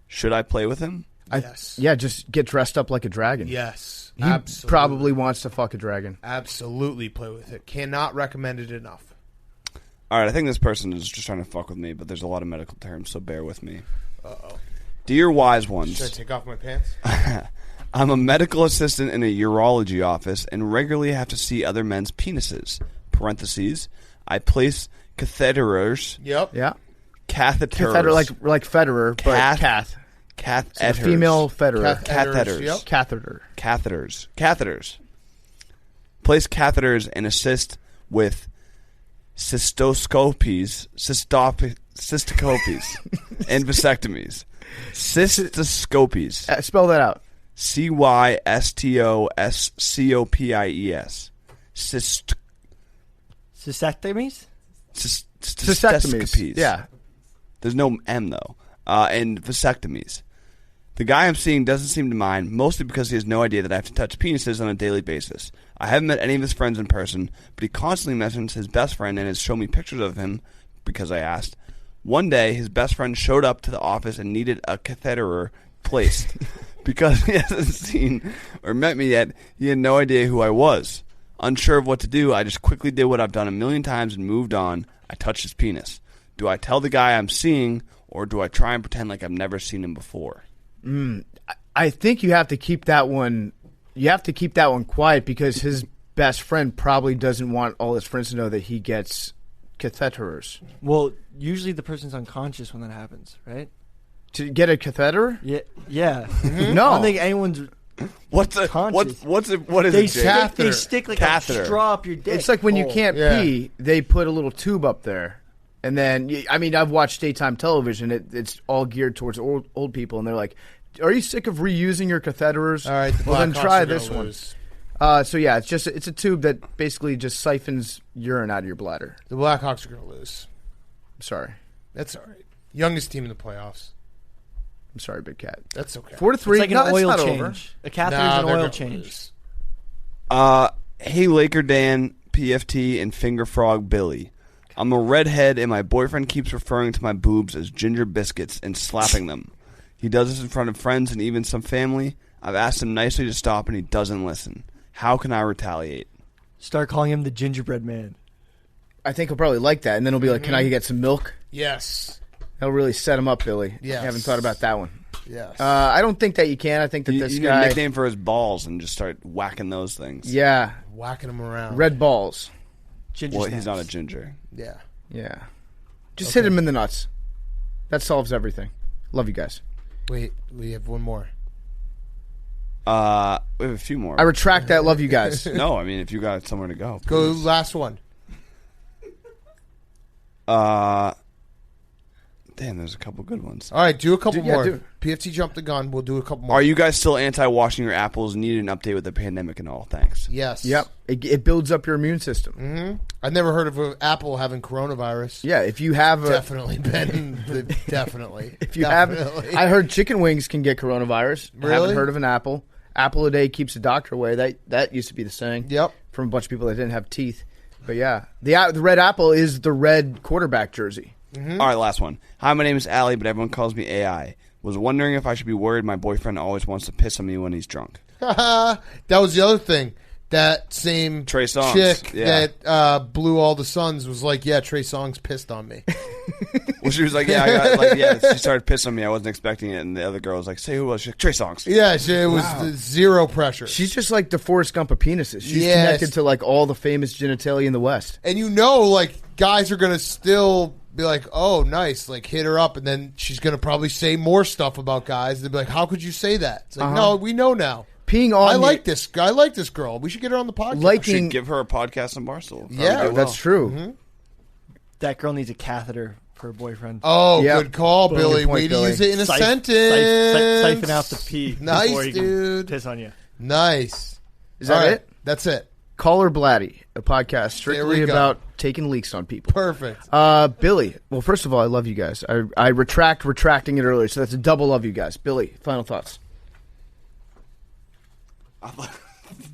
Should I play with him? Yes. Yeah, just get dressed up like a dragon. Yes. He probably wants to fuck a dragon. Absolutely play with it. Cannot recommend it enough. All right, I think this person is just trying to fuck with me, but there's a lot of medical terms, so bear with me. Uh-oh. Dear wise ones. Should I take off my pants? I'm a medical assistant in a urology office and regularly have to see other men's penises. Parentheses. I place catheters. Yep. Yeah. Catheters. Catheter, like Federer, but cath. Catheters. So female Federer. Catheters. Yep. Catheter. Catheters. Place catheters and assist with cystoscopies and vasectomies. Cystoscopies. Spell that out. Cystoscopies. Cystectomies? Cystectomies. Yeah. There's no M, though. And vasectomies. The guy I'm seeing doesn't seem to mind, mostly because he has no idea that I have to touch penises on a daily basis. I haven't met any of his friends in person, but he constantly mentions his best friend and has shown me pictures of him because I asked. One day, his best friend showed up to the office and needed a catheter placed. Because he hasn't seen or met me yet, he had no idea who I was. Unsure of what to do, I just quickly did what I've done a million times and moved on. I touched his penis. Do I tell the guy I'm seeing, or do I try and pretend like I've never seen him before? I think you have to keep that one. You have to keep that one quiet because his best friend probably doesn't want all his friends to know that he gets catheters. Well, usually the person's unconscious when that happens, right? To get a catheter? Yeah. No. I don't think anyone's What is they it? stick, they stick like Catheter. a straw up your dick. It's like when you can't pee, they put a little tube up there. And then, I mean, I've watched daytime television. It's all geared towards old people. And they're like, are you sick of reusing your catheters? All right, well, then try this one. So, yeah, it's a tube that basically just siphons urine out of your bladder. The Blackhawks are going to lose. I'm sorry. That's all right. Youngest team in the playoffs. I'm sorry, Big Cat. That's okay. 4-3. It's like an oil not change. over. A catheter is an they're oil gonna change. lose. Hey, Laker Dan, PFT, and Finger Frog Billy. I'm a redhead, and my boyfriend keeps referring to my boobs as ginger biscuits and slapping them. He does this in front of friends and even some family. I've asked him nicely to stop, and he doesn't listen. How can I retaliate? Start calling him the gingerbread man. I think he'll probably like that. And then he'll be like, can I get some milk? Yes. That'll really set him up, Billy. Yes. I haven't thought about that one. Yes. I don't think that you can. I think that this You need guy... a nickname for his balls and just start whacking those things. Yeah. Whacking them around. Red balls. Ginger Well, snaps. he's not a ginger. Yeah. Yeah. Just hit him in the nuts. That solves everything. Love you guys. Wait, we have one more. We have a few more. I retract that. Love you guys. No, I mean, if you got somewhere to go. Go please. last one. Damn, there's a couple good ones. All right, do a couple Yeah, more. do- PFT jumped the gun. We'll do a couple more. Are you guys still anti-washing your apples? Need an update with the pandemic and all? Thanks. Yes. Yep. It builds up your immune system. I've never heard of an apple having coronavirus. Yeah, if you have Definitely been. Definitely. if you have, I heard chicken wings can get coronavirus. I Really? haven't heard of an apple. Apple a day keeps the doctor away. That used to be the saying. Yep. From a bunch of people that didn't have teeth. But yeah, the red apple is the red quarterback jersey. All right, last one. Hi, my name is Allie, but everyone calls me AI. Was wondering if I should be worried my boyfriend always wants to piss on me when he's drunk. That was the other thing. That same Trey Songz, chick yeah. that blew all the Suns was like, yeah, Trey Songz pissed on me. Well, she was like, she started pissing on me. I wasn't expecting it. And the other girl was like, say who was? She's like, Trey Songz. Yeah, it was zero pressure. She's just like the Forrest Gump of penises. She's Yes. connected to like all the famous genitalia in the West. And you know, like, guys are going to still be like, oh, nice, like, hit her up. And then she's going to probably say more stuff about guys. They'll be like, how could you say that? It's like, no, we know now. Peeing on I like this girl. We should get her on the podcast. I should give her a podcast on Barstool. Yeah. That's true. That girl needs a catheter for her boyfriend. Oh, Yep. good call, Boom. Billy. Good point, Way to Billy. use it in a Siph- sentence. Siphon out the pee. Nice, before he can dude. Piss on you. Nice. Is that All right, it? That's it. Caller Blatty, a podcast There strictly we go. about taking leaks on people. Perfect. Billy, well, first of all, I love you guys. I retracting it earlier, so that's a double love you guys. Billy, final thoughts.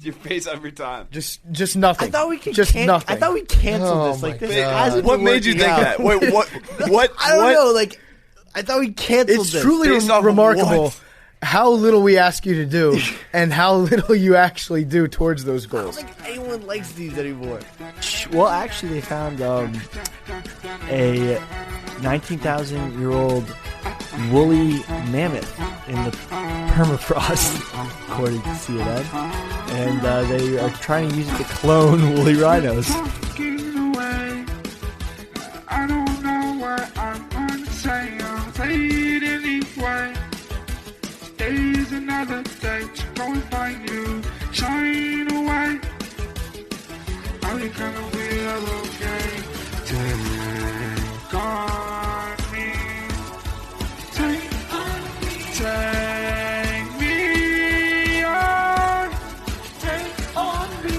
Your face every time. Just nothing. I thought we could just nothing. nothing. I thought we canceled Oh this. Like my this God. hasn't What been made you working think out. that? Wait, what? I don't know. Like I thought we canceled It's this. truly Based off of remarkable what? how little we ask you to do and how little you actually do towards those I don't goals. think anyone likes these anymore. Well, actually, they found a 19,000-year-old woolly mammoth in the permafrost, according to CNN, and they are trying to use it to clone woolly rhinos. I don't know what I'm gonna say. I'll say it anyway. Today's another day to go and find you. Shine away. Are you gonna be okay? Take on me. Take me on. Take on me.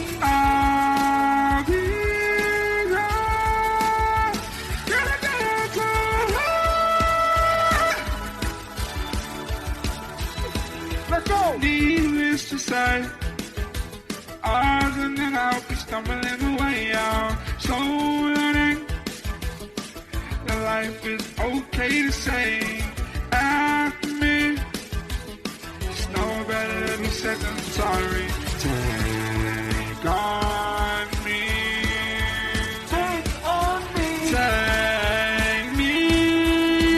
day. Odds and then I'll be stumbling away. I'm so learning that life is okay to say after me. It's no better to be said than sorry. Take on me. Take on me. Take me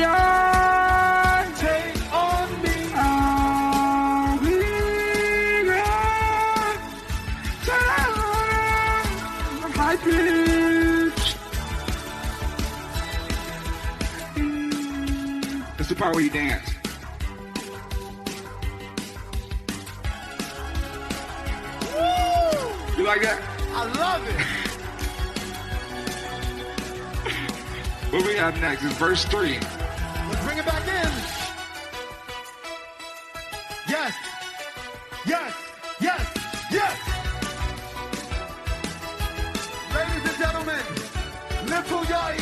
on. Take on me. I'll be there. Turn on high pitch. That's the part where you dance. You like that? I love it. What we have next is verse 3. Let's bring it back in. Yes. Yes. Yes. Yes. Ladies and gentlemen, Little Yai